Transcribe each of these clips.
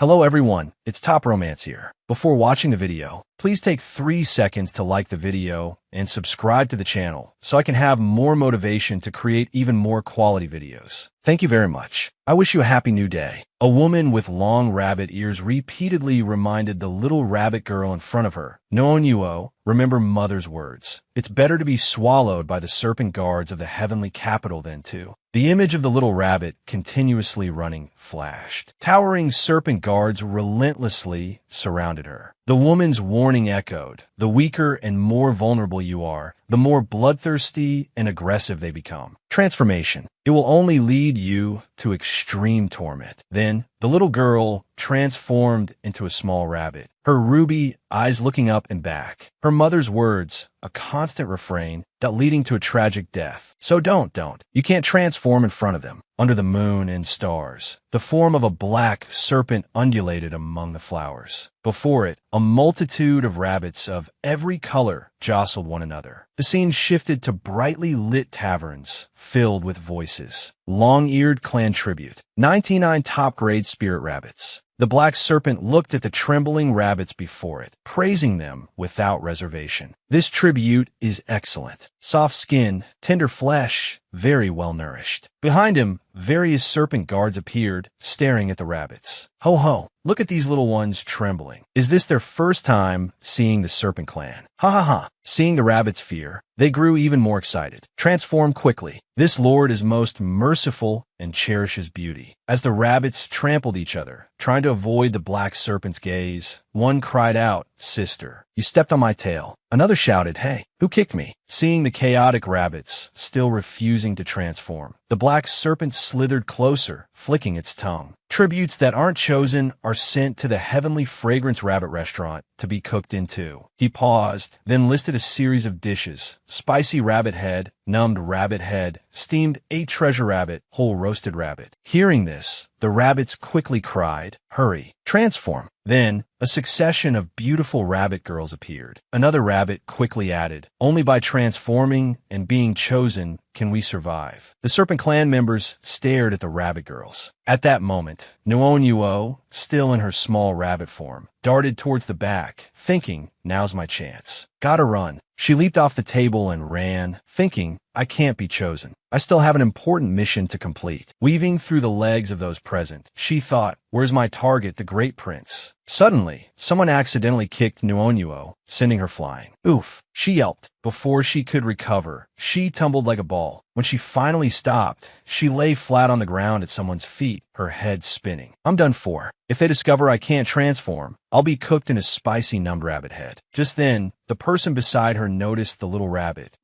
Hello everyone, it's Top Romance here. Before watching the video, please take 3 seconds to like the video and subscribe to the channel so I can have more motivation to create even more quality videos. Thank you very much. I wish you a happy new day. A woman with long rabbit ears repeatedly reminded the little rabbit girl in front of her, "No, remember mother's words. It's better to be swallowed by the serpent guards of the heavenly capital than to." The image of the little rabbit continuously running flashed. Towering serpent guards relentlessly surrounded her. The woman's warning echoed. The weaker and more vulnerable you are, the more bloodthirsty and aggressive they become. Transformation. It will only lead you to extreme torment. Then, the little girl transformed into a small rabbit, her ruby eyes looking up and back. Her mother's words, a constant refrain, that leading to a tragic death. So don't. You can't transform in front of them. Under the moon and stars, the form of a black serpent undulated among the flowers. Before it, a multitude of rabbits of every color jostled one another. The scene shifted to brightly lit taverns filled with voices. Long-eared clan tribute. 99 top-grade spirit rabbits. The black serpent looked at the trembling rabbits before it, praising them without reservation. This tribute is excellent. Soft skin, tender flesh, very well nourished. Behind him, various serpent guards appeared, staring at the rabbits. Ho, look at these little ones trembling. Is this their first time seeing the serpent clan? Ha. Seeing the rabbits' fear, they grew even more excited. Transform quickly. This lord is most merciful and cherishes beauty. As the rabbits trampled each other, trying to avoid the black serpent's gaze, one cried out, "Sister, you stepped on my tail." Another shouted, "Hey, who kicked me?" Seeing the chaotic rabbits still refusing to transform, the black serpent slithered closer, flicking its tongue. Tributes that aren't chosen are sent to the heavenly fragrance rabbit restaurant to be cooked into. He paused, then listed a series of dishes: spicy rabbit head, numbed rabbit head, steamed 8 treasure rabbit, whole roasted rabbit. Hearing this, the rabbits quickly cried, "Hurry, transform." Then, a succession of beautiful rabbit girls appeared. Another rabbit quickly added, "Only by transforming and being chosen can we survive." The serpent clan members stared at the rabbit girls. At that moment, Nuo, still in her small rabbit form, darted towards the back, thinking, "Now's my chance. Gotta run." She leaped off the table and ran, thinking, "I can't be chosen. I still have an important mission to complete." Weaving through the legs of those present, she thought, "Where's my target, the great prince?" Suddenly, someone accidentally kicked Nuo, sending her flying. Oof, she yelped. Before she could recover, she tumbled like a ball. When she finally stopped, she lay flat on the ground at someone's feet, her head spinning. "I'm done for. If they discover I can't transform, I'll be cooked in a spicy numbed rabbit head." Just then, the person beside her noticed the little rabbit.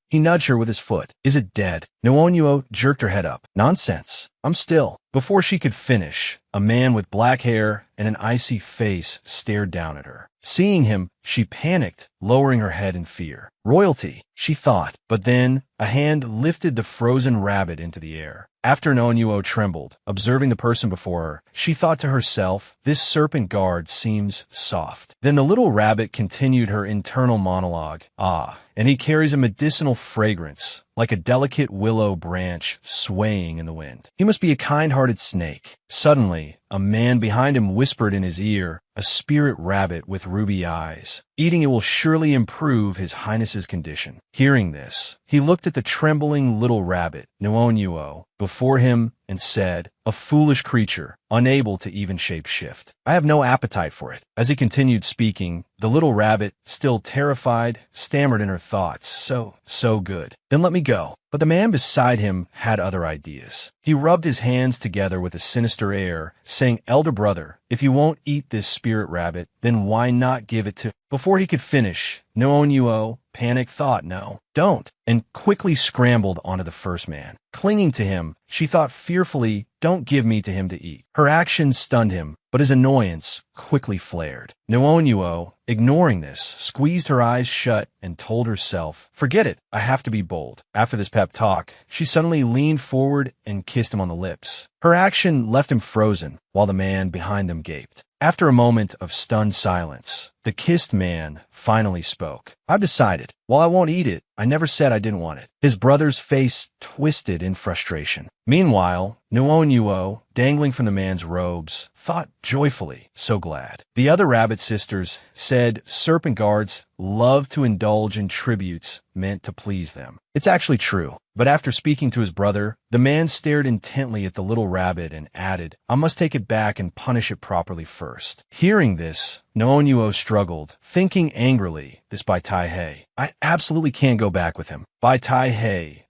He nudged her with his foot. "Is it dead?" Nuo jerked her head up. "Nonsense. I'm still." Before she could finish, a man with black hair and an icy face stared down at her. Seeing him, she panicked, lowering her head in fear. Royalty, she thought, but then a hand lifted the frozen rabbit into the air. After Nuo trembled, observing the person before her, she thought to herself, "This serpent guard seems soft." Then the little rabbit continued her internal monologue. And he carries a medicinal fragrance, like a delicate willow branch swaying in the wind. He must be a kind-hearted snake. Suddenly, a man behind him whispered in his ear, "A spirit rabbit with ruby eyes. Eating it will surely improve His Highness's condition." Hearing this, he looked at the trembling little rabbit, Nuo, before him and said, "A foolish creature, unable to even shape-shift. I have no appetite for it." As he continued speaking, the little rabbit, still terrified, stammered in her thoughts, So good. Then let me go." But the man beside him had other ideas. He rubbed his hands together with a sinister air, saying, "Elder brother, if you won't eat this spirit rabbit, then why not give it to—" Before he could finish, Nuo, panic thought, "No, don't," and quickly scrambled onto the first man. Clinging to him, she thought fearfully, "Don't give me to him to eat." Her actions stunned him, but his annoyance quickly flared. Nuo, ignoring this, squeezed her eyes shut and told herself, "Forget it, I have to be bold." After this pep talk, she suddenly leaned forward and kissed him on the lips. Her action left him frozen, while the man behind them gaped. After a moment of stunned silence, the kissed man finally spoke. I've decided. While I won't eat it, I never said I didn't want it. His brother's face twisted in frustration. Meanwhile, Nuo, dangling from the man's robes, thought joyfully, so glad. The other rabbit sisters said serpent guards love to indulge in tributes meant to please them. It's actually true. But after speaking to his brother, the man stared intently at the little rabbit and added, I must take it back and punish it properly first. Hearing this, Nuo struggled, thinking angrily, this Bai Tai I absolutely can't go back with him. Bai Tai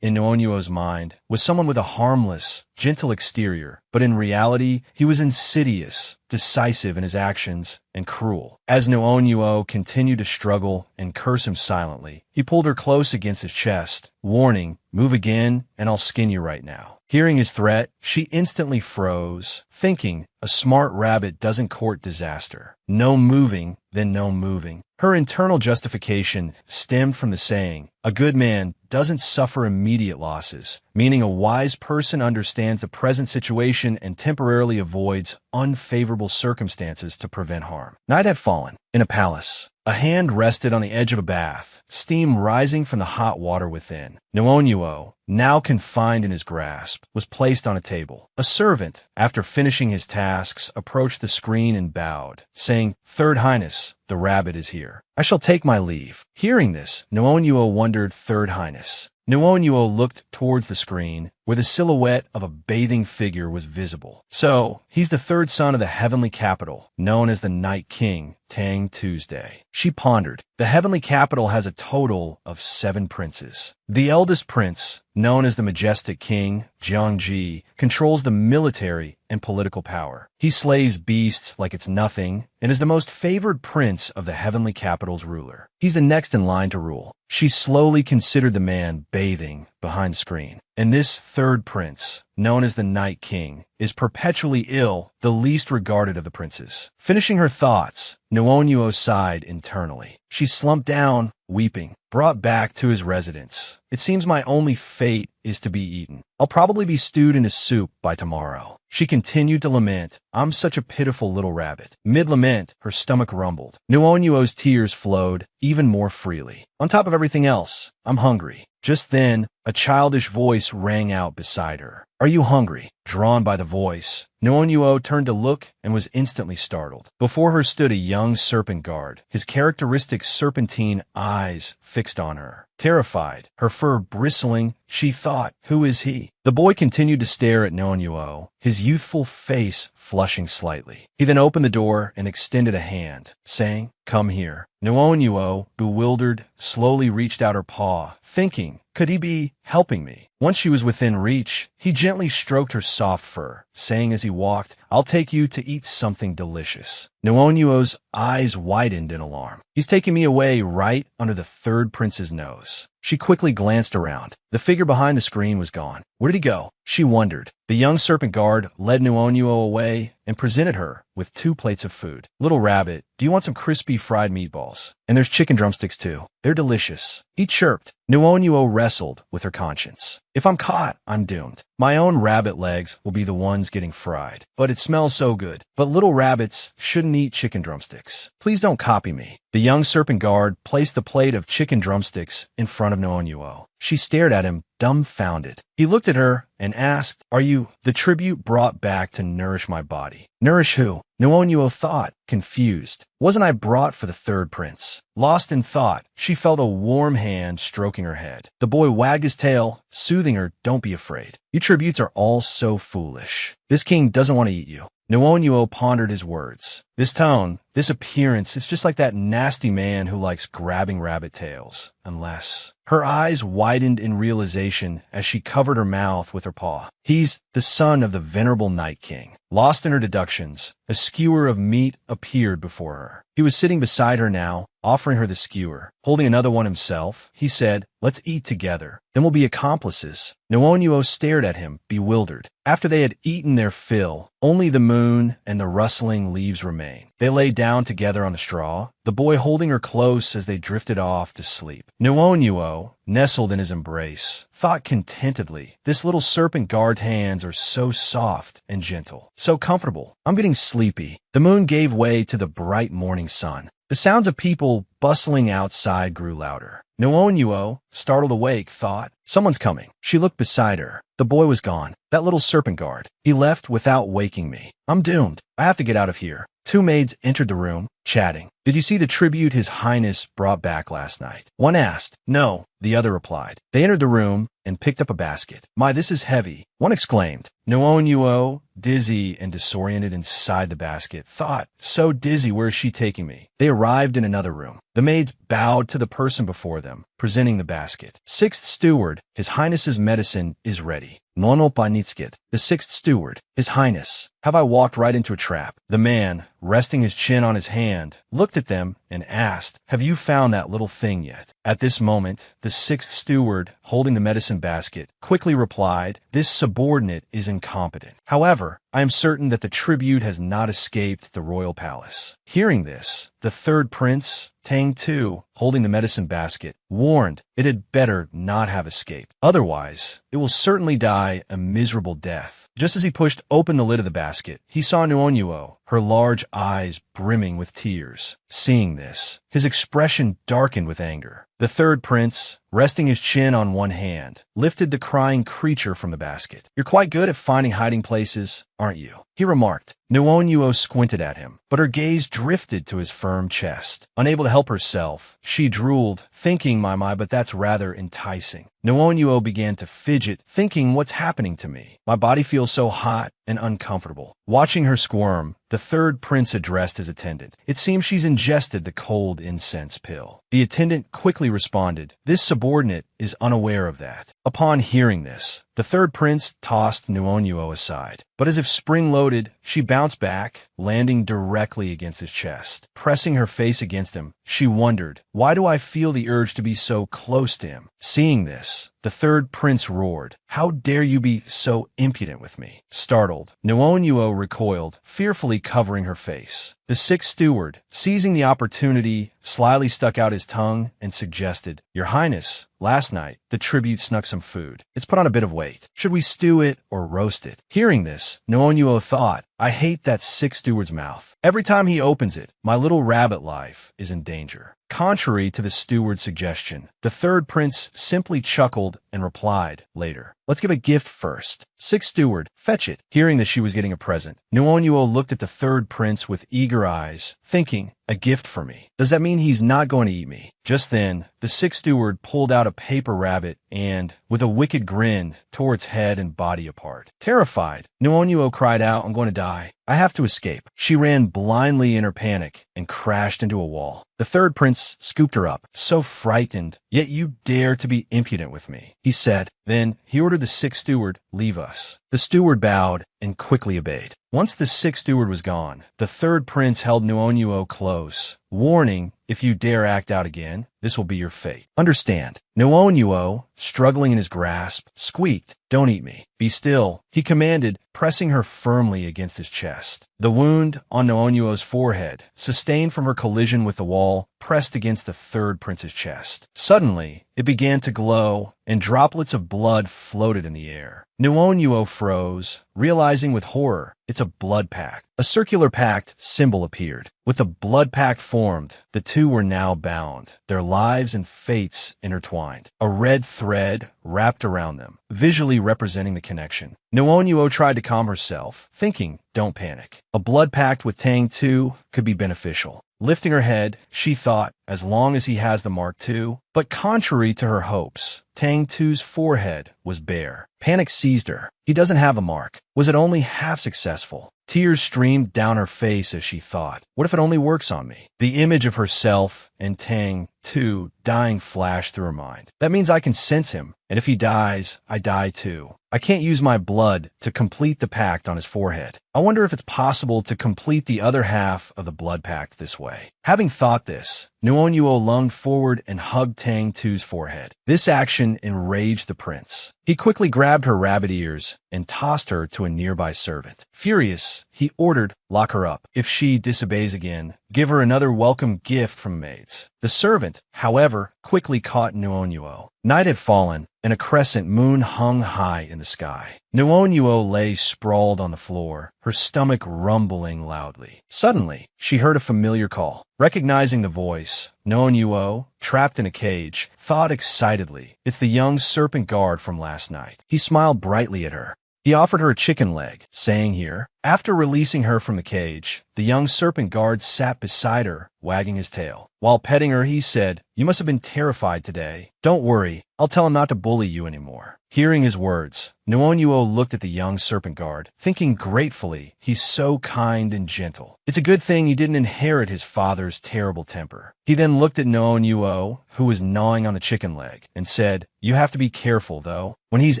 in Nuo's mind, was someone with a harmless, gentle exterior, but in reality, he was insidious, decisive in his actions, and cruel. As Nuo continued to struggle and curse him silently, he pulled her close against his chest, warning, move again, and I'll skin you right now. Hearing his threat, she instantly froze, thinking, a smart rabbit doesn't court disaster. No moving, then no moving. Her internal justification stemmed from the saying, a good man doesn't suffer immediate losses, meaning a wise person understands the present situation and temporarily avoids unfavorable circumstances to prevent harm. Night had fallen. In a palace, a hand rested on the edge of a bath, steam rising from the hot water within. Nuo, now confined in his grasp, was placed on a table. A servant, after finishing his tasks, approached the screen and bowed, saying, Third Highness, the rabbit is here. I shall take my leave. Hearing this, Nuo wondered, Third Highness. Nuo looked towards the screen, where the silhouette of a bathing figure was visible. So, he's the third son of the heavenly capital, known as the Night King, Tang Tuesday. She pondered. The heavenly capital has a total of 7 princes. The eldest prince, known as the majestic king, Jiangji, controls the military and political power. He slays beasts like it's nothing and is the most favored prince of the heavenly capital's ruler. He's the next in line to rule. She slowly considered the man bathing behind screen. And this third prince, known as the Night King, is perpetually ill, the least regarded of the princes. Finishing her thoughts, Nuo sighed internally. She slumped down, weeping, brought back to his residence. It seems my only fate is to be eaten. I'll probably be stewed into soup by tomorrow. She continued to lament, I'm such a pitiful little rabbit. Mid-lament, her stomach rumbled. Nuo's tears flowed even more freely. On top of everything else, I'm hungry. Just then, a childish voice rang out beside her. Are you hungry? Drawn by the voice, Nuo turned to look and was instantly startled. Before her stood a young serpent guard, his characteristic serpentine eyes fixed on her. Terrified, her fur bristling, she thought, who is he? The boy continued to stare at Nuo, his youthful face flushing slightly. He then opened the door and extended a hand, saying, Come here. Nuo, bewildered, slowly reached out her paw, thinking, could he be helping me? Once she was within reach, he gently stroked her soft fur, saying as he walked, I'll take you to eat something delicious. Nuo's eyes widened in alarm. He's taking me away right under the third prince's nose. She quickly glanced around. The figure behind the screen was gone. Where did he go? She wondered. The young serpent guard led Nuo away and presented her with 2 plates of food. Little rabbit, do you want some crispy fried meatballs? And there's chicken drumsticks too. They're delicious. He chirped. Nuo wrestled with her conscience. If I'm caught, I'm doomed. My own rabbit legs will be the ones getting fried. But it smells so good. But little rabbits shouldn't eat chicken drumsticks. Please don't copy me. The young serpent guard placed the plate of chicken drumsticks in front of Nuo. She stared at him, dumbfounded. He looked at her and asked, Are you the tribute brought back to nourish my body? Nourish who? Nuo thought, confused. Wasn't I brought for the third prince? Lost in thought, she felt a warm hand stroking her head. The boy wagged his tail, soothing her, Don't be afraid. You tributes are all so foolish. This king doesn't want to eat you. Nuo pondered his words. This tone, this appearance, it's just like that nasty man who likes grabbing rabbit tails. Unless... Her eyes widened in realization as she covered her mouth with her paw. He's the son of the venerable Night King. Lost in her deductions, a skewer of meat appeared before her. He was sitting beside her now, offering her the skewer. Holding another one himself, he said, Let's eat together. Then we'll be accomplices. Nuo stared at him, bewildered. After they had eaten their fill, only the moon and the rustling leaves remained. They lay down together on the straw, the boy holding her close as they drifted off to sleep. Nuo, nestled in his embrace, thought contentedly, this little serpent guard hands are so soft and gentle, so comfortable. I'm getting sleepy. The moon gave way to the bright morning sun. The sounds of people bustling outside grew louder. Nuonuo, startled awake, thought, someone's coming. She looked beside her. The boy was gone. That little serpent guard. He left without waking me. I'm doomed. I have to get out of here. Two maids entered the room, chatting. Did you see the tribute His Highness brought back last night? One asked. No, the other replied. They entered the room and picked up a basket. My, this is heavy. One exclaimed. Nuonuo, dizzy and disoriented inside the basket, thought, so dizzy, where is she taking me? They arrived in another room. The maids bowed to the person before them, presenting the basket. Sixth steward, His Highness's medicine is ready. Nono panitsket. The sixth steward, His Highness. Have I walked right into a trap? The man, resting his chin on his hand, looked at them and asked, have you found that little thing yet? At this moment, the sixth steward, holding the medicine basket, quickly replied, this subordinate is incompetent. However, I am certain that the tribute has not escaped the royal palace. Hearing this, the third prince, Tang Tu, holding the medicine basket, warned it had better not have escaped. Otherwise, it will certainly die a miserable death. Just as he pushed open the lid of the basket, he saw Nuonuo, her large eyes brimming with tears. Seeing this, his expression darkened with anger. The third prince, resting his chin on one hand, lifted the crying creature from the basket. You're quite good at finding hiding places, aren't you? He remarked. Nuonuo squinted at him, but her gaze drifted to his firm chest. Unable to help herself, she drooled, thinking, my, but that's rather enticing. Nuonuo began to fidget, thinking, what's happening to me? My body feels so hot and uncomfortable. Watching her squirm, the third prince addressed his attendant. It seems she's ingested the cold incense pill. The attendant quickly responded, this subordinate is unaware of that. Upon hearing this, the third prince tossed Nuonuo aside. But as if spring-loaded, she bounced back, landing directly against his chest. Pressing her face against him, she wondered, why do I feel the urge to be so close to him? Seeing this, the third prince roared, how dare you be so impudent with me? Startled, Nuonuo recoiled, fearfully covering her face. The sixth steward, seizing the opportunity, slyly stuck out his tongue and suggested, Your Highness, last night, the tribute snuck some food. It's put on a bit of weight. Should we stew it or roast it? Hearing this, Nuonuo thought, I hate that sixth steward's mouth. Every time he opens it, my little rabbit life is in danger. Contrary to the steward's suggestion, the third prince simply chuckled and replied later, let's give a gift first. Sixth steward, fetch it. Hearing that she was getting a present, Nuonuo looked at the third prince with eager eyes, thinking, a gift for me. Does that mean he's not going to eat me? Just then, the sixth steward pulled out a paper rabbit and, with a wicked grin, tore its head and body apart. Terrified, Nuonuo cried out, I'm going to die. I have to escape. She ran blindly in her panic and crashed into a wall. The third prince scooped her up, so frightened, yet you dare to be impudent with me, he said. Then he ordered the sixth steward, leave us. The steward bowed and quickly obeyed. Once the sixth steward was gone, the third prince held Nuonuo close, warning, if you dare act out again, this will be your fate. Understand. Nuonuo, struggling in his grasp, squeaked, don't eat me. Be still, he commanded, pressing her firmly against his chest. The wound on Nuonuo's forehead, sustained from her collision with the wall, pressed against the third prince's chest. Suddenly, it began to glow, and droplets of blood floated in the air. Nuonuo froze, realizing with horror, it's a blood pact. A circular pact symbol appeared. With the blood pact formed, the two were now bound, their lives and fates intertwined. A red thread wrapped around them, visually representing the connection. Nuonuo tried to calm herself, thinking, don't panic. A blood pact with Tang Tu could be beneficial. Lifting her head, she thought, as long as he has the mark too. But contrary to her hopes, Tang Tu's forehead was bare. Panic seized her. He doesn't have a mark. Was it only half successful? Tears streamed down her face as she thought, what if it only works on me? The image of herself and Tang Tu dying flashed through her mind. That means I can sense him, and if he dies, I die too. I can't use my blood to complete the pact on his forehead. I wonder if it's possible to complete the other half of the blood pact this way. Having thought this, Nuonuo lunged forward and hugged Tang Tu's forehead. This action enraged the prince. He quickly grabbed her rabbit ears and tossed her to a nearby servant. Furious, he ordered, "Lock her up. If she disobeys again, give her another welcome gift from maids." The servant, however, quickly caught Nuonuo. Night had fallen, and a crescent moon hung high in the sky. Nuonuo lay sprawled on the floor, her stomach rumbling loudly. Suddenly, she heard a familiar call. Recognizing the voice, Nuonuo, trapped in a cage, thought excitedly, "It's the young serpent guard from last night." He smiled brightly at her. He offered her a chicken leg, saying, "Here." After releasing her from the cage, the young serpent guard sat beside her, wagging his tail. While petting her, he said, "You must have been terrified today. Don't worry, I'll tell him not to bully you anymore." Hearing his words, Nuonuo looked at the young serpent guard, thinking gratefully, "He's so kind and gentle. It's a good thing he didn't inherit his father's terrible temper." He then looked at Nuonuo, who was gnawing on the chicken leg, and said, "You have to be careful, though. When he's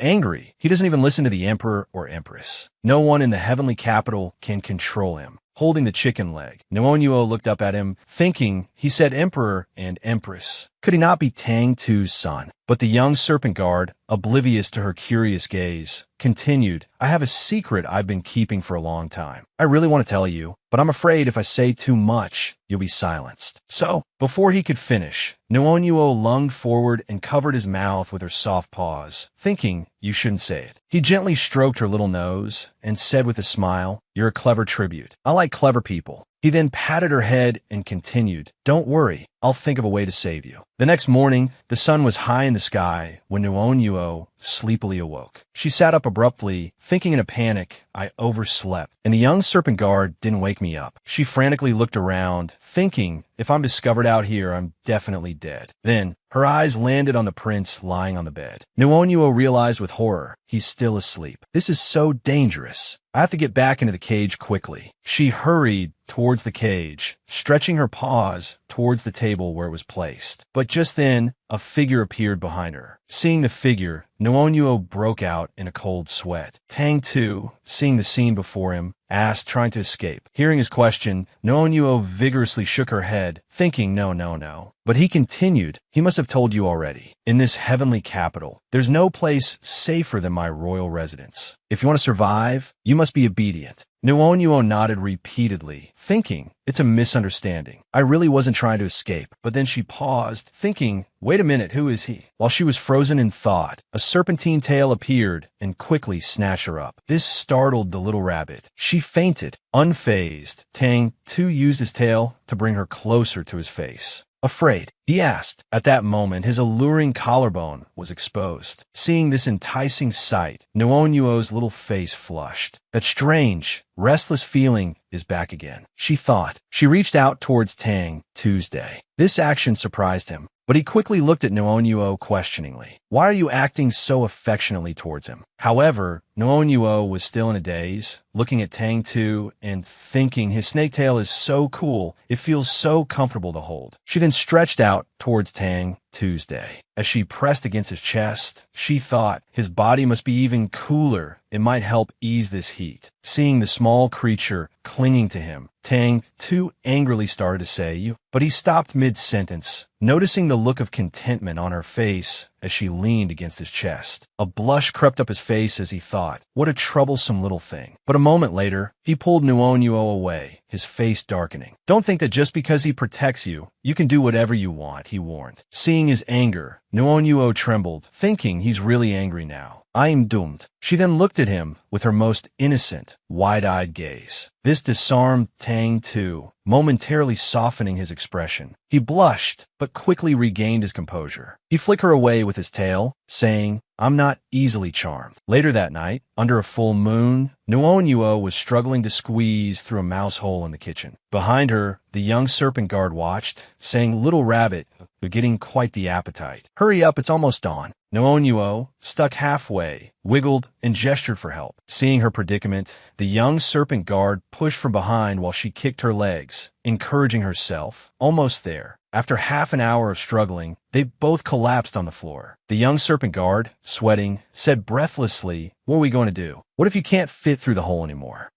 angry, he doesn't even listen to the emperor or empress. No one in the heavenly capital can control him." Holding the chicken leg, Nuonuo looked up at him, thinking he said emperor and empress. Could he not be Tang Tu's son? But the young serpent guard, oblivious to her curious gaze, continued, "I have a secret I've been keeping for a long time. I really want to tell you, but I'm afraid if I say too much, you'll be silenced." So, before he could finish, Nuonuo lunged forward and covered his mouth with her soft paws, thinking, "You shouldn't say it." He gently stroked her little nose and said with a smile, "You're a clever tribute. I like clever people." He then patted her head and continued, "Don't worry, I'll think of a way to save you." The next morning, the sun was high in the sky when Nuonuo sleepily awoke. She sat up abruptly, thinking in a panic, "I overslept, and the young serpent guard didn't wake me up." She frantically looked around, thinking, "If I'm discovered out here, I'm definitely dead." Then, her eyes landed on the prince lying on the bed. Nuonuo realized with horror, he's still asleep. This is so dangerous. I have to get back into the cage quickly. She hurried towards the cage, stretching her paws towards the table where it was placed. But just then, a figure appeared behind her. Seeing the figure, Nuonuo broke out in a cold sweat. Tang Tu, seeing the scene before him, asked, trying to escape. Hearing his question, Nuonuo vigorously shook her head, thinking, no. But he continued, "He must have told you already. In this heavenly capital, there's no place safer than my royal residence. If you want to survive, you must be obedient." Nuonuo nodded repeatedly, thinking, "It's a misunderstanding. I really wasn't trying to escape." But then she paused, thinking, "Wait a minute, who is he?" While she was frozen in thought, a serpentine tail appeared and quickly snatched her up. This startled the little rabbit. She fainted. Unfazed, Tang Tu used his tail to bring her closer to his face. "Afraid?" he asked. At that moment, his alluring collarbone was exposed. Seeing this enticing sight, Nuonuo's little face flushed. That strange, restless feeling is back again, she thought. She reached out towards Tang Tuesday. This action surprised him, but he quickly looked at Nuonuo questioningly. "Why are you acting so affectionately towards him?" However, Nuonuo was still in a daze, looking at Tang Tu and thinking his snake tail is so cool, it feels so comfortable to hold. She then stretched out towards Tang Tuesday. As she pressed against his chest, she thought his body must be even cooler. It might help ease this heat. Seeing the small creature clinging to him, Tang Tu angrily started to say, "You," but he stopped mid-sentence, noticing the look of contentment on her face as she leaned against his chest. A blush crept up his face as he thought, "What a troublesome little thing." But a moment later, he pulled Nuonuo away, his face darkening. "Don't think that just because he protects you, you can do whatever you want," he warned. Seeing his anger, Nuonuo trembled, thinking he's really angry now. "I am doomed." She then looked at him with her most innocent, wide-eyed gaze. This disarmed Tang Tu, momentarily softening his expression. He blushed, but quickly regained his composure. He flicked her away with his tail, saying, "I'm not easily charmed." Later that night, under a full moon, Nuonuo was struggling to squeeze through a mouse hole in the kitchen. Behind her, the young serpent guard watched, saying, "Little rabbit, you're getting quite the appetite. Hurry up, it's almost dawn." Nuonuo, stuck halfway, wiggled and gestured for help. Seeing her predicament, the young serpent guard pushed from behind while she kicked her legs, encouraging herself. Almost there. After half an hour of struggling, they both collapsed on the floor. The young serpent guard, sweating, said breathlessly, "What are we going to do? What if you can't fit through the hole anymore?"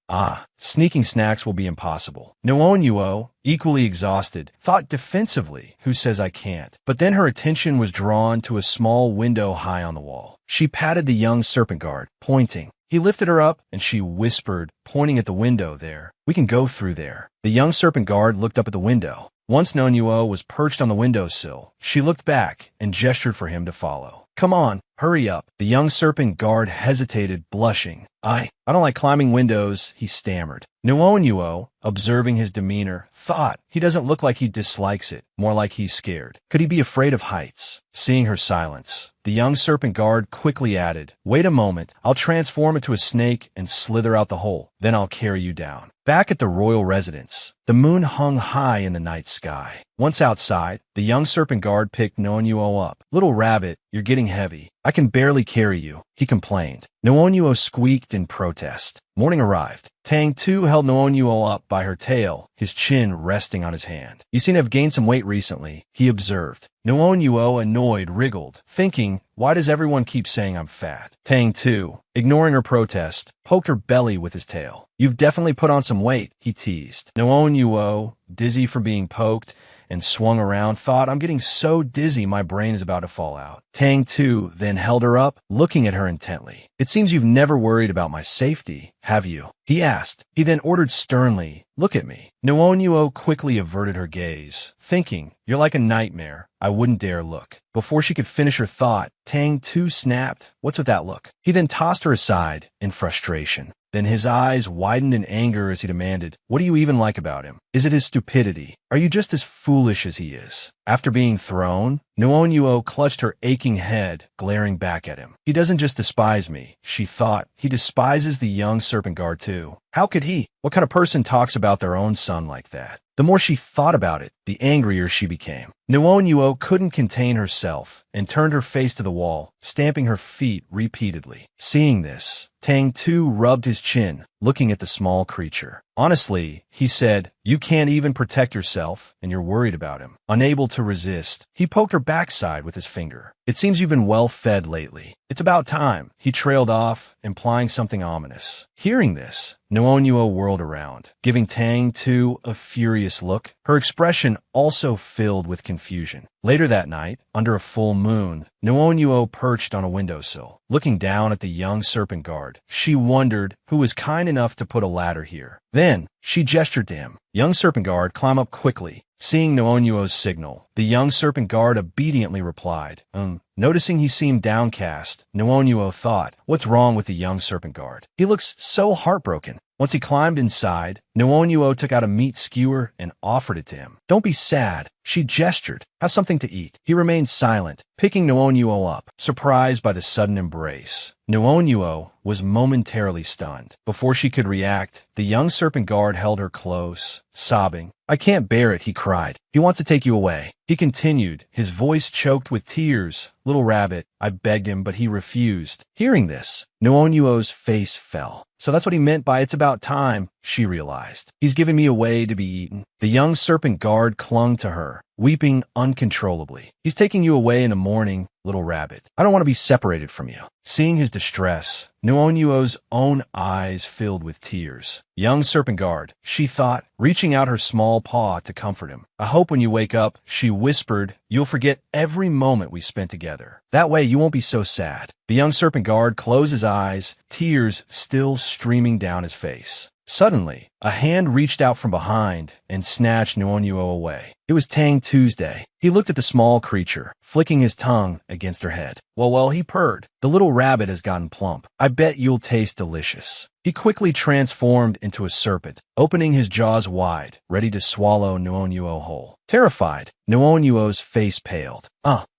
Sneaking snacks will be impossible. Nuonuo, equally exhausted, thought defensively, "Who says I can't?" But then her attention was drawn to a small window window high on the wall. She patted the young serpent guard, pointing. He lifted her up, and she whispered, pointing at the window there, "We can go through there." The young serpent guard looked up at the window. Once Nonyuo was perched on the windowsill, she looked back and gestured for him to follow. "Come on, hurry up." The young serpent guard hesitated, blushing. I don't like climbing windows," he stammered. Nonyuo, observing his demeanor, thought, he doesn't look like he dislikes it, more like he's scared. Could he be afraid of heights? Seeing her silence, the young serpent guard quickly added, "Wait a moment, I'll transform into a snake and slither out the hole. Then I'll carry you down." Back at the royal residence, the moon hung high in the night sky. Once outside, the young serpent guard picked Nonyuo up. "Little rabbit, you're getting heavy. I can barely carry you," he complained. Nonyuo squeaked in protest. Morning arrived. Tang Tu held Nonyuo up by her tail, his chin resting on his hand. "You seem to have gained some weight recently," he observed. Nonyuo, annoyed, wriggled, thinking, why does everyone keep saying I'm fat? Tang Tu, ignoring her protest, poked her belly with his tail. "You've definitely put on some weight," he teased. Nonyuo, dizzy from being poked, and swung around, thought, I'm getting so dizzy my brain is about to fall out. Tang Tu then held her up, looking at her intently. "It seems you've never worried about my safety, have you?" he asked. He then ordered sternly, "Look at me." Nonyuo quickly averted her gaze, thinking, "You're like a nightmare. I wouldn't dare look." Before she could finish her thought, Tang Tu snapped, "What's with that look?" He then tossed her aside in frustration. Then his eyes widened in anger as he demanded, "What do you even like about him? Is it his stupidity? Are you just as foolish as he is?" After being thrown, Nonyuo clutched her aching head, glaring back at him. "He doesn't just despise me," she thought. "He despises the young serpent guard too. How could he? What kind of person talks about their own son like that?" The more she thought about it, the angrier she became. Nonyuo couldn't contain herself and turned her face to the wall, stamping her feet repeatedly. Seeing this, Tang Tu rubbed his chin, looking at the small creature. "Honestly," he said, "you can't even protect yourself, and you're worried about him." Unable to resist, he poked her backside with his finger. "It seems you've been well fed lately. It's about time." He trailed off, implying something ominous. Hearing this, Nonyuo whirled around, giving Tang Tu a furious look, her expression also filled with confusion. Later that night, under a full moon, Nonyuo perched on a windowsill, looking down at the young serpent guard. She wondered who was kind enough to put a ladder here. Then, she gestured to him. Young serpent guard, climb up quickly. Seeing Nonyuo's signal, the young serpent guard obediently replied, Noticing he seemed downcast, Nonyuo thought, what's wrong with the young serpent guard? He looks so heartbroken. Once he climbed inside, Nonyuo took out a meat skewer and offered it to him. Don't be sad. She gestured. Have something to eat. He remained silent, picking Nonyuo up, surprised by the sudden embrace. Nonyuo was momentarily stunned. Before she could react, the young serpent guard held her close, sobbing. I can't bear it, he cried. He wants to take you away. He continued, his voice choked with tears. Little rabbit, I begged him, but he refused. Hearing this, Nonyuo's face fell. So that's what he meant by it's about time, she realized. He's giving me away to be eaten. The young serpent guard clung to her, weeping uncontrollably. He's taking you away in the morning, little rabbit. I don't want to be separated from you. Seeing his distress, Nonyuo's own eyes filled with tears. Young serpent guard, she thought, reaching out her small paw to comfort him. I hope when you wake up, she whispered, you'll forget every moment we spent together. That way you won't be so sad. The young serpent guard closed his eyes, tears still streaming down his face. Suddenly, a hand reached out from behind and snatched Nonyuo away. It was Tang Tuesday. He looked at the small creature, flicking his tongue against her head. Well, he purred. The little rabbit has gotten plump. I bet you'll taste delicious. He quickly transformed into a serpent, opening his jaws wide, ready to swallow Nonyuo whole. Terrified, Nonyuo's face paled.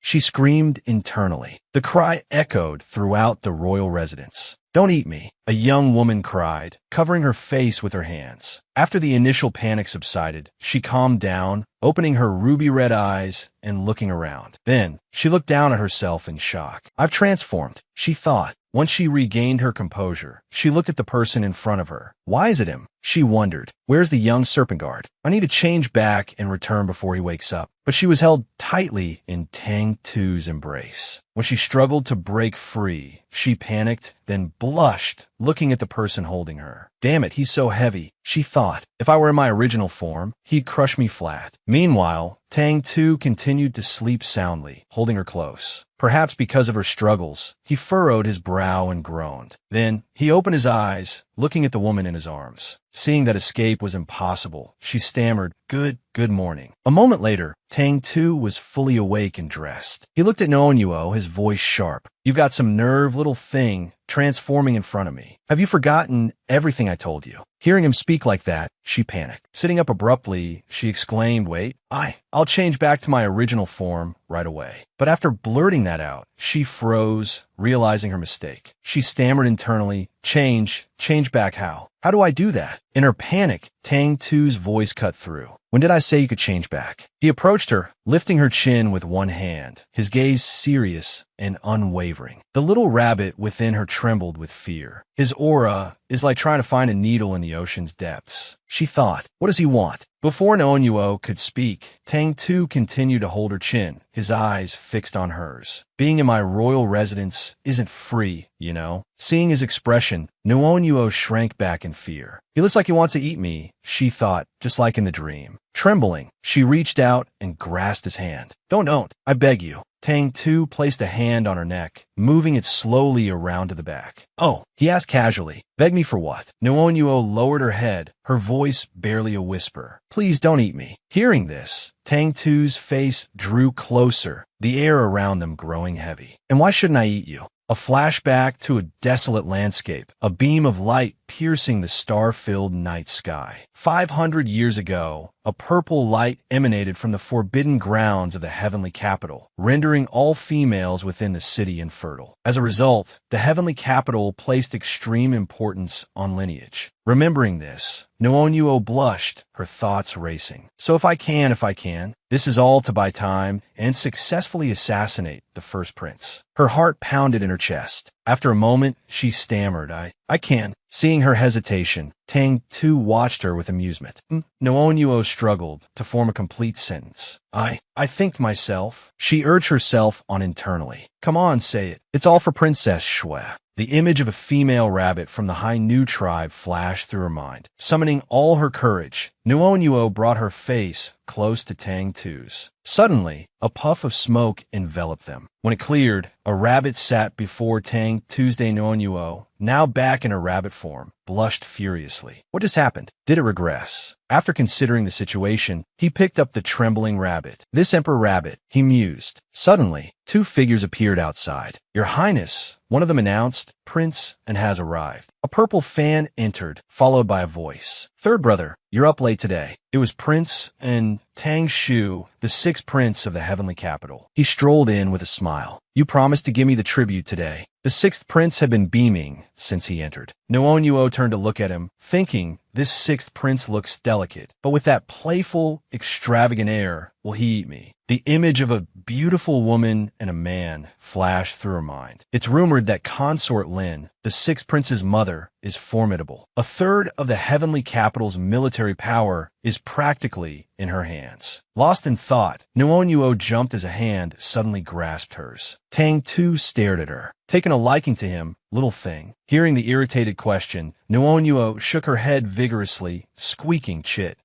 She screamed internally. The cry echoed throughout the royal residence. Don't eat me, a young woman cried, covering her face with her hands. After the initial panic subsided, she calmed down, opening her ruby-red eyes and looking around. Then, she looked down at herself in shock. I've transformed, she thought. Once she regained her composure, she looked at the person in front of her. Why is it him? She wondered. Where's the young serpent guard? I need to change back and return before he wakes up. But she was held tightly in Tang Tu's embrace. When she struggled to break free, she panicked, then blushed, looking at the person holding her. Damn it, he's so heavy, she thought. If I were in my original form, he'd crush me flat. Meanwhile, Tang Tu continued to sleep soundly, holding her close. Perhaps because of her struggles, he furrowed his brow and groaned. Then, he opened his eyes, looking at the woman in his arms. Seeing that escape was impossible, she stammered, Good morning. A moment later, Tang Tu was fully awake and dressed. He looked at Noonyuo, his voice sharp. You've got some nerve, little thing, transforming in front of me. Have you forgotten everything I told you? Hearing him speak like that, she panicked. Sitting up abruptly, she exclaimed, Wait, I'll change back to my original form right away. But after blurting that out, she froze, realizing her mistake. She stammered internally, Change back how? How do I do that? In her panic, Tang Tu's voice cut through. When did I say you could change back? He approached her, lifting her chin with one hand, his gaze serious and unwavering. The little rabbit within her trembled with fear. His aura is like trying to find a needle in the ocean's depths. She thought, what does he want? Before Noonyuo could speak, Tang Tu continued to hold her chin, his eyes fixed on hers. Being in my royal residence isn't free, you know. Seeing his expression, Noonyuo shrank back in fear. He looks like he wants to eat me, she thought, just like in the dream. Trembling, she reached out and grasped his hand. Don't, I beg you. Tang Tu placed a hand on her neck, moving it slowly around to the back. Oh, he asked casually. Beg me for what? Noonyuo lowered her head, her voice barely a whisper. Please don't eat me. Hearing this, Tang Tu's face drew closer, the air around them growing heavy. And why shouldn't I eat you? A flashback to a desolate landscape, a beam of light piercing the star-filled night sky. 500 years ago, a purple light emanated from the forbidden grounds of the heavenly capital, rendering all females within the city infertile. As a result, the heavenly capital placed extreme importance on lineage. Remembering this, Noonyuo blushed, her thoughts racing. So if I can, this is all to buy time and successfully assassinate the first prince. Her heart pounded in her chest. After a moment, she stammered, I can. Seeing her hesitation, Tang Tu watched her with amusement. Noonyuo struggled to form a complete sentence. I think myself. She urged herself on internally. Come on, say it. It's all for Princess Shui. The image of a female rabbit from the Hai-Nu tribe flashed through her mind. Summoning all her courage, Noonyuo brought her face close to Tang Tu's. Suddenly, a puff of smoke enveloped them. When it cleared, a rabbit sat before Tang Tu's. Noonyuo, now back in her rabbit form, blushed furiously. What just happened? Did it regress? After considering the situation, he picked up the trembling rabbit. This emperor rabbit, he mused. Suddenly, two figures appeared outside. Your Highness, one of them announced, Prince and has arrived. A purple fan entered, followed by a voice. Third brother, you're up late today. It was Prince and Tang Shu, the sixth prince of the heavenly capital. He strolled in with a smile. You promised to give me the tribute today. The sixth prince had been beaming since he entered. Noonyuo turned to look at him, thinking this sixth prince looks delicate, but with that playful, extravagant air, will he eat me? The image of a beautiful woman and a man flashed through her mind. It's rumored that Consort Lin, the sixth prince's mother, is formidable. A third of the heavenly capital's military power is practically in her hands. Lost in thought, Noonyuo jumped as a hand suddenly grasped hers. Tang Tu stared at her, taking a liking to him, little thing. Hearing the irritated question, Noonyuo shook her head vigorously, squeaking chit,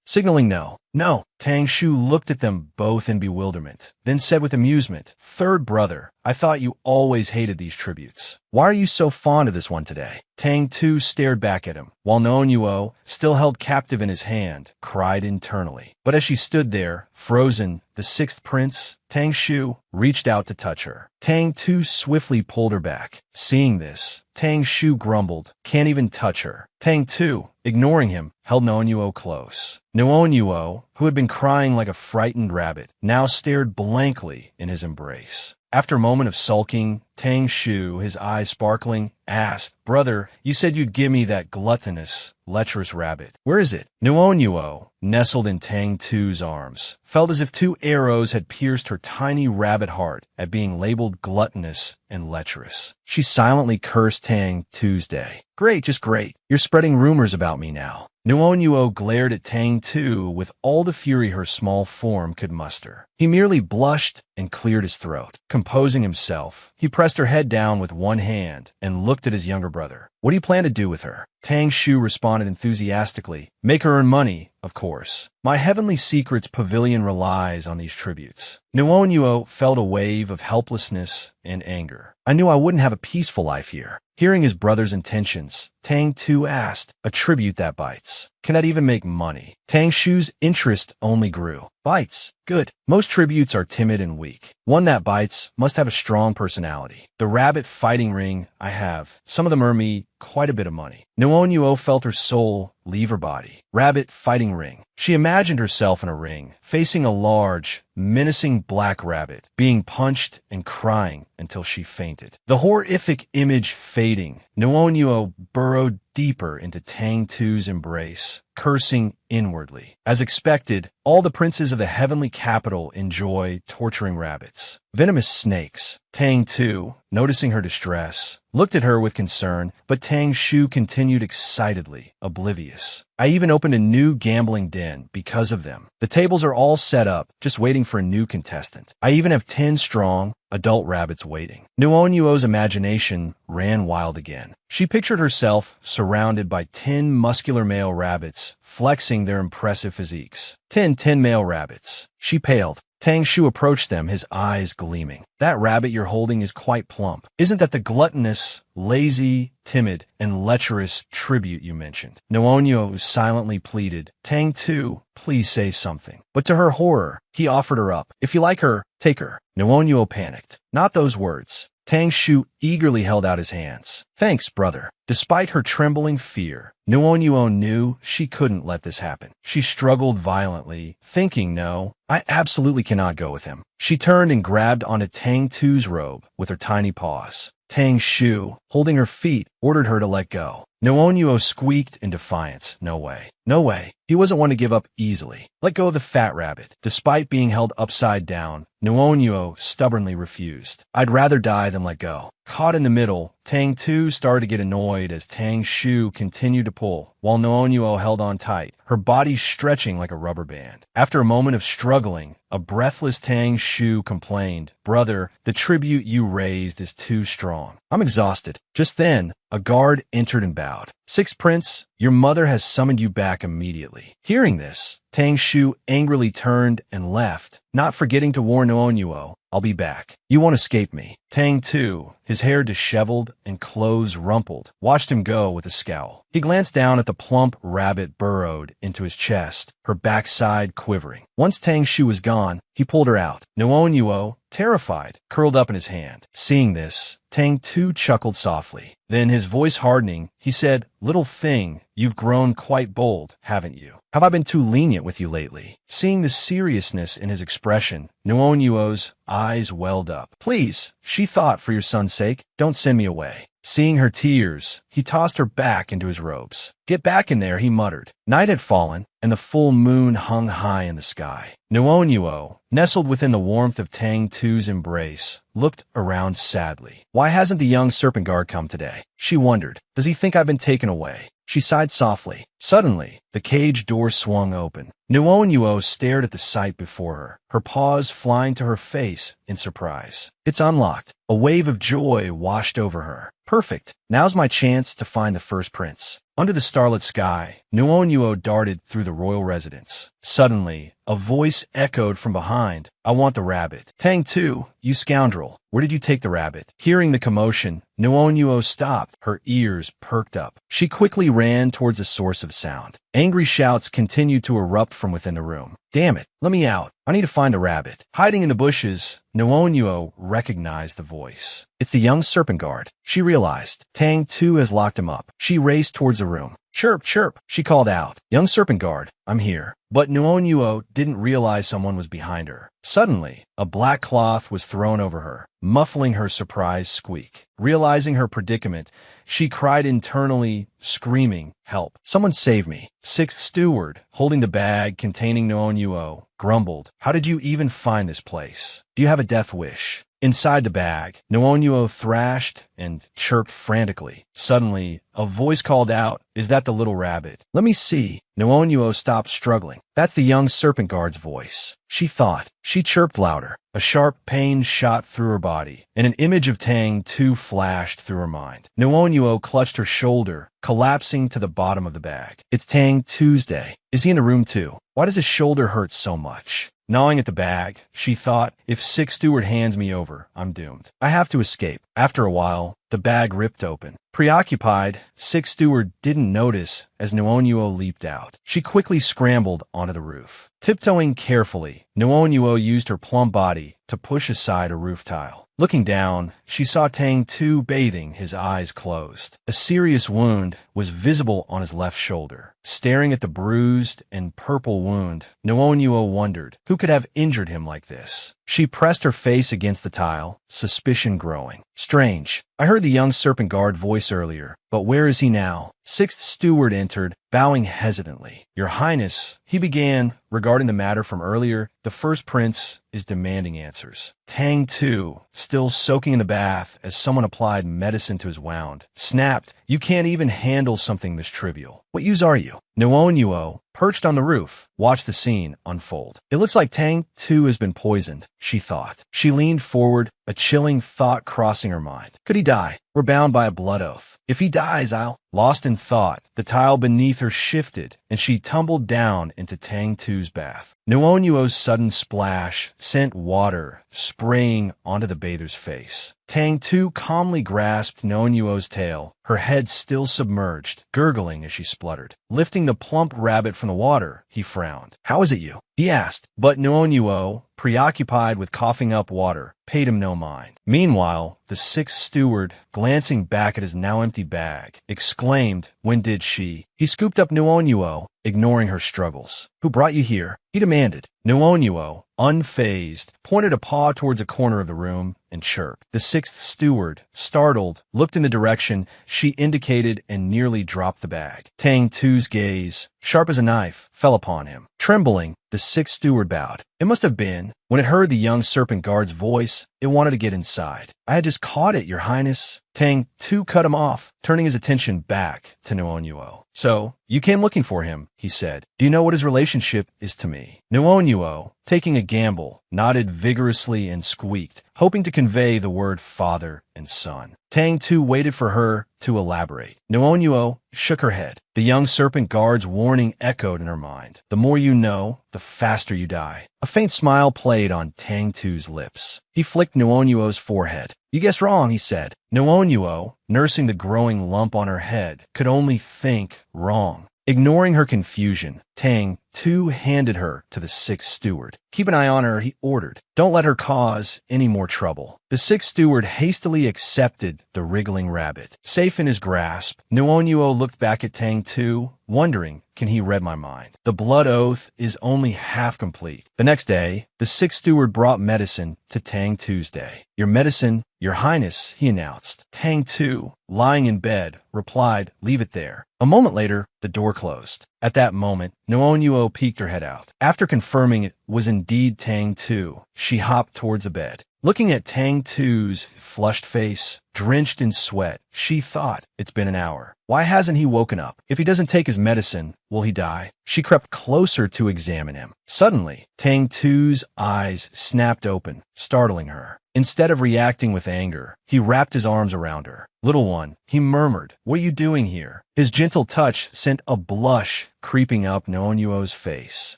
signaling no. No. Tang Shu looked at them both in bewilderment, then said with amusement, Third brother, I thought you always hated these tributes. Why are you so fond of this one today? Tang Tu stared back at him, while Noonyuo, still held captive in his hand, cried internally. But as she stood there, frozen, the sixth prince, Tang Shu, reached out to touch her. Tang Tu swiftly pulled her back. Seeing this, Tang Shu grumbled, can't even touch her. Tang Tu, ignoring him, held Noonyuo close. Noonyuo, who had been crying like a frightened rabbit, now stared blankly in his embrace. After a moment of sulking, Tang Shu, his eyes sparkling, asked, Brother, you said you'd give me that gluttonous, lecherous rabbit. Where is it? Noonyuo, nestled in Tang Tu's arms, felt as if two arrows had pierced her tiny rabbit heart at being labeled gluttonous and lecherous. She silently cursed Tang Tu's day. Great, just great. You're spreading rumors about me now. Noonyuo glared at Tang Tu with all the fury her small form could muster. He merely blushed and cleared his throat. Composing himself, he pressed her head down with one hand and looked at his younger brother. What do you plan to do with her? Tang Shu responded enthusiastically. Make her earn money, of course. My Heavenly Secrets pavilion relies on these tributes. Nuonuo felt a wave of helplessness and anger. I knew I wouldn't have a peaceful life here. Hearing his brother's intentions, Tang Tu asked, a tribute that bites. Can that even make money? Tang Shu's interest only grew. Bites. Good. Most tributes are timid and weak. One that bites must have a strong personality. The rabbit fighting ring I have. Some of them earn me quite a bit of money. Nuonuo felt her soul leave her body. Rabbit fighting ring. She imagined herself in a ring, facing a large, menacing black rabbit, being punched and crying until she fainted. The horrific image fading, Nuonuo burrowed deeper into Tang Tu's embrace, cursing inwardly. As expected, all the princes of the heavenly capital enjoy torturing rabbits. Venomous snakes. Tang Tu, noticing her distress, looked at her with concern, but Tang Shu continued excitedly, oblivious. I even opened a new gambling den because of them. The tables are all set up, just waiting for a new contestant. I even have 10 strong, adult rabbits waiting. Nuonuo's imagination ran wild again. She pictured herself surrounded by 10 muscular male rabbits, flexing their impressive physiques. 10 male rabbits. She paled. Tang Shu approached them, his eyes gleaming. That rabbit you're holding is quite plump. Isn't that the gluttonous, lazy, timid, and lecherous tribute you mentioned? Nuonuo silently pleaded, Tang Tu, please say something. But to her horror, he offered her up. If you like her, take her. Nuonuo panicked. Not those words. Tang Shu eagerly held out his hands. Thanks, brother. Despite her trembling fear, Nuonuo knew she couldn't let this happen. She struggled violently, thinking, no, I absolutely cannot go with him. She turned and grabbed onto Tang Tu's robe with her tiny paws. Tang Shu, holding her feet, ordered her to let go. Nuonuo squeaked in defiance. No way. No way. He wasn't one to give up easily. Let go of the fat rabbit. Despite being held upside down, Nuonuo stubbornly refused. I'd rather die than let go. Caught in the middle, Tang Tu started to get annoyed as Tang Shu continued to pull, while Nuonuo held on tight, her body stretching like a rubber band. After a moment of struggling, a breathless Tang Shu complained, Brother, the tribute you raised is too strong. I'm exhausted. Just then, a guard entered and bowed. Sixth Prince, your mother has summoned you back immediately. Hearing this, Tang Shu angrily turned and left, not forgetting to warn Nuonuo, I'll be back. You won't escape me. Tang Tu, his hair disheveled and clothes rumpled, watched him go with a scowl. He glanced down at the plump rabbit burrowed into his chest, her backside quivering. Once Tang Shu was gone, he pulled her out. Nuonuo, terrified, curled up in his hand. Seeing this, Tang Tu chuckled softly. Then, his voice hardening, he said, Little thing, you've grown quite bold, haven't you? Have I been too lenient with you lately? Seeing the seriousness in his expression, Nuonuo's eyes welled up. Please, she thought, for your son's sake, don't send me away. Seeing her tears, he tossed her back into his robes. Get back in there, he muttered. Night had fallen, and the full moon hung high in the sky. Nuonuo, nestled within the warmth of Tang Tu's embrace, looked around sadly. Why hasn't the young serpent guard come today? She wondered. Does he think I've been taken away? She sighed softly. Suddenly, the cage door swung open. Nuonuo stared at the sight before her, her paws flying to her face in surprise. It's unlocked. A wave of joy washed over her. Perfect. Now's my chance to find the first prince. Under the starlit sky, Nuonuo darted through the royal residence. Suddenly, a voice echoed from behind. I want the rabbit. Tang Tu, you scoundrel. Where did you take the rabbit? Hearing the commotion, Nuonuo stopped, her ears perked up. She quickly ran towards the source of sound. Angry shouts continued to erupt from within the room. Damn it, let me out. I need to find a rabbit. Hiding in the bushes, Nuonuo recognized the voice. It's the young serpent guard. She realized. Tang Tu has locked him up. She raced towards the room. Chirp, chirp, she called out. Young serpent guard, I'm here. But Nuonuo didn't realize someone was behind her. Suddenly, a black cloth was thrown over her, muffling her surprised squeak. Realizing her predicament, she cried internally, screaming, Help! Someone save me! Sixth steward, holding the bag containing Nuonuo, grumbled, How did you even find this place? Do you have a death wish? Inside the bag, Noonyuo thrashed and chirped frantically. Suddenly, a voice called out, "Is that the little rabbit?" "Let me see." Noonyuo stopped struggling. "That's the young serpent guard's voice," she thought. She chirped louder. A sharp pain shot through her body, and an image of Tang Tu flashed through her mind. Noonyuo clutched her shoulder, collapsing to the bottom of the bag. "It's Tang Tuesday. Is he in the room too? Why does his shoulder hurt so much?" Gnawing at the bag, she thought, "If Sick Steward hands me over, I'm doomed. I have to escape." After a while, the bag ripped open. Preoccupied, Sick Steward didn't notice as Noonyuo leaped out. She quickly scrambled onto the roof. Tiptoeing carefully, Noonyuo used her plump body to push aside a roof tile. Looking down, she saw Tang Tu bathing, his eyes closed. A serious wound was visible on his left shoulder. Staring at the bruised and purple wound, Noonyuo wondered who could have injured him like this. She pressed her face against the tile, suspicion growing. "Strange. I heard the young serpent guard voice earlier, but where is he now?" Sixth steward entered, bowing hesitantly. "Your Highness," he began, regarding the matter from earlier, "the first prince is demanding answers." Tang Tu, still soaking in the bath as someone applied medicine to his wound, snapped, "You can't even handle something this trivial. What use are you?" Noonyuo, perched on the roof, watched the scene unfold. "It looks like Tang Tu has been poisoned," she thought. She leaned forward, a chilling thought crossing her mind. Could he die? We're bound by a blood oath. If he dies, I'll... Lost in thought, the tile beneath her shifted, and she tumbled down into Tang Tu's bath. Noonyuo's sudden splash sent water spraying onto the bather's face. Tang Tu calmly grasped Noonyuo's tail, her head still submerged, gurgling as she spluttered. Lifting the plump rabbit from the water, he frowned. "How is it you?" he asked. But Noonyuo, preoccupied with coughing up water, paid him no mind. Meanwhile, the sixth steward, glancing back at his now empty bag, exclaimed, "When did she?" He scooped up Noonyuo, ignoring her struggles. "Who brought you here?" he demanded. Noonyuo, unfazed, pointed a paw towards a corner of the room and chirped. The sixth steward, startled, looked in the direction she indicated and nearly dropped the bag. Tang Tu's gaze, sharp as a knife, fell upon him. Trembling, the sixth steward bowed. It must have been, when it heard the young serpent guard's voice, it wanted to get inside. "I had just caught it, Your Highness." Tang Tu cut him off, turning his attention back to Noonyuo. "So, you came looking for him," he said. "Do you know what his relationship is to me?" Noonyuo, taking a gamble, nodded vigorously and squeaked, hoping to convey the word father and son. Tang Tu waited for her to elaborate. Noonyuo shook her head. The young serpent guard's warning echoed in her mind. "The more you know, the faster you die." A faint smile played on Tang Tu's lips. He flicked Noonyuo's forehead. "You guessed wrong," he said. Noonyuo, nursing the growing lump on her head, could only think wrong. Ignoring her confusion, Tang Tu handed her to the sixth steward. "Keep an eye on her," he ordered. "Don't let her cause any more trouble." The sixth steward hastily accepted the wriggling rabbit. Safe in his grasp, Noonyuo looked back at Tang Tu, wondering, can he read my mind? The blood oath is only half complete. The next day, the sixth steward brought medicine to Tang Tuesday. "Your medicine, Your Highness," he announced. Tang Tu, lying in bed, replied, "Leave it there." A moment later, the door closed. At that moment, Noonyuo peeked her head out. After confirming it was indeed Tang Tu, she hopped towards the bed. Looking at Tang Tu's flushed face, drenched in sweat, she thought, it's been an hour. Why hasn't he woken up? If he doesn't take his medicine, will he die? She crept closer to examine him. Suddenly, Tang Tu's eyes snapped open, startling her. Instead of reacting with anger, he wrapped his arms around her. "Little one," he murmured, "what are you doing here?" His gentle touch sent a blush creeping up Noonyuo's face.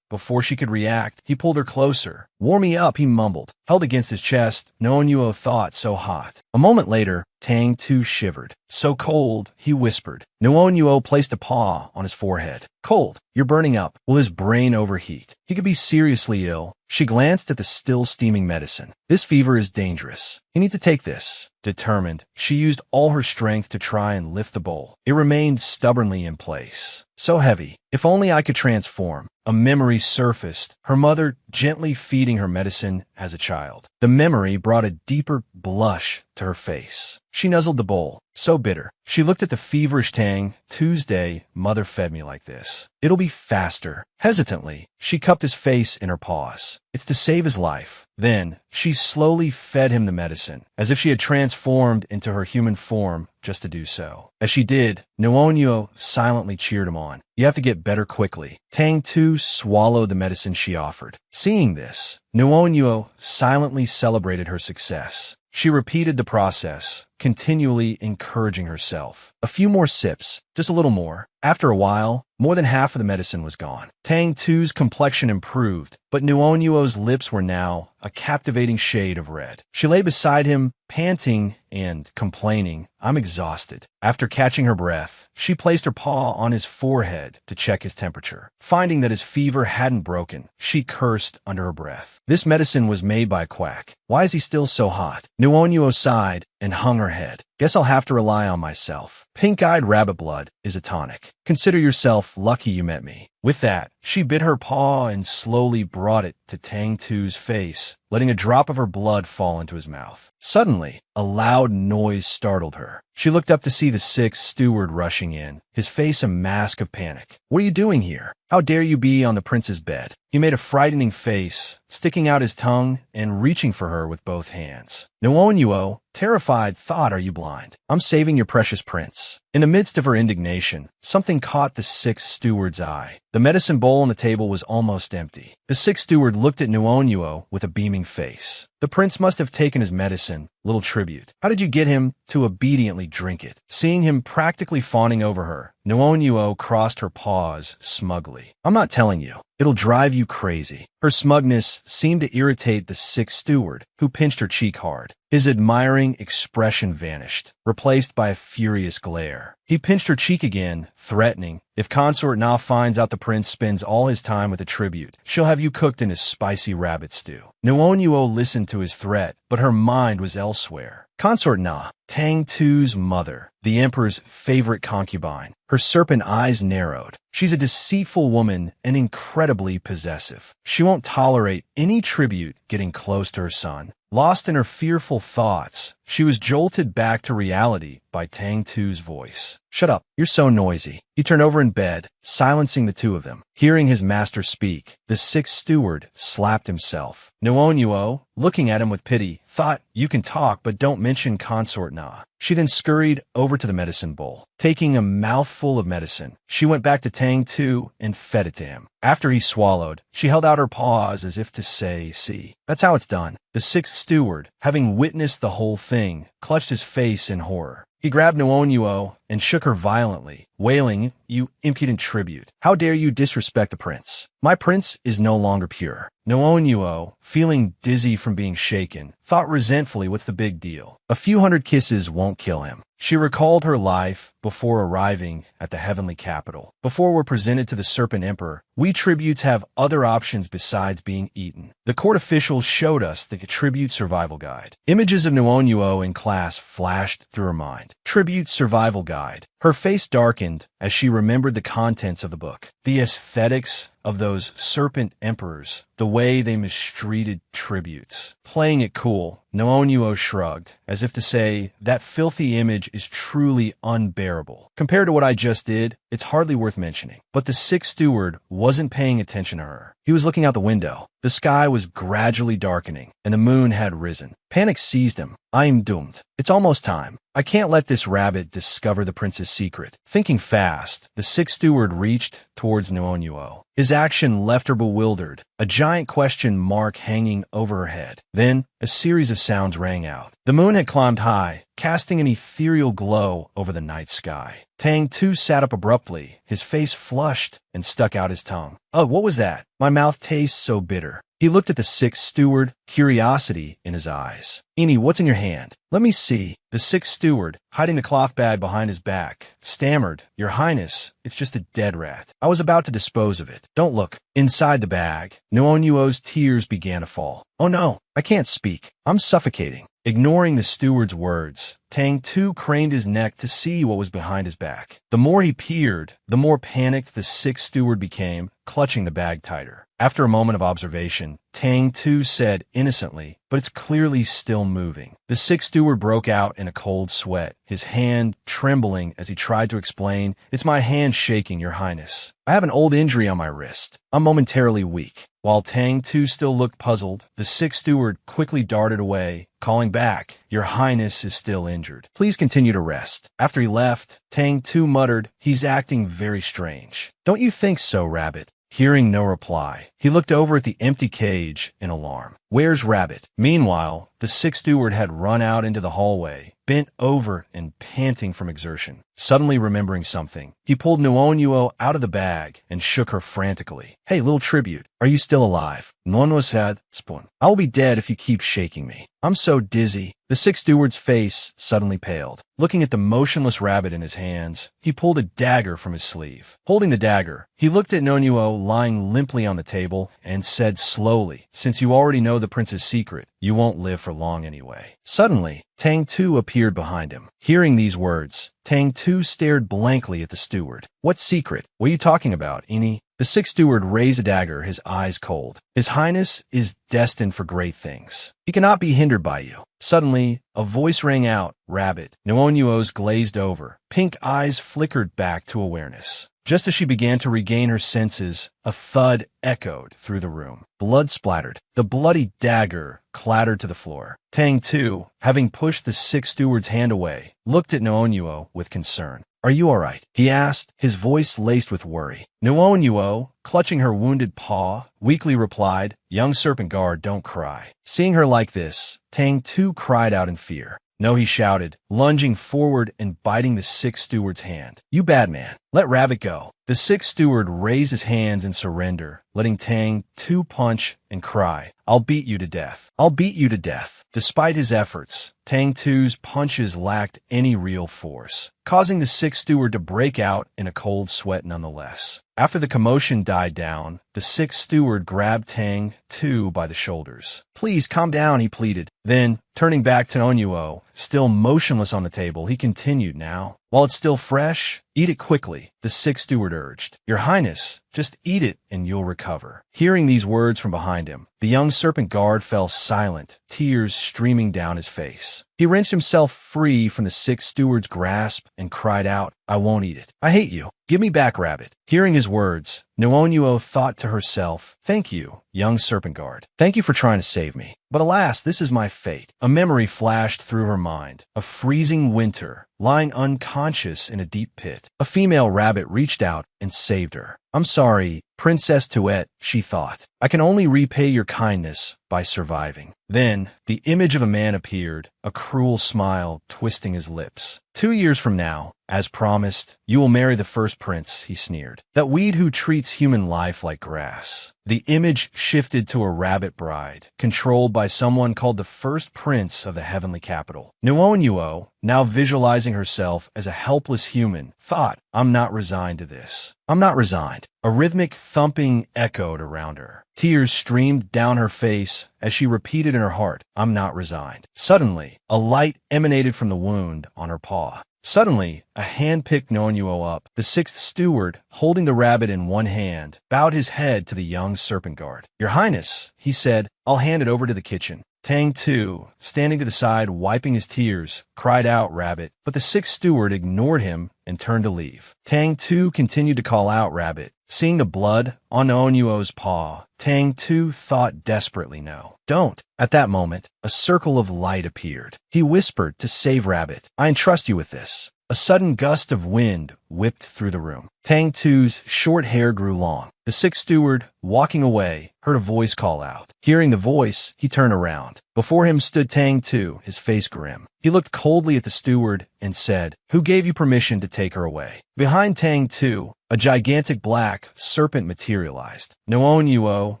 Before she could react, he pulled her closer. "Warm me up," he mumbled. Held against his chest, Noonyuo thought, so hot. A moment later, Tang Tu shivered. "So cold," he whispered. Noonyuo placed a paw on his forehead. "Cold. You're burning up. Will his brain overheat? He could be seriously ill." She glanced at the still steaming medicine. "This fever is dangerous. You need to take this." Determined, she used all her strength to try and lift the bowl. It remained stubbornly in place. so heavy. If only I could transform. A memory surfaced, her mother gently feeding her medicine as a child. The memory brought a deeper blush to her face. She nuzzled the bowl, so bitter. She looked at the feverish tang. Tuesday, mother fed me like this. It'll be faster. Hesitantly, she cupped his face in her paws. It's to save his life. Then, she slowly fed him the medicine, as if she had transformed into her human form just to do so. As she did, Noonyo silently cheered him on. You have to get better quickly. Tang Tu swallowed the medicine she offered. Seeing this, Noonyo silently celebrated her success. She repeated the process, continually encouraging herself. A few more sips, just a little more. After a while, more than half of the medicine was gone. Tang Tu's complexion improved, but Nuonyo's lips were now a captivating shade of red. She lay beside him, panting and complaining, I'm exhausted. After catching her breath, she placed her paw on his forehead to check his temperature. Finding that his fever hadn't broken, she cursed under her breath. This medicine was made by a quack. Why is he still so hot? Nuonyo sighed and hung her head. Guess I'll have to rely on myself. Pink-eyed rabbit blood is a tonic. Consider yourself lucky you met me. With that, she bit her paw and slowly brought it to Tang Tu's face, letting a drop of her blood fall into his mouth. Suddenly, a loud noise startled her. She looked up to see the sixth steward rushing in, his face a mask of panic. What are you doing here? How dare you be on the prince's bed? He made a frightening face, sticking out his tongue and reaching for her with both hands. Nuonyo, terrified, thought, are you blind? I'm saving your precious prince. In the midst of her indignation, something caught the sixth steward's eye. The medicine bowl on the table was almost empty. The sixth steward looked at Nuonyo with a beaming face. The prince must have taken his medicine, little tribute. How did you get him to obediently drink it? Seeing him practically fawning over her, Nuonyo crossed her paws smugly. I'm not telling you. It'll drive you crazy. Her smugness seemed to irritate the sixth steward, who pinched her cheek hard. His admiring expression vanished, replaced by a furious glare. He pinched her cheek again, threatening, if Consort Na finds out the prince spends all his time with a tribute, she'll have you cooked in a spicy rabbit stew. Nuonyo listened to his threat, but her mind was elsewhere. Consort Na, Tang Tu's mother, the emperor's favorite concubine. Her serpent eyes narrowed. She's a deceitful woman and incredibly possessive. She won't tolerate any tribute getting close to her son. Lost in her fearful thoughts, she was jolted back to reality by Tang Tu's voice. Shut up, you're so noisy. He turned over in bed, silencing the two of them. Hearing his master speak, the sixth steward slapped himself. Nuonyo, looking at him with pity, thought, you can talk, but don't mention Consort Na. She then scurried over to the medicine bowl. Taking a mouthful of medicine, she went back to Tang Tu and fed it to him. After he swallowed, she held out her paws as if to say, see, that's how it's done. The sixth steward, having witnessed the whole thing, clutched his face in horror. He grabbed Nuonyo and shook her violently, wailing, you impudent tribute. How dare you disrespect the prince? My prince is no longer pure. Nuonyo, feeling dizzy from being shaken, thought resentfully, what's the big deal? A few hundred kisses won't kill him. She recalled her life before arriving at the heavenly capital. Before we're presented to the Serpent Emperor, we tributes have other options besides being eaten. The court officials showed us the tribute survival guide. Images of Nuonyo in class flashed through her mind. Tribute survival guide. Her face darkened as she remembered the contents of the book. The aesthetics of those serpent emperors, the way they mistreated tributes. Playing it cool, Nuonyo shrugged, as if to say, that filthy image is truly unbearable. Compared to what I just did, it's hardly worth mentioning. But the sixth steward wasn't paying attention to her. He was looking out the window. The sky was gradually darkening, and the moon had risen. Panic seized him. I am doomed. It's almost time. I can't let this rabbit discover the prince's secret. Thinking fast, the sixth steward reached towards Nuonyo. His action left her bewildered, a giant question mark hanging over her head. Then, a series of sounds rang out. The moon had climbed high, casting an ethereal glow over the night sky. Tang Tu sat up abruptly, his face flushed and stuck out his tongue. Oh, what was that? My mouth tastes so bitter. He looked at the sixth steward, curiosity in his eyes. Ini, what's in your hand? Let me see. The sixth steward, hiding the cloth bag behind his back, stammered, Your Highness, it's just a dead rat. I was about to dispose of it. Don't look. Inside the bag, Nuonyo's tears began to fall. Oh no, I can't speak. I'm suffocating. Ignoring the steward's words, Tang Tu craned his neck to see what was behind his back. The more he peered, the more panicked the sixth steward became, clutching the bag tighter. After a moment of observation, Tang Tu said innocently, but it's clearly still moving. The sixth steward broke out in a cold sweat, his hand trembling as he tried to explain, "It's my hand shaking, Your Highness. I have an old injury on my wrist. I'm momentarily weak." While Tang Tu still looked puzzled, the sixth steward quickly darted away, calling back, "Your Highness is still injured. Please continue to rest." After he left, Tang Tu muttered, "He's acting very strange." "Don't you think so, Rabbit?" Hearing no reply, he looked over at the empty cage in alarm. "Where's Rabbit?" Meanwhile, the sixth steward had run out into the hallway, bent over and panting from exertion. Suddenly remembering something, he pulled Nuonyuo out of the bag and shook her frantically. "Hey, little tribute, are you still alive?" Nuonyuo said, "Spoon, I will be dead if you keep shaking me. I'm so dizzy." The sixth steward's face suddenly paled. Looking at the motionless rabbit in his hands, he pulled a dagger from his sleeve. Holding the dagger, he looked at Nuonyuo lying limply on the table and said slowly, "Since you already know the prince's secret, you won't live for long anyway." Suddenly, Tang Tu appeared behind him. Hearing these words, Tang Tu stared blankly at the steward. "What secret? What are you talking about, Ini?" The sixth steward raised a dagger, his eyes cold. "His Highness is destined for great things. He cannot be hindered by you." Suddenly, a voice rang out, "Rabbit." Nuonyuo's glazed over. Pink eyes flickered back to awareness. Just as she began to regain her senses, a thud echoed through the room. Blood splattered. The bloody dagger clattered to the floor. Tang Tu, having pushed the sixth steward's hand away, looked at Nuonyuo with concern. "Are you all right?" he asked, his voice laced with worry. Nuonyuo, clutching her wounded paw, weakly replied, "Young serpent guard, don't cry." Seeing her like this, Tang Tu cried out in fear. "No," he shouted, lunging forward and biting the sixth steward's hand. "You bad man, let Rabbit go." The sixth steward raised his hands in surrender, letting Tang Tu punch and cry, "I'll beat you to death. I'll beat you to death." Despite his efforts, Tang Tu's punches lacked any real force, causing the sixth steward to break out in a cold sweat nonetheless. After the commotion died down, the sixth steward grabbed Tang Tu by the shoulders. "Please calm down," he pleaded. Then, turning back to Nuonyuo, still motionless on the table, he continued, "Now, while it's still fresh, eat it quickly," the sixth steward urged. "Your Highness, just eat it and you'll recover." Hearing these words from behind him, the young serpent guard fell silent, tears streaming down his face. He wrenched himself free from the sixth steward's grasp and cried out, "I won't eat it. I hate you. Give me back, Rabbit." Hearing his words, Nuonyuo thought to herself, "Thank you, young serpent guard. Thank you for trying to save me. But alas, this is my fate." A memory flashed through her mind. A freezing winter, lying unconscious in a deep pit. A female rabbit reached out and saved her. "I'm sorry, Princess Tuette," she thought. "I can only repay your kindness by surviving." Then, the image of a man appeared, a cruel smile twisting his lips. 2 years from now, as promised, you will marry the first prince," he sneered. "That weed who treats human life like grass." The image shifted to a rabbit bride, controlled by someone called the first prince of the heavenly capital. Nuonyuo, now visualizing herself as a helpless human, thought, "I'm not resigned to this. I'm not resigned." A rhythmic thumping echoed around her. Tears streamed down her face as she repeated in her heart, "I'm not resigned." Suddenly, a light emanated from the wound on her paw. Suddenly, a hand picked Nuonyuo up. The sixth steward, holding the rabbit in one hand, bowed his head to the young serpent guard. "Your Highness," he said, "I'll hand it over to the kitchen." Tang Tu, standing to the side wiping his tears, cried out, "Rabbit," but the sixth steward ignored him and turned to leave. Tang Tu continued to call out, "Rabbit." Seeing the blood on Nuonyuo's paw, Tang Tu thought desperately, "No, don't." At that moment, a circle of light appeared. He whispered to save Rabbit, "I entrust you with this." A sudden gust of wind whipped through the room. Tang Tu's short hair grew long. The sixth steward, walking away, heard a voice call out. Hearing the voice, he turned around. Before him stood Tang Tu, his face grim. He looked coldly at the steward and said, "Who gave you permission to take her away?" Behind Tang Tu, a gigantic black serpent materialized. Nuonyuo,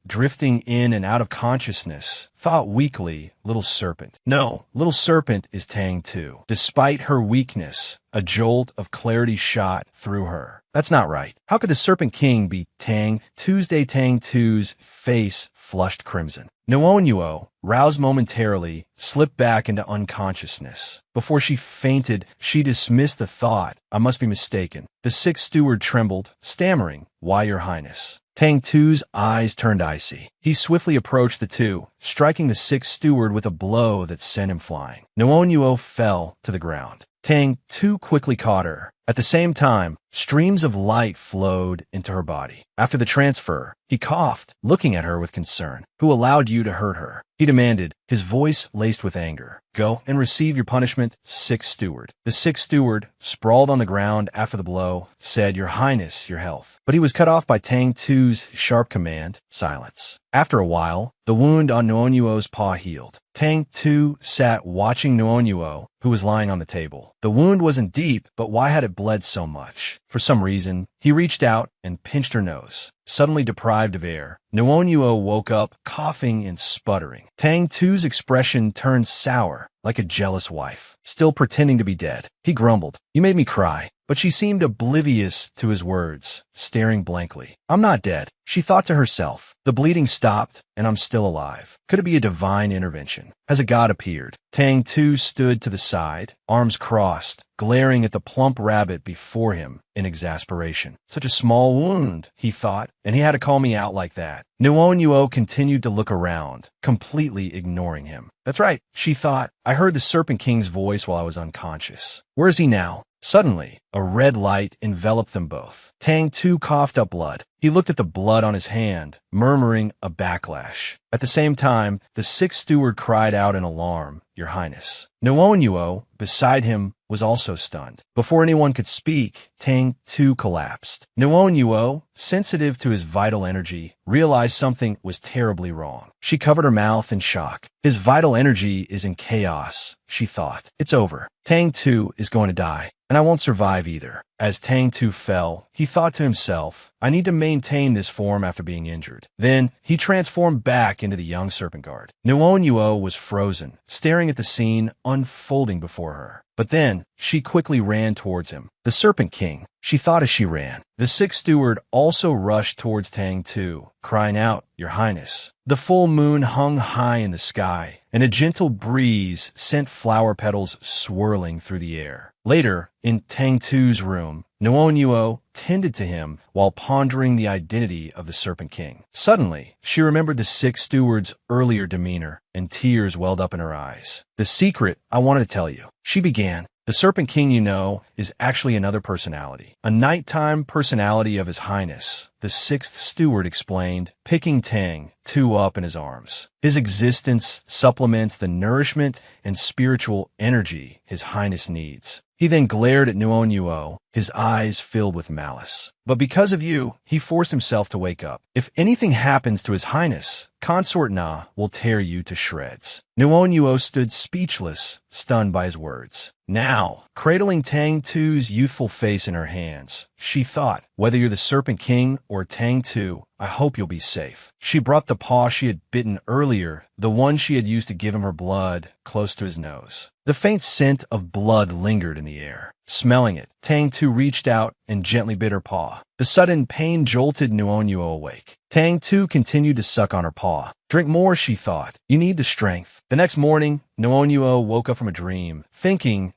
drifting in and out of consciousness, thought weakly, Little Serpent. No, Little Serpent is Tang too. Despite her weakness, a jolt of clarity shot through her. That's not right. How could the Serpent King be Tang? Tuesday Tang 2's face flushed crimson. Noonyuo, roused momentarily, slipped back into unconsciousness. Before she fainted, she dismissed the thought, I must be mistaken. The sixth steward trembled, stammering, Why, Your Highness? Tang 2's eyes turned icy. He swiftly approached the two, striking the sixth steward with a blow that sent him flying. Noonyuo fell to the ground. Tang 2 quickly caught her. At the same time, streams of light flowed into her body. After the transfer, he coughed, looking at her with concern. Who allowed you to hurt her? He demanded, his voice laced with anger. Go and receive your punishment, sixth steward. The sixth steward, sprawled on the ground after the blow, said, Your Highness, your health. But he was cut off by Tang 2's sharp command, silence. After a while, the wound on Noonyuo's paw healed. Tang 2 sat watching Noonyuo, who was lying on the table. The wound wasn't deep, but why had it bled so much? For some reason, he reached out and pinched her nose. Suddenly deprived of air, Noonyuo woke up, coughing and sputtering. Tang 2's expression turned sour, like a jealous wife, still pretending to be dead. He grumbled, You made me cry. But she seemed oblivious to his words, staring blankly. I'm not dead, she thought to herself. The bleeding stopped, and I'm still alive. Could it be a divine intervention? Has a god appeared? Tang 2 stood to the side, arms crossed, glaring at the plump rabbit before him in exasperation. Such a small wound, he thought, and he had to call me out like that. Noonyuo continued to look around, completely ignoring him. That's right, she thought. I heard the Serpent King's voice while I was unconscious. Where is he now? Suddenly, a red light enveloped them both. Tang 2 coughed up blood. He looked at the blood on his hand, murmuring a backlash. At the same time, the sixth steward cried out in alarm, Your Highness. Noonyuo, beside him, was also stunned. Before anyone could speak, Tang 2 collapsed. Noonyuo, sensitive to his vital energy, realized something was terribly wrong. She covered her mouth in shock. His vital energy is in chaos, she thought. It's over. Tang 2 is going to die, and I won't survive either. As Tang 2 fell, he thought to himself, I need to maintain this form after being injured. Then, he transformed back into the young serpent guard. Noonyuo was frozen, staring at the scene unfolding before her. But then, she quickly ran towards him. The Serpent King, she thought as she ran. The sixth steward also rushed towards Tang 2, crying out, Your Highness. The full moon hung high in the sky, and a gentle breeze sent flower petals swirling through the air. Later, in Tang 2's room, Noonyuo tended to him while pondering the identity of the Serpent King. Suddenly, she remembered the sixth steward's earlier demeanor, and tears welled up in her eyes. The secret I wanted to tell you, she began. The Serpent King you know is actually another personality, a nighttime personality of His Highness, the sixth steward explained, picking Tang 2 up in his arms. His existence supplements the nourishment and spiritual energy His Highness needs. He then glared at Noonyuo, his eyes filled with malice. But because of you, he forced himself to wake up. If anything happens to His Highness, Consort Na will tear you to shreds. Noonyuo stood speechless, stunned by his words. Now, cradling Tang 2's youthful face in her hands, she thought, whether you're the Serpent King or Tang 2, I hope you'll be safe. She brought the paw she had bitten earlier, the one she had used to give him her blood, close to his nose. The faint scent of blood lingered in the air. Smelling it, Tang 2 reached out and gently bit her paw. The sudden pain jolted Noonyuo awake. Tang 2 continued to suck on her paw. Drink more, she thought. You need the strength. The next morning, Noonyuo woke up from a dream, thinking,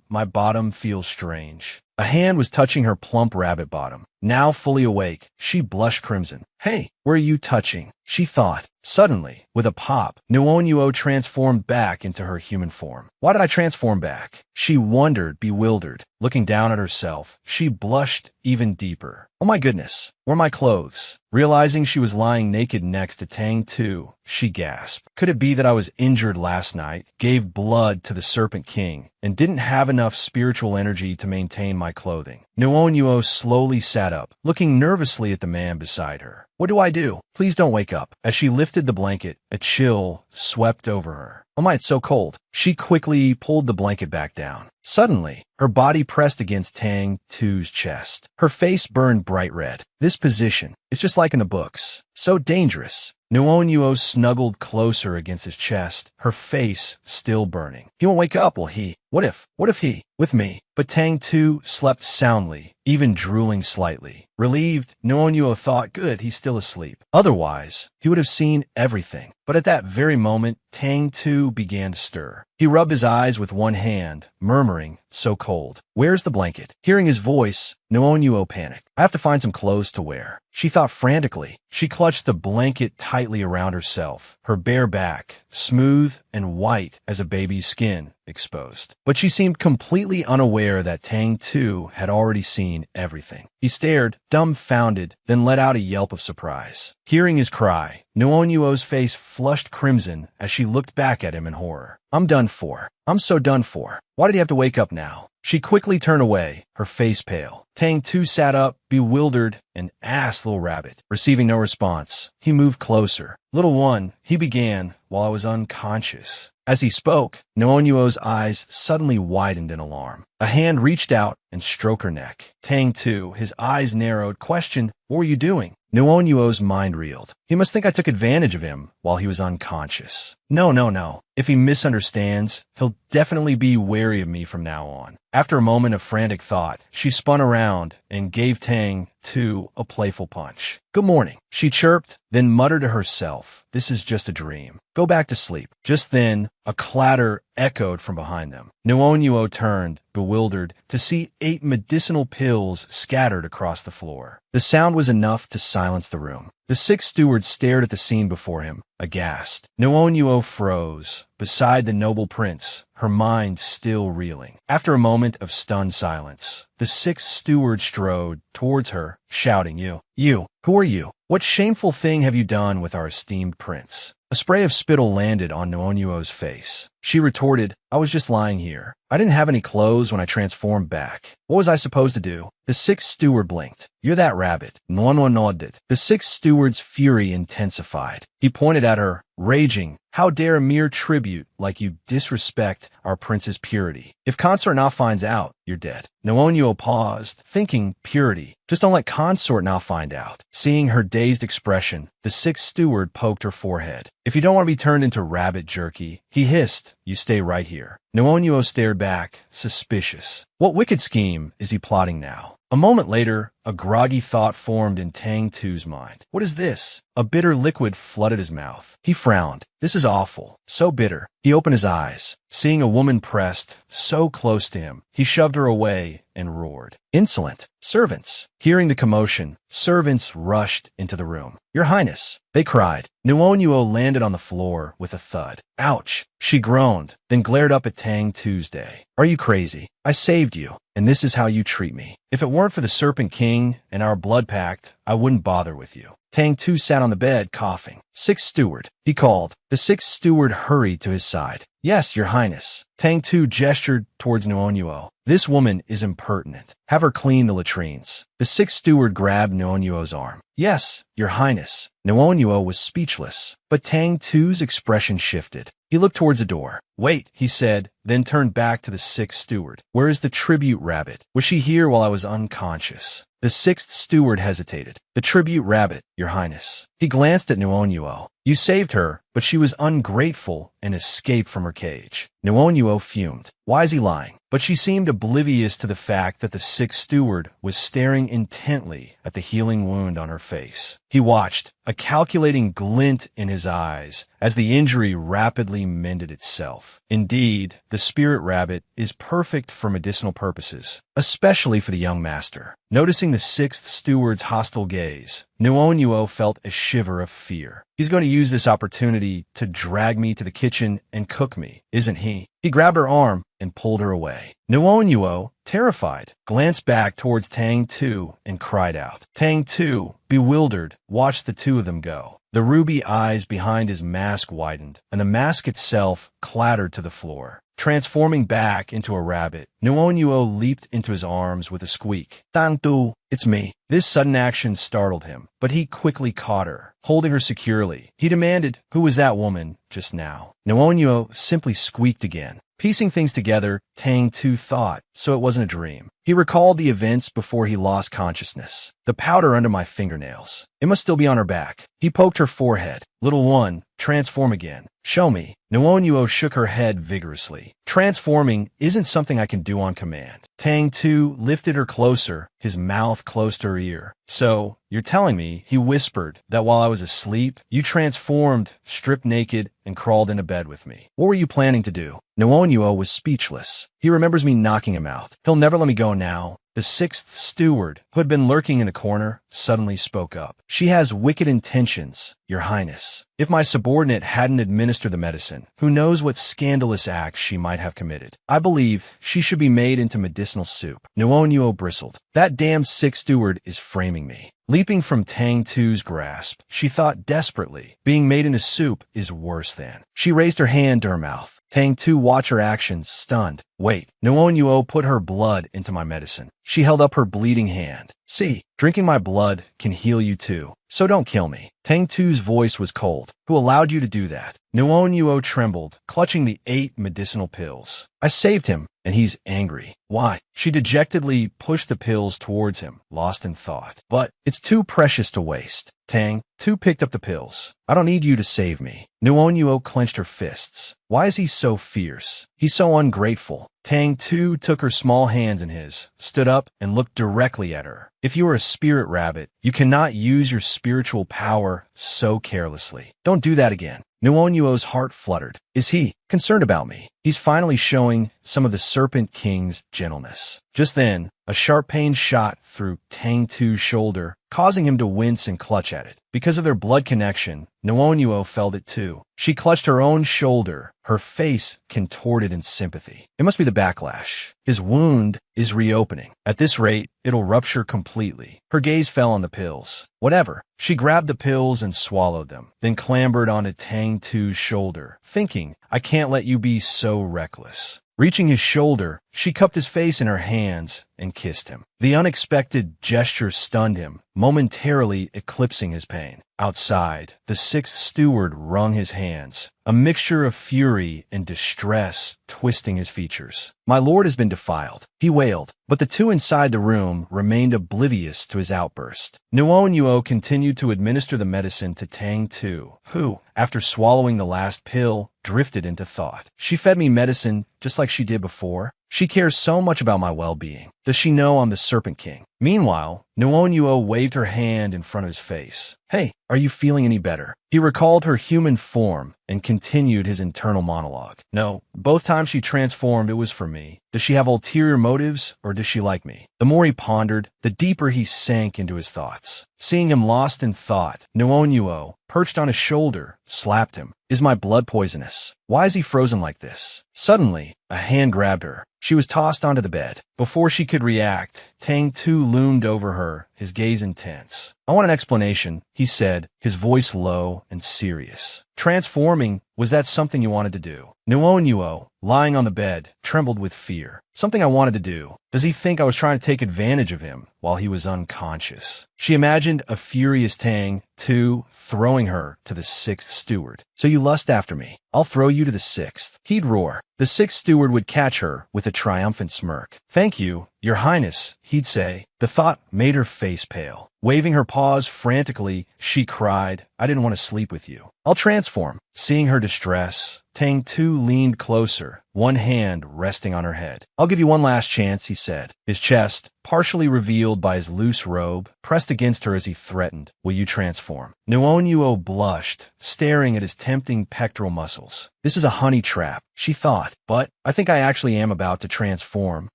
my bottom feels strange. A hand was touching her plump rabbit bottom. Now fully awake, she blushed crimson. Hey, where are you touching? She thought. Suddenly, with a pop, Noonyuo transformed back into her human form. Why did I transform back? She wondered, bewildered. Looking down at herself, she blushed even deeper. Oh my goodness, where are my clothes? Realizing she was lying naked next to Tang 2, she gasped. Could it be that I was injured last night, gave blood to the Serpent King, and didn't have enough spiritual energy to maintain my clothing? Noonyuo slowly sat up, looking nervously at the man beside her. What do I do? Please don't wake up. As she lifted the blanket, a chill swept over her. Oh my, it's so cold. She quickly pulled the blanket back down. Suddenly, her body pressed against Tang 2's chest. Her face burned bright red. This position, it's just like in the books. So dangerous. Nuonuo snuggled closer against his chest, her face still burning. He won't wake up, will he? What if he? With me. But Tang Tu slept soundly, even drooling slightly. Relieved, Nuonuo thought, good, he's still asleep. Otherwise, he would have seen everything. But at that very moment, Tang Tu began to stir. He rubbed his eyes with one hand, murmuring, so cold. Where's the blanket? Hearing his voice, Nuonuo panicked. I have to find some clothes to wear. She thought frantically. She clutched the blanket tightly around herself, her bare back, smooth and white as a baby's skin, exposed. But she seemed completely unaware that Tang Tu had already seen everything. He stared, dumbfounded, then let out a yelp of surprise. Hearing his cry, Nuonuo's face flushed crimson as she looked back at him in horror. I'm done for. I'm so done for. Why did he have to wake up now? She quickly turned away, her face pale. Tang Tu sat up, bewildered, and asked Little Rabbit. Receiving no response, he moved closer. Little one, he began, while I was unconscious. As he spoke, Nuonuo's eyes suddenly widened in alarm. A hand reached out and stroked her neck. Tang Tu, his eyes narrowed, questioned, what were you doing? Nuonuo's mind reeled. He must think I took advantage of him while he was unconscious. No. If he misunderstands, he'll definitely be wary of me from now on. After a moment of frantic thought, she spun around and gave Tang Tu a playful punch. Good morning, she chirped, then muttered to herself, this is just a dream. Go back to sleep. Just then, a clatter echoed from behind them. Nuonuo turned, bewildered, to see 8 medicinal pills scattered across the floor. The sound was enough to silence the room. The 6 stewards stared at the scene before him, aghast. Nuonuo froze, beside the noble prince, her mind still reeling. After a moment of stunned silence, the 6th steward strode towards her, shouting, You, who are you? What shameful thing have you done with our esteemed prince? A spray of spittle landed on Nuonuo's face. She retorted, I was just lying here. I didn't have any clothes when I transformed back. What was I supposed to do? The 6th steward blinked. You're that rabbit. Nuonuo nodded. The 6th steward's fury intensified. He pointed at her, raging, how dare a mere tribute like you disrespect our prince's purity? If Consort now finds out, you're dead. Nuonuo paused, thinking purity. Just don't let Consort now find out. Seeing her dazed expression, the 6th steward poked her forehead. If you don't want to be turned into rabbit jerky, he hissed, you stay right here. Nuonuo stared back, suspicious. What wicked scheme is he plotting now? A moment later, a groggy thought formed in Tang Tu's mind. What is this? A bitter liquid flooded his mouth. He frowned. This is awful. So bitter. He opened his eyes. Seeing a woman pressed so close to him, he shoved her away and roared. Insolent. Servants. Hearing the commotion, servants rushed into the room. Your Highness, they cried. Nuonuo landed on the floor with a thud. Ouch. She groaned, then glared up at Tang Tuesday. Are you crazy? I saved you, and this is how you treat me. If it weren't for the Serpent King and our blood pact, I wouldn't bother with you. Tang Tu sat on the bed, coughing. 6th steward, he called. The 6th steward hurried to his side. Yes, Your Highness. Tang Tu gestured towards Nuonuo. This woman is impertinent. Have her clean the latrines. The 6th steward grabbed Nuonuo's arm. Yes, Your Highness. Nuonuo was speechless, but Tang Tu's expression shifted. He looked towards the door. Wait, he said, then turned back to the 6th steward. Where is the tribute rabbit? Was she here while I was unconscious? The 6th steward hesitated. The tribute rabbit, Your Highness. He glanced at Nuonuo. You saved her, but she was ungrateful and escaped from her cage. Nuonuo fumed. Why is he lying? But she seemed oblivious to the fact that the 6th steward was staring intently at the healing wound on her face. He watched, a calculating glint in his eyes, as the injury rapidly mended itself. Indeed, the spirit rabbit is perfect for medicinal purposes, especially for the young master. Noticing the 6th steward's hostile gaze, Nuonuo felt a shiver of fear. He's going to use this opportunity to drag me to the kitchen and cook me, isn't he? He grabbed her arm and pulled her away. Nuonuo, terrified, glanced back towards Tang Tu and cried out. Tang Tu, bewildered, watched the two of them go. The ruby eyes behind his mask widened, and the mask itself clattered to the floor. Transforming back into a rabbit, Nuonuo leaped into his arms with a squeak. Tang Tu, it's me. This sudden action startled him, but he quickly caught her, holding her securely. He demanded, who was that woman just now? Nuonuo simply squeaked again. Piecing things together, Tang Tu thought, so it wasn't a dream. He recalled the events before he lost consciousness. The powder under my fingernails. It must still be on her back. He poked her forehead. Little one, transform again. Show me. Nuo shook her head vigorously. Transforming isn't something I can do on command. Tang Tu lifted her closer, his mouth close to her ear. So, you're telling me, he whispered, that while I was asleep, you transformed, stripped naked, and crawled into bed with me. What were you planning to do? Nuo was speechless. He remembers me knocking him out. He'll never let me go now. The sixth steward, who had been lurking in the corner, suddenly spoke up. She has wicked intentions, Your Highness. If my subordinate hadn't administered the medicine, who knows what scandalous acts she might have committed. I believe she should be made into medicinal soup. Nuo bristled. That damn sixth steward is framing me. Leaping from Tang Tu's grasp, she thought desperately, being made into soup is worse than. She raised her hand to her mouth. Tang Tu watched her actions, stunned. Wait, Nuo put her blood into my medicine. She held up her bleeding hand. See, drinking my blood can heal you too. So don't kill me. Tang Tu's voice was cold. Who allowed you to do that? Nuo trembled, clutching the 8 medicinal pills. I saved him, and he's angry. Why? She dejectedly pushed the pills towards him, lost in thought. But it's too precious to waste. Tang Tu picked up the pills. I don't need you to save me. Nuo clenched her fists. Why is he so fierce? He's so ungrateful. Tang Tu took her small hands in his, stood up, and looked directly at her. If you are a spirit rabbit, you cannot use your spiritual power so carelessly. Don't do that again. Nuo's heart fluttered. Is he concerned about me? He's finally showing some of the Serpent King's gentleness. Just then, a sharp pain shot through Tang Tu's shoulder, causing him to wince and clutch at it. Because of their blood connection, Nuo felt it too. She clutched her own shoulder, her face contorted in sympathy. It must be the backlash. His wound is reopening. At this rate, it'll rupture completely. Her gaze fell on the pills. Whatever. She grabbed the pills and swallowed them, then clambered onto Tang Tu's shoulder, thinking, I can't let you be so reckless. Reaching his shoulder, she cupped his face in her hands and kissed him. The unexpected gesture stunned him, momentarily eclipsing his pain. Outside, the sixth steward wrung his hands, a mixture of fury and distress twisting his features. My lord has been defiled, he wailed, but the two inside the room remained oblivious to his outburst. Nuo continued to administer the medicine to Tang Tu, who, after swallowing the last pill, drifted into thought. She fed me medicine just like she did before. She cares so much about my well-being. Does she know I'm the Serpent King? Meanwhile, Nuo waved her hand in front of his face. Hey, are you feeling any better? He recalled her human form and continued his internal monologue. No, both times she transformed, it was for me. Does she have ulterior motives, or does she like me? The more he pondered, the deeper he sank into his thoughts. Seeing him lost in thought, Nuo, perched on his shoulder, slapped him. Is my blood poisonous? Why is he frozen like this? Suddenly, a hand grabbed her. She was tossed onto the bed. Before she could react, Tang Tu loomed over her, his gaze intense. I want an explanation, he said, his voice low and serious. Transforming, was that something you wanted to do? Nuo, lying on the bed, trembled with fear. Something I wanted to do. Does he think I was trying to take advantage of him while he was unconscious? She imagined a furious Tang Tu throwing her to the sixth steward. So you lust after me. I'll throw you to the sixth. He'd roar. The sixth steward would catch her with a triumphant smirk. Thank you, Your Highness, he'd say. The thought made her face pale. Waving her paws frantically, she cried, I didn't want to sleep with you. I'll transform. Seeing her distress, Tang Tu leaned closer, one hand resting on her head. I'll give you one last chance, he said. His chest, partially revealed by his loose robe, pressed against her as he threatened. Will you transform? Nuo blushed, staring at his tempting pectoral muscles. This is a honey trap, she thought, but I think I actually am about to transform.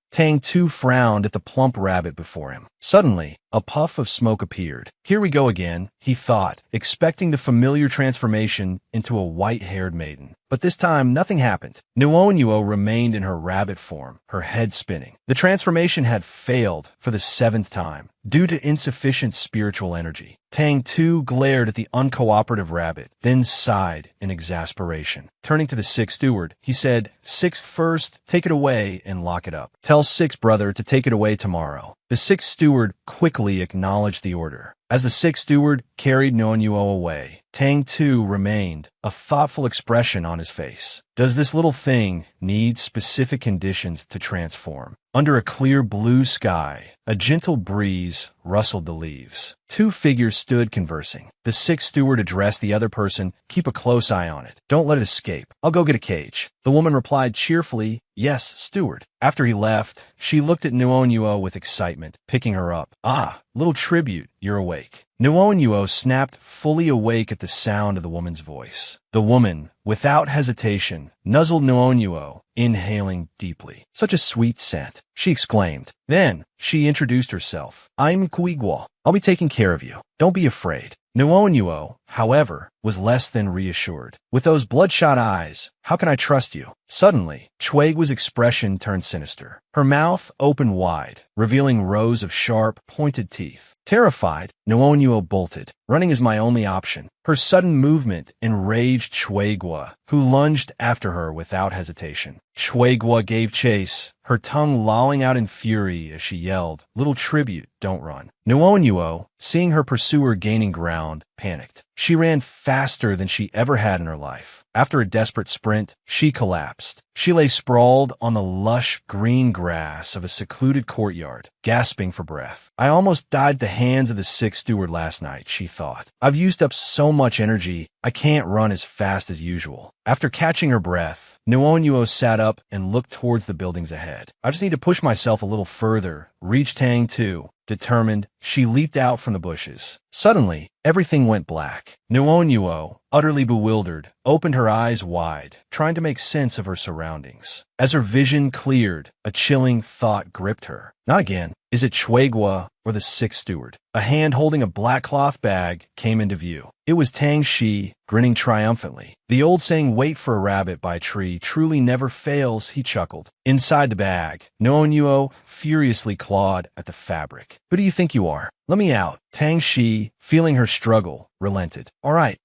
Tang Tu frowned at the plump rabbit before him. Suddenly, a puff of smoke appeared. Here we go again, he thought, expecting the familiar transformation into a white-haired maiden. But this time, nothing happened. Nuo remained in her rabbit form, her head spinning. The transformation had failed for the 7th time, due to insufficient spiritual energy. Tang Tu glared at the uncooperative rabbit, then sighed in exasperation. Turning to the sixth steward, he said, Sixth first, take it away and lock it up. Tell sixth brother to take it away tomorrow. The sixth steward quickly acknowledged the order. As the sixth steward carried Nuo away, Tang Tu remained, a thoughtful expression on his face. Does this little thing need specific conditions to transform? Under a clear blue sky, a gentle breeze rustled the leaves. Two figures stood conversing. The sixth steward addressed the other person. Keep a close eye on it. Don't let it escape. I'll go get a cage. The woman replied cheerfully, Yes, steward. After he left, she looked at Nuonuo with excitement, picking her up. Ah, little tribute, you're awake. Nuonuo snapped, fully awake at the sound of the woman's voice. The woman, without hesitation, nuzzled Nuonuo, inhaling deeply. Such a sweet scent, she exclaimed. Then, she introduced herself. I'm Kuigwa. I'll be taking care of you. Don't be afraid. Nuonuo, however, was less than reassured. With those bloodshot eyes, how can I trust you? Suddenly, Chuegua's expression turned sinister. Her mouth opened wide, revealing rows of sharp, pointed teeth. Terrified, Nuonuo bolted. Running is my only option. Her sudden movement enraged Chuegua, who lunged after her without hesitation. Chuegua gave chase, her tongue lolling out in fury as she yelled, Little tribute, don't run. Nuonuo, seeing her pursuer gaining ground, panicked. She ran faster than she ever had in her life. After a desperate sprint, she collapsed. She lay sprawled on the lush green grass of a secluded courtyard, gasping for breath. I almost died at the hands of the sixth steward last night, she thought. I've used up so much energy, I can't run as fast as usual. After catching her breath, Nuonuo sat up and looked towards the buildings ahead. I just need to push myself a little further, reach Tang 2. Determined, she leaped out from the bushes. Suddenly, everything went black. Nuonuo, utterly bewildered, opened her eyes wide, trying to make sense of her surroundings. As her vision cleared, a chilling thought gripped her. Not again. Is it Chuegua or the sixth steward? A hand holding a black cloth bag came into view. It was Tang Shi, grinning triumphantly. The old saying, wait for a rabbit by a tree, truly never fails, he chuckled. Inside the bag, Nuonuo furiously clawed at the fabric. Who do you think you are? Let me out. Tang Shi, feeling her struggle, relented. All right,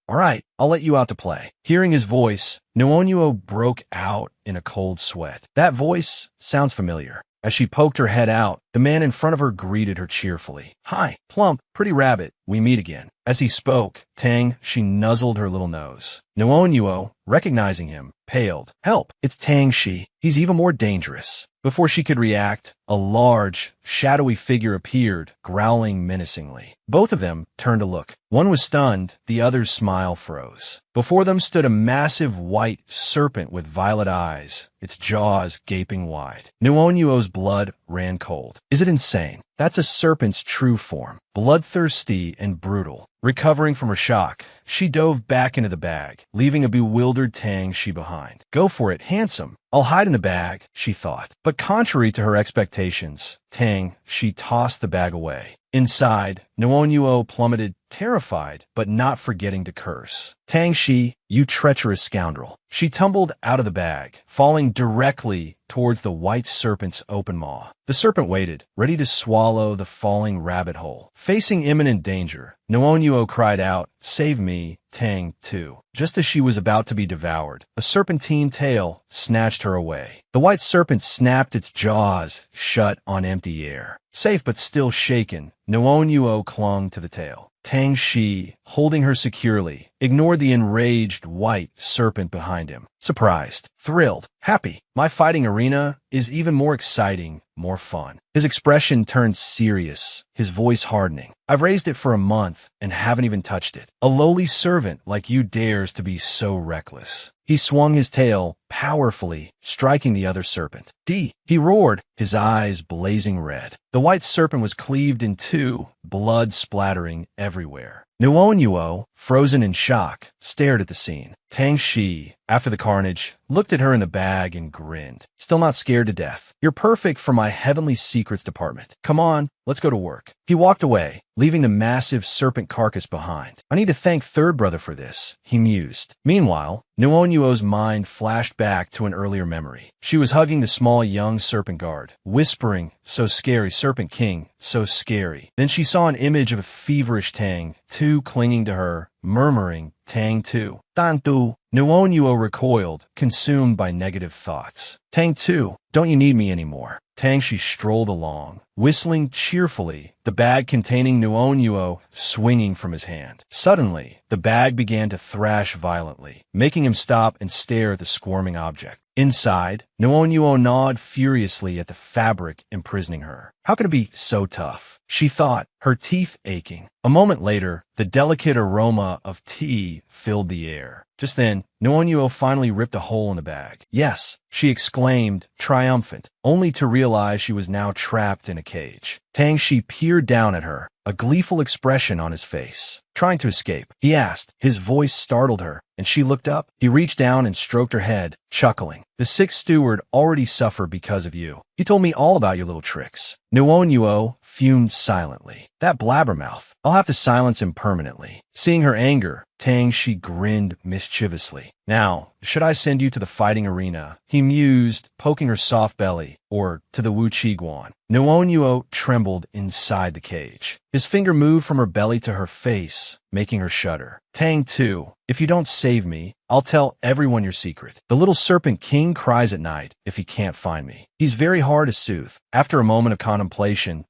I'll let you out to play. Hearing his voice, Nuonuo broke out in a cold sweat. That voice sounds familiar. As she poked her head out, the man in front of her greeted her cheerfully. Hi, plump, pretty rabbit, we meet again. As he spoke, Tang, she nuzzled her little nose. Nuonuo, recognizing him, paled. Help, it's Tang Shi. He's even more dangerous. Before she could react, a large, shadowy figure appeared, growling menacingly. Both of them turned to look. One was stunned, the other's smile froze. Before them stood a massive white serpent with violet eyes, its jaws gaping wide. Nuonuo's blood ran cold. Is it insane? That's a serpent's true form, bloodthirsty and brutal. Recovering from her shock, she dove back into the bag, leaving a bewildered Tang Shi behind. Go for it, handsome. I'll hide in the bag, she thought. But contrary to her expectations, Tang Shi tossed the bag away. Inside, Nuonuo plummeted, terrified, but not forgetting to curse. Tang Shi, you treacherous scoundrel. She tumbled out of the bag, falling directly towards the white serpent's open maw. The serpent waited, ready to swallow the falling rabbit hole. Facing imminent danger, Nuonuo cried out, Save me, Tang 2. Just as she was about to be devoured, a serpentine tail snatched her away. The white serpent snapped its jaws shut on empty air. Safe but still shaken, Nuonuo clung to the tail. Tang Shi, holding her securely, ignored the enraged white serpent behind him. Surprised, thrilled, happy. My fighting arena is even more exciting, more fun. His expression turned serious, his voice hardening. I've raised it for a month and haven't even touched it. A lowly servant like you dares to be so reckless. He swung his tail powerfully, striking the other serpent. D! He roared, his eyes blazing red. The white serpent was cleaved in two, blood splattering everywhere. Nuonuo, frozen in shock, stared at the scene. Tang Shi, after the carnage, looked at her in the bag and grinned. Still not scared to death. You're perfect for my heavenly secrets department. Come on, let's go to work. He walked away, leaving the massive serpent carcass behind. I need to thank Third Brother for this, he mused. Meanwhile, Nuonuo's mind flashed back to an earlier memory. She was hugging the small young serpent guard, whispering, so scary, Serpent King, so scary. Then she saw an image of a feverish Tang 2 clinging to her, murmuring, Tang 2. Tantu, Nuonuo recoiled, consumed by negative thoughts. Tang 2, don't you need me anymore? Tangshi strolled along, whistling cheerfully, the bag containing Nuonuo swinging from his hand. Suddenly, the bag began to thrash violently, making him stop and stare at the squirming object. Inside, Nuonuo gnawed furiously at the fabric imprisoning her. How could it be so tough? She thought, her teeth aching. A moment later, the delicate aroma of tea filled the air. Just then, Nuonuo finally ripped a hole in the bag. Yes, she exclaimed, triumphant, only to realize she was now trapped in a cage. Tangshi peered down at her, a gleeful expression on his face. Trying to escape, he asked. His voice startled her, and she looked up. He reached down and stroked her head, chuckling. The sixth steward already suffered because of you. He told me all about your little tricks. Nuonuo fumed silently. That blabbermouth. I'll have to silence him permanently. Seeing her anger, Tangshi grinned mischievously. Now, should I send you to the fighting arena? He mused, poking her soft belly, or to the Wu Qiguan. Nuonuo trembled inside the cage. His finger moved from her belly to her face, making her shudder. Tang 2, if you don't save me, I'll tell everyone your secret. The little serpent king cries at night if he can't find me. He's very hard to soothe. After a moment of contemplation,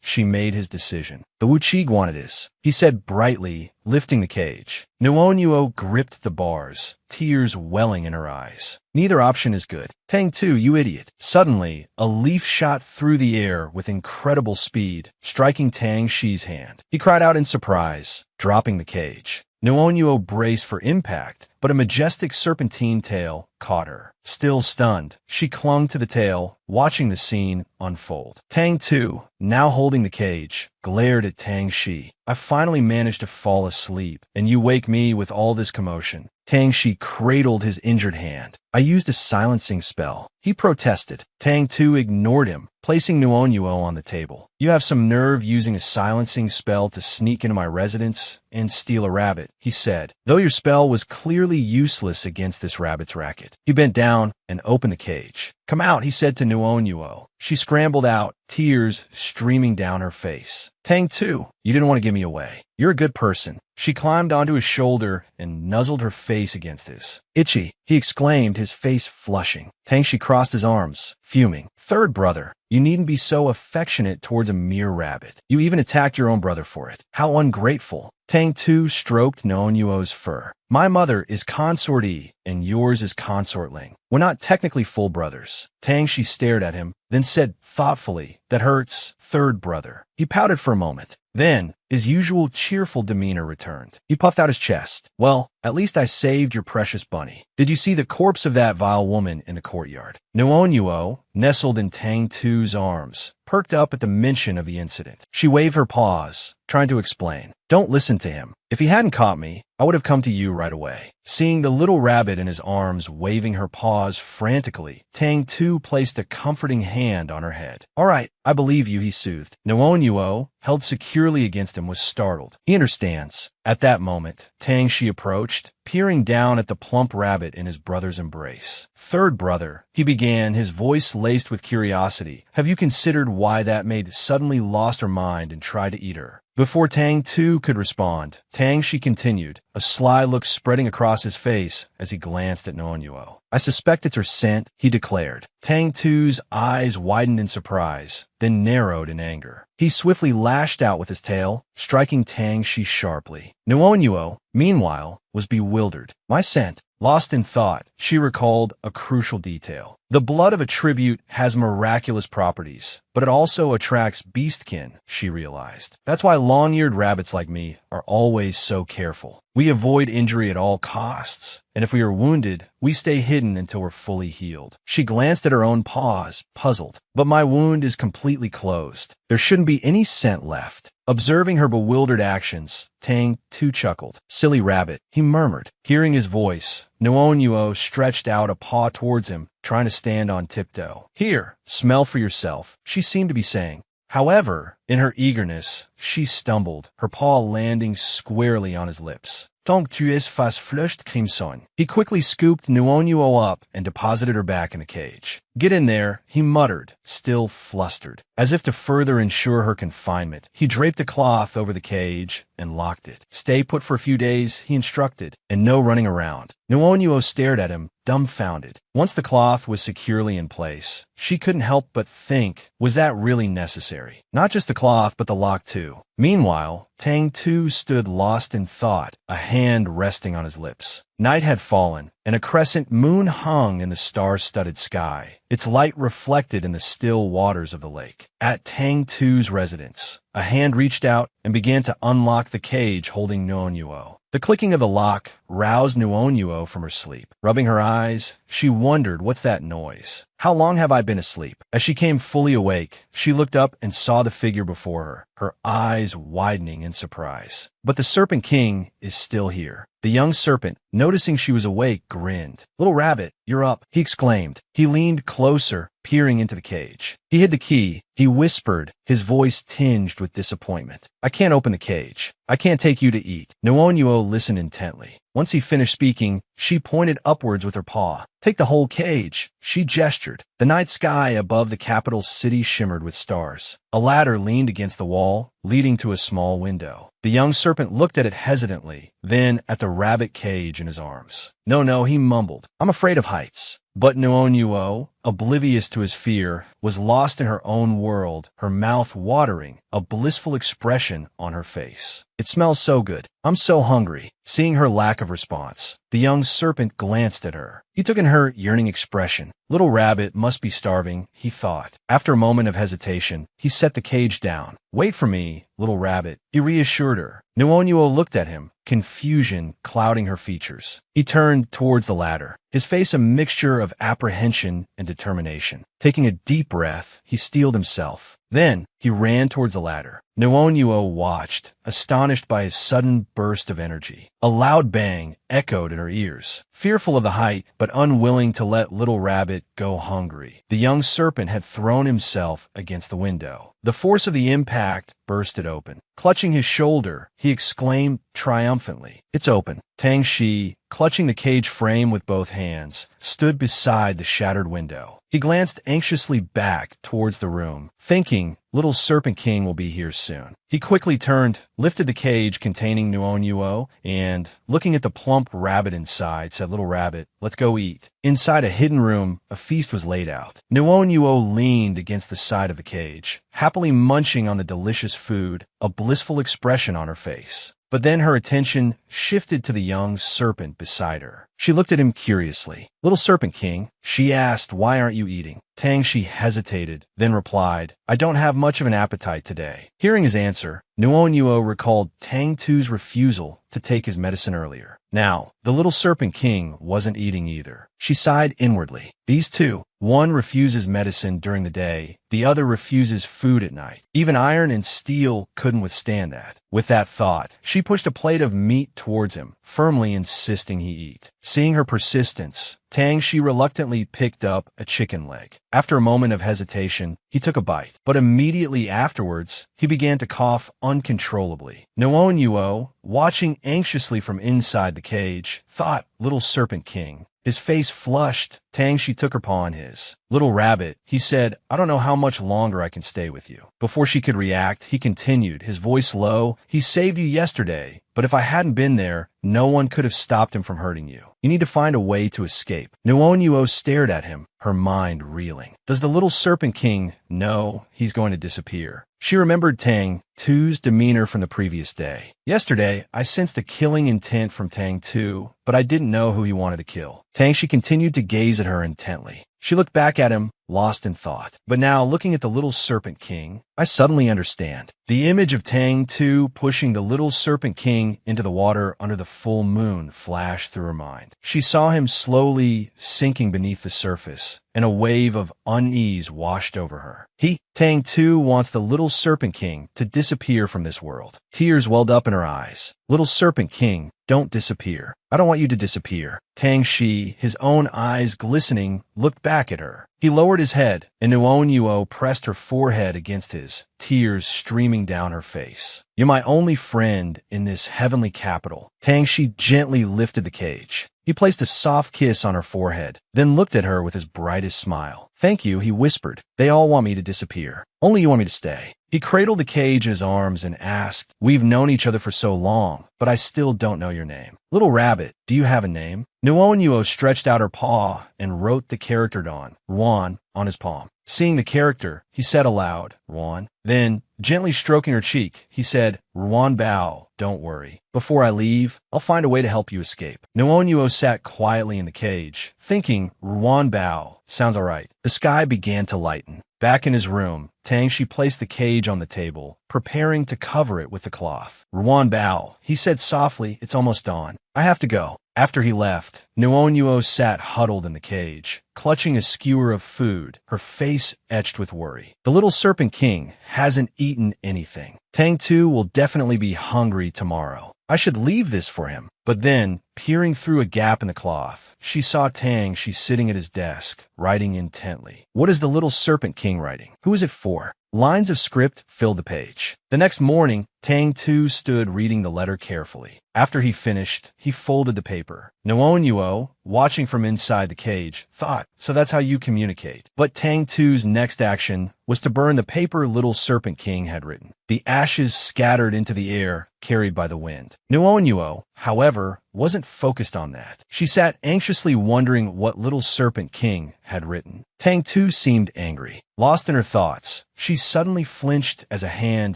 she made his decision. The Wu Qiguan it is, he said brightly, lifting the cage. Nuonuo gripped the bars, tears welling in her eyes. Neither option is good. Tang 2, you idiot. Suddenly, a leaf shot through the air with incredible speed, striking Tangshi's hand. He cried out in surprise, dropping the cage. Nuonuo braced for impact, but a majestic serpentine tail caught her. Still stunned, she clung to the tail, watching the scene unfold. Tang 2, now holding the cage, glared at Tangshi. I finally managed to fall asleep, and you wake me with all this commotion. Tangshi cradled his injured hand. I used a silencing spell. He protested. Tang 2 ignored him, placing Nuonuo on the table. You have some nerve using a silencing spell to sneak into my residence and steal a rabbit, he said, though your spell was clearly useless against this rabbit's racket. He bent down and opened the cage. Come out, he said to Nuonuo. She scrambled out, tears streaming down her face. Tang 2, you didn't want to give me away. You're a good person. She climbed onto his shoulder and nuzzled her face against his. Itchy, he exclaimed, his face flushing. Tangshi crossed his arms, fuming. Third brother, you needn't be so affectionate towards a mere rabbit. You even attacked your own brother for it. How ungrateful. Tang 2 stroked Nuonuo's fur. My mother is consortee, and yours is consortling. We're not technically full brothers. Tangshi stared at him, then said thoughtfully, that hurts, third brother. He pouted for a moment. Then, his usual cheerful demeanor returned. He puffed out his chest. Well, at least I saved your precious bunny. Did you see the corpse of that vile woman in the courtyard? Nuonuo, nestled in Tang 2's arms, perked up at the mention of the incident. She waved her paws, trying to explain. Don't listen to him. If he hadn't caught me, I would have come to you right away. Seeing the little rabbit in his arms waving her paws frantically, Tang 2 placed a comforting hand on her head. All right, I believe you, he soothed. Nuonuo, held securely against him, was startled. He understands. At that moment, Tangshi approached, peering down at the plump rabbit in his brother's embrace. Third brother, he began, his voice laced with curiosity. Have you considered why that maid suddenly lost her mind and tried to eat her? Before Tang 2 could respond, Tangshi continued, a sly look spreading across his face as he glanced at Nuonuo. I suspect it's her scent, he declared. Tang 2's eyes widened in surprise, then narrowed in anger. He swiftly lashed out with his tail, striking Tangshi sharply. Nuonuo, meanwhile, was bewildered. My scent. Lost in thought, she recalled a crucial detail. The blood of a tribute has miraculous properties, but it also attracts beastkin, she realized. That's why long-eared rabbits like me are always so careful. We avoid injury at all costs, and if we are wounded, we stay hidden until we're fully healed. She glanced at her own paws, puzzled. But my wound is completely closed. There shouldn't be any scent left. Observing her bewildered actions, Tang 2 chuckled. Silly rabbit, he murmured. Hearing his voice, Nuonuo stretched out a paw towards him, trying to stand on tiptoe. Here, smell for yourself, she seemed to be saying. However, in her eagerness, she stumbled, her paw landing squarely on his lips. Donc tu es face flushed crimson. He quickly scooped Nuonuo up and deposited her back in the cage. "Get in there," he muttered, still flustered. As if to further ensure her confinement, he draped a cloth over the cage and locked it. "Stay put for a few days," he instructed, "and no running around." Nuonuo stared at him, dumbfounded. Once the cloth was securely in place, she couldn't help but think, was that really necessary? Not just the cloth, but the lock too. Meanwhile, Tang Tu stood lost in thought, a hand resting on his lips. Night had fallen, and a crescent moon hung in the star-studded sky, its light reflected in the still waters of the lake. At Tang Tu's residence, a hand reached out and began to unlock the cage holding Nuonuo. The clicking of the lock roused Nuonuo from her sleep. Rubbing her eyes, she wondered, what's that noise? How long have I been asleep? As she came fully awake, she looked up and saw the figure before her, her eyes widening in surprise. But the Serpent King is still here. The young serpent, noticing she was awake, grinned. "Little rabbit, you're up," he exclaimed. He leaned closer, peering into the cage. He hid the key. He whispered, his voice tinged with disappointment. "I can't open the cage. I can't take you to eat." Nuonuo listened intently. Once he finished speaking, she pointed upwards with her paw. "Take the whole cage." She gestured. The night sky above the capital city shimmered with stars. A ladder leaned against the wall, leading to a small window. The young serpent looked at it hesitantly, then at the rabbit cage in his arms. No, he mumbled. "I'm afraid of heights." But Nuonuo, oblivious to his fear, was lost in her own world, her mouth watering, a blissful expression on her face. "It smells so good. I'm so hungry." Seeing her lack of response, the young serpent glanced at her. He took in her yearning expression. Little rabbit must be starving, he thought. After a moment of hesitation, he set the cage down. "Wait for me, little rabbit," he reassured her. Nuonuo looked at him, confusion clouding her features. He turned towards the ladder, his face a mixture of apprehension and determination. Taking a deep breath, he steeled himself. Then he ran towards the ladder. Nuonuo watched, astonished by his sudden burst of energy. A loud bang echoed in her ears. Fearful of the height, but unwilling to let little rabbit go hungry, the young serpent had thrown himself against the window. The force of the impact burst it open. Clutching his shoulder, he exclaimed triumphantly, "It's open." Tang Shi, clutching the cage frame with both hands, stood beside the shattered window. He glanced anxiously back towards the room, thinking, Little Serpent King will be here soon. He quickly turned, lifted the cage containing Nuonuo, and, looking at the plump rabbit inside, said, "Little rabbit, let's go eat." Inside a hidden room, a feast was laid out. Nuonuo leaned against the side of the cage, happily munching on the delicious food, a blissful expression on her face. But then her attention shifted to the young serpent beside her. She looked at him curiously. "Little Serpent King," she asked, "why aren't you eating?" Tang Shi hesitated, then replied, "I don't have much of an appetite today." Hearing his answer, Nuonuo recalled Tang Tu's refusal to take his medicine earlier. Now, the Little Serpent King wasn't eating either. She sighed inwardly. These two, one refuses medicine during the day, the other refuses food at night. Even iron and steel couldn't withstand that. With that thought, she pushed a plate of meat towards him, firmly insisting he eat. Seeing her persistence, Tang Shi reluctantly picked up a chicken leg. After a moment of hesitation, he took a bite, but immediately afterwards, he began to cough uncontrollably. Nuonuo, watching anxiously from inside the cage, thought, Little Serpent King. His face flushed. Tang Shi took her paw in his. "Little rabbit," he said, "I don't know how much longer I can stay with you." Before she could react, he continued, his voice low, "He saved you yesterday, but if I hadn't been there, no one could have stopped him from hurting you. You need to find a way to escape." Nuonuo stared at him, her mind reeling. Does the Little Serpent King know he's going to disappear? She remembered Tang Tu's demeanor from the previous day. Yesterday, I sensed a killing intent from Tang Tu, but I didn't know who he wanted to kill. Tang Shi continued to gaze at her intently. She looked back at him, lost in thought. But now, looking at the Little Serpent King, I suddenly understand. The image of Tang Tu pushing the Little Serpent King into the water under the full moon flashed through her mind. She saw him slowly sinking beneath the surface, and a wave of unease washed over her. Tang Tu wants the Little Serpent King to disappear from this world. Tears welled up in her eyes. Little Serpent King, don't disappear. I don't want you to disappear. Tang Shi, his own eyes glistening, looked back at her. He lowered his head, and Nuonuo pressed her forehead against his, tears streaming down her face. "You're my only friend in this heavenly capital." Tang Shi gently lifted the cage. He placed a soft kiss on her forehead, then looked at her with his brightest smile. "Thank you," he whispered. "They all want me to disappear. Only you want me to stay." He cradled the cage in his arms and asked, "We've known each other for so long, but I still don't know your name. Little rabbit, do you have a name?" Nuonuo stretched out her paw and wrote the character Dawn, Ruan, on his palm. Seeing the character, he said aloud, "Ruan." Then, gently stroking her cheek, he said, "Ruan Bao, don't worry. Before I leave, I'll find a way to help you escape." Nuonuo sat quietly in the cage, thinking, "Ruan Bao, sounds all right." The sky began to lighten. Back in his room, Tangshi placed the cage on the table, preparing to cover it with the cloth. "Ruan Bao," he said softly, "it's almost dawn. I have to go." After he left, Nuonuo sat huddled in the cage, clutching a skewer of food, her face etched with worry. The little serpent king hasn't eaten anything. Tang Tu will definitely be hungry tomorrow. I should leave this for him. But then, peering through a gap in the cloth, she saw Tangshi sitting at his desk, writing intently. What is the little serpent king writing? Who is it for? Lines of script filled the page. The next morning, Tang Tu stood reading the letter carefully. After he finished, he folded the paper. Nuonuo, watching from inside the cage, thought, "So that's how you communicate." But Tang Tu's next action was to burn the paper Little Serpent King had written. The ashes scattered into the air, carried by the wind. Nuonuo, however, wasn't focused on that. She sat anxiously wondering what Little Serpent King had written. Tang Tu seemed angry. Lost in her thoughts, she suddenly flinched as a hand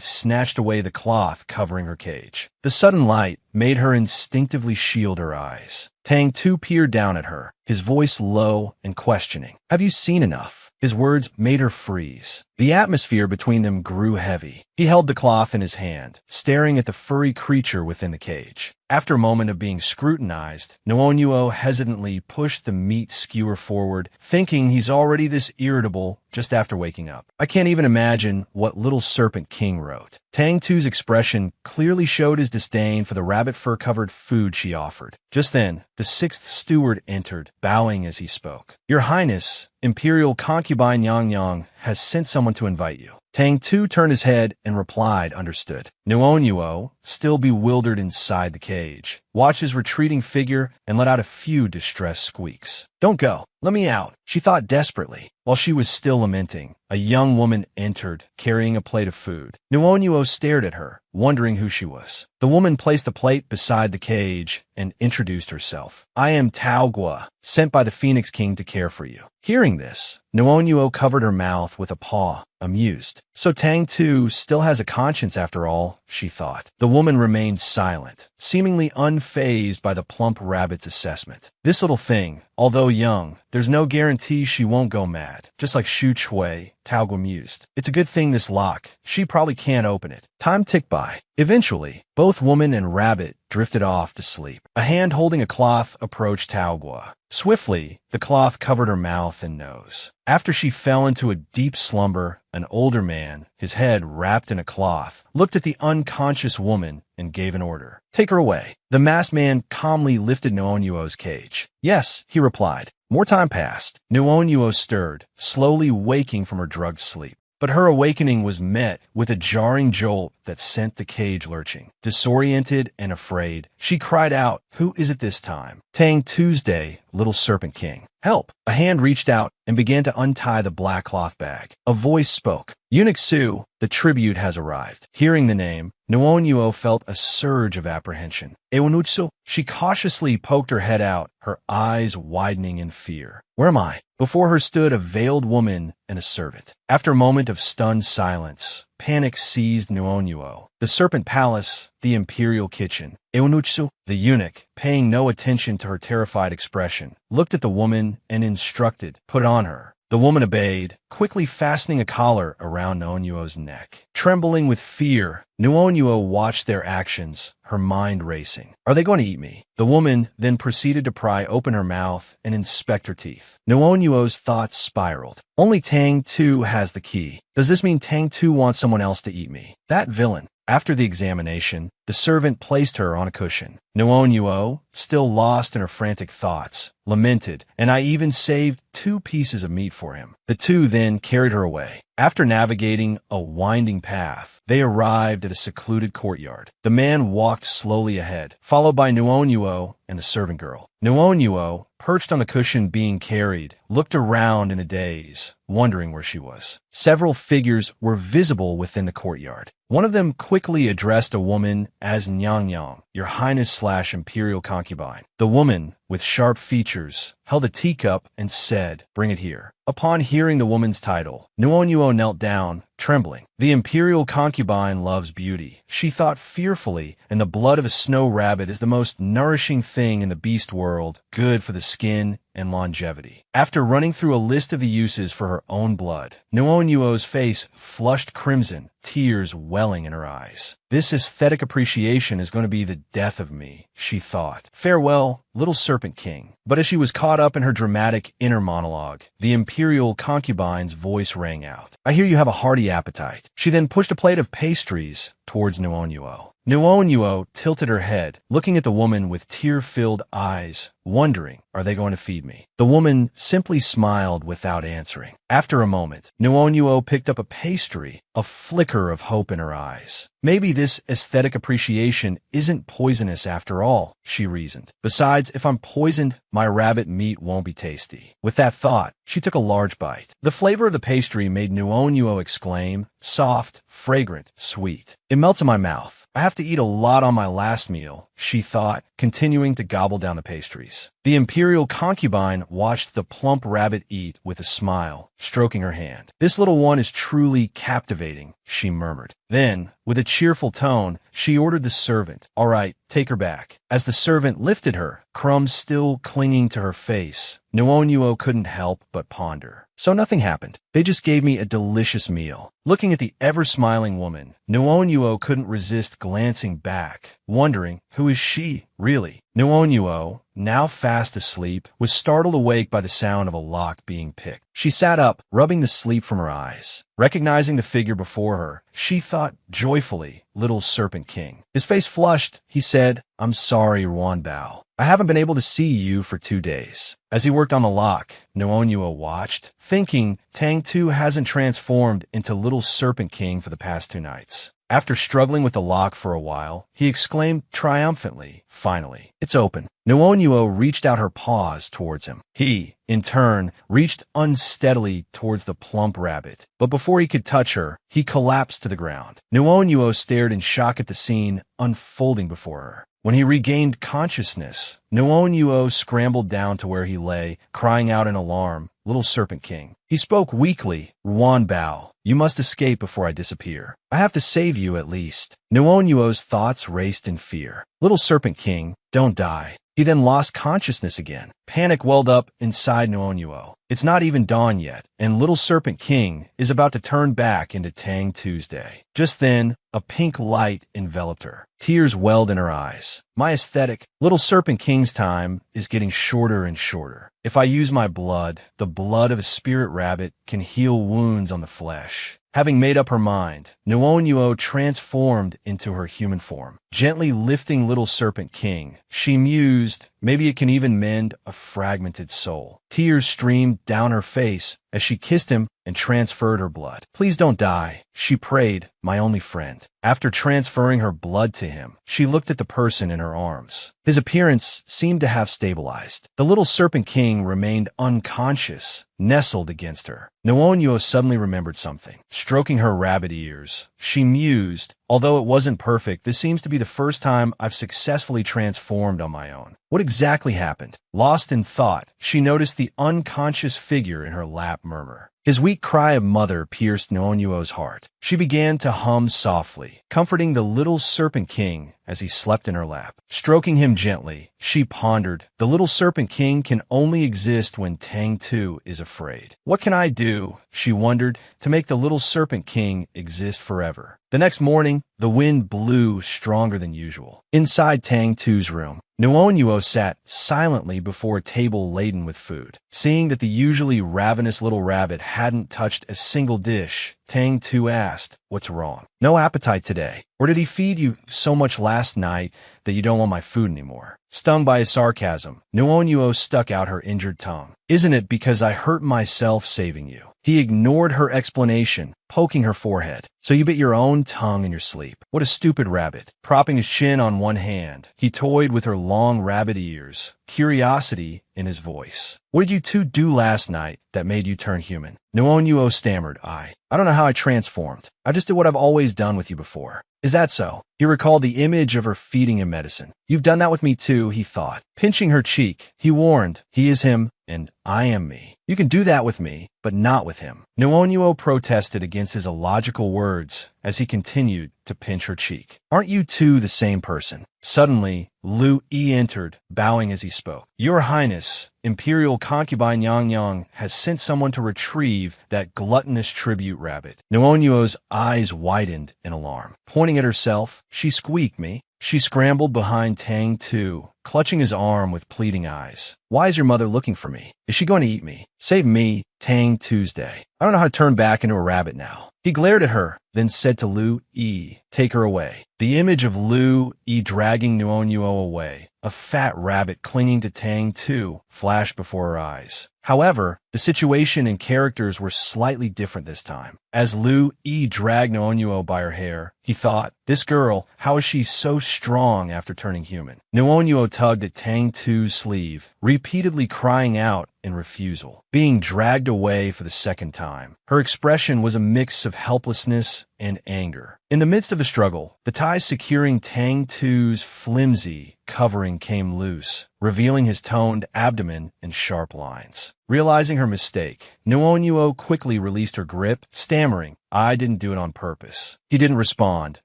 snatched away the cloth covering her cage. The sudden light made her instinctively shield her eyes. Tang Tu peered down at her, his voice low and questioning. "Have you seen enough?" His words made her freeze. The atmosphere between them grew heavy. He held the cloth in his hand, staring at the furry creature within the cage. After a moment of being scrutinized, Nuonuo hesitantly pushed the meat skewer forward, thinking he's already this irritable just after waking up. I can't even imagine what Little Serpent King wrote. Tang Tu's expression clearly showed his disdain for the rabbit fur-covered food she offered. Just then, the sixth steward entered, bowing as he spoke. "Your Highness, Imperial Concubine Yang Yang has sent someone to invite you." Tang Tu turned his head and replied, "Understood." Nuonuo, still bewildered inside the cage, watched his retreating figure and let out a few distressed squeaks. "Don't go. Let me out," she thought desperately. While she was still lamenting, a young woman entered, carrying a plate of food. Nuonuo stared at her, wondering who she was. The woman placed a plate beside the cage and introduced herself. "I am Tao Gua, sent by the Phoenix King to care for you." Hearing this, Nuonuo covered her mouth with a paw, amused. So Tang Tu still has a conscience after all, she thought. The woman remained silent, seemingly unfazed by the plump rabbit's assessment. This little thing, although young, there's no guarantee she won't go mad. Just like Shu Chui, Tao Gua mused. It's a good thing this lock, she probably can't open it. Time ticked by. Eventually, both woman and rabbit drifted off to sleep. A hand holding a cloth approached Tao Gua. Swiftly, the cloth covered her mouth and nose. After she fell into a deep slumber, an older man, his head wrapped in a cloth, looked at the unconscious woman and gave an order. "Take her away." The masked man calmly lifted Nuonuo's cage. "Yes," he replied. More time passed. Nuonuo stirred, slowly waking from her drugged sleep. But her awakening was met with a jarring jolt that sent the cage lurching. Disoriented and afraid, she cried out, "Who is it this time?" "Tang Tuesday, Little Serpent King. Help!" A hand reached out and began to untie the black cloth bag. A voice spoke. "Eunuch Su, the tribute has arrived." Hearing the name, Nuonuo felt a surge of apprehension. "Ewanutsu?" She cautiously poked her head out, her eyes widening in fear. "Where am I?" Before her stood a veiled woman and a servant. After a moment of stunned silence, panic seized Nuonuo. The Serpent Palace, the Imperial Kitchen. Ewanutsu, the eunuch, paying no attention to her terrified expression, looked at the woman and instructed, "Put on her." The woman obeyed, quickly fastening a collar around Nuonuo's neck. Trembling with fear, Nuonuo watched their actions, her mind racing. "Are they going to eat me?" The woman then proceeded to pry open her mouth and inspect her teeth. Nuonuo's thoughts spiraled. Only Tang Tu has the key. Does this mean Tang Tu wants someone else to eat me? That villain. After the examination, the servant placed her on a cushion. Nuonuo, still lost in her frantic thoughts, lamented, and I even saved 2 pieces of meat for him. The 2 then carried her away. After navigating a winding path, they arrived at a secluded courtyard. The man walked slowly ahead, followed by Nuonuo and the servant girl. Nuonuo, perched on the cushion being carried, looked around in a daze, wondering where she was. Several figures were visible within the courtyard. One of them quickly addressed a woman as Nyang, your highness/imperial concubine. The woman, with sharp features, held a teacup and said, "Bring it here." Upon hearing the woman's title, Nuonuo knelt down, trembling. The imperial concubine loves beauty, she thought fearfully, and the blood of a snow rabbit is the most nourishing thing in the beast world, good for the skin and longevity. After running through a list of the uses for her own blood, Nuonuo's face flushed crimson, tears welling in her eyes. This aesthetic appreciation is going to be the death of me, she thought. Farewell, little serpent king. But as she was caught up in her dramatic inner monologue, the imperial concubine's voice rang out. "I hear you have a hearty appetite." She then pushed a plate of pastries towards Nuonuo. Nuonuo tilted her head, looking at the woman with tear-filled eyes, wondering, are they going to feed me? The woman simply smiled without answering. After a moment, Nuonuo picked up a pastry, a flicker of hope in her eyes. Maybe this aesthetic appreciation isn't poisonous after all, she reasoned. Besides, if I'm poisoned, my rabbit meat won't be tasty. With that thought, she took a large bite. The flavor of the pastry made Nuonuo exclaim, soft, fragrant, sweet. It melts in my mouth. I have to eat a lot on my last meal, she thought, continuing to gobble down the pastries. The imperial concubine watched the plump rabbit eat with a smile, stroking her hand. "This little one is truly captivating," she murmured. Then, with a cheerful tone, she ordered the servant, "All right, take her back." As the servant lifted her, crumbs still clinging to her face, Nuonuo couldn't help but ponder. So nothing happened. They just gave me a delicious meal. Looking at the ever-smiling woman, Nuonuo couldn't resist glancing back, wondering, who is she, really? Nuonuo, now fast asleep, was startled awake by the sound of a lock being picked. She sat up, rubbing the sleep from her eyes. Recognizing the figure before her, she thought joyfully, little serpent king. His face flushed, he said, "I'm sorry, Ruanbao. I haven't been able to see you for 2 days." As he worked on the lock, Nuonuo watched, thinking Tang Tu hasn't transformed into little serpent king for the past 2 nights. After struggling with the lock for a while, he exclaimed triumphantly, "Finally, it's open." Nuonuo reached out her paws towards him. He, in turn, reached unsteadily towards the plump rabbit, but before he could touch her, he collapsed to the ground. Nuonuo stared in shock at the scene unfolding before her. When he regained consciousness, Nuonuo scrambled down to where he lay, crying out in alarm, "Little Serpent King." He spoke weakly, "Ruanbao, you must escape before I disappear. I have to save you at least." Nuonuo's thoughts raced in fear. "Little Serpent King, don't die." He then lost consciousness again. Panic welled up inside Nuonuo. It's not even dawn yet, and Little Serpent King is about to turn back into Tang Tuesday. Just then, a pink light enveloped her. Tears welled in her eyes. "My aesthetic, Little Serpent King's time is getting shorter and shorter. If I use my blood, the blood of a spirit rabbit can heal wounds on the flesh." Having made up her mind, Nuonuo transformed into her human form. Gently lifting Little Serpent King, she mused, maybe it can even mend a fragmented soul. Tears streamed down her face as she kissed him and transferred her blood. "Please don't die," she prayed, "my only friend." After transferring her blood to him, she looked at the person in her arms. His appearance seemed to have stabilized. The Little Serpent King remained unconscious, nestled against her. Nuonuo suddenly remembered something. Stroking her rabbit ears, she mused, "Although it wasn't perfect, this seems to be the first time I've successfully transformed on my own. What exactly happened?" Lost in thought, she noticed the unconscious figure in her lap murmur. His weak cry of mother pierced Nuonuo's heart. She began to hum softly, comforting the Little Serpent King as he slept in her lap. Stroking him gently, she pondered, "The Little Serpent King can only exist when Tang Tu is afraid. What can I do," she wondered, "to make the Little Serpent King exist forever?" The next morning, the wind blew stronger than usual. Inside Tang Tu's room, Nuonuo sat silently before a table laden with food. Seeing that the usually ravenous little rabbit hadn't touched a single dish, Tang Tu asked. What's wrong? No appetite today. Or did he feed you so much last night that you don't want my food anymore? Stung by his sarcasm, Nuonyuo stuck out her injured tongue. Isn't it because I hurt myself saving you? He ignored her explanation, poking her forehead. So you bit your own tongue in your sleep. What a stupid rabbit. Propping his chin on one hand, he toyed with her long rabbit ears, curiosity in his voice. What did you two do last night that made you turn human? Nuonyuo stammered. I don't know how I transformed. I just did what I've always done with you before. Is that so? He recalled the image of her feeding him medicine. You've done that with me too, he thought. Pinching her cheek, he warned, he is him, and I am me. You can do that with me, but not with him. Nuonyuo protested against his illogical words as he continued to pinch her cheek. Aren't you two the same person? Suddenly, Lu Yi entered, bowing as he spoke. Your Highness, Imperial Concubine Yang Yang has sent someone to retrieve that gluttonous tribute rabbit. Nuonyuo's eyes widened in alarm. Pointing at herself, she squeaked me. She scrambled behind Tang Tu, clutching his arm with pleading eyes. Why is your mother looking for me? Is she going to eat me? Save me, Tang Tuesday. I don't know how to turn back into a rabbit now. He glared at her, then said to Lu Yi, take her away. The image of Lu Yi dragging Nuonyuo away, a fat rabbit clinging to Tang Tu, flashed before her eyes. However, the situation and characters were slightly different this time. As Lu Yi dragged Nuonyuo by her hair, he thought, this girl, how is she so strong after turning human? Nuonyuo tugged at Tang Tu's sleeve, repeatedly crying out in refusal, being dragged away for the second time. Her expression was a mix of helplessness and anger. In the midst of the struggle, the ties securing Tang Tu's flimsy covering came loose, revealing his toned abdomen and sharp lines. Realizing her mistake, Nuonyuo quickly released her grip, stammering, I didn't do it on purpose. He didn't respond,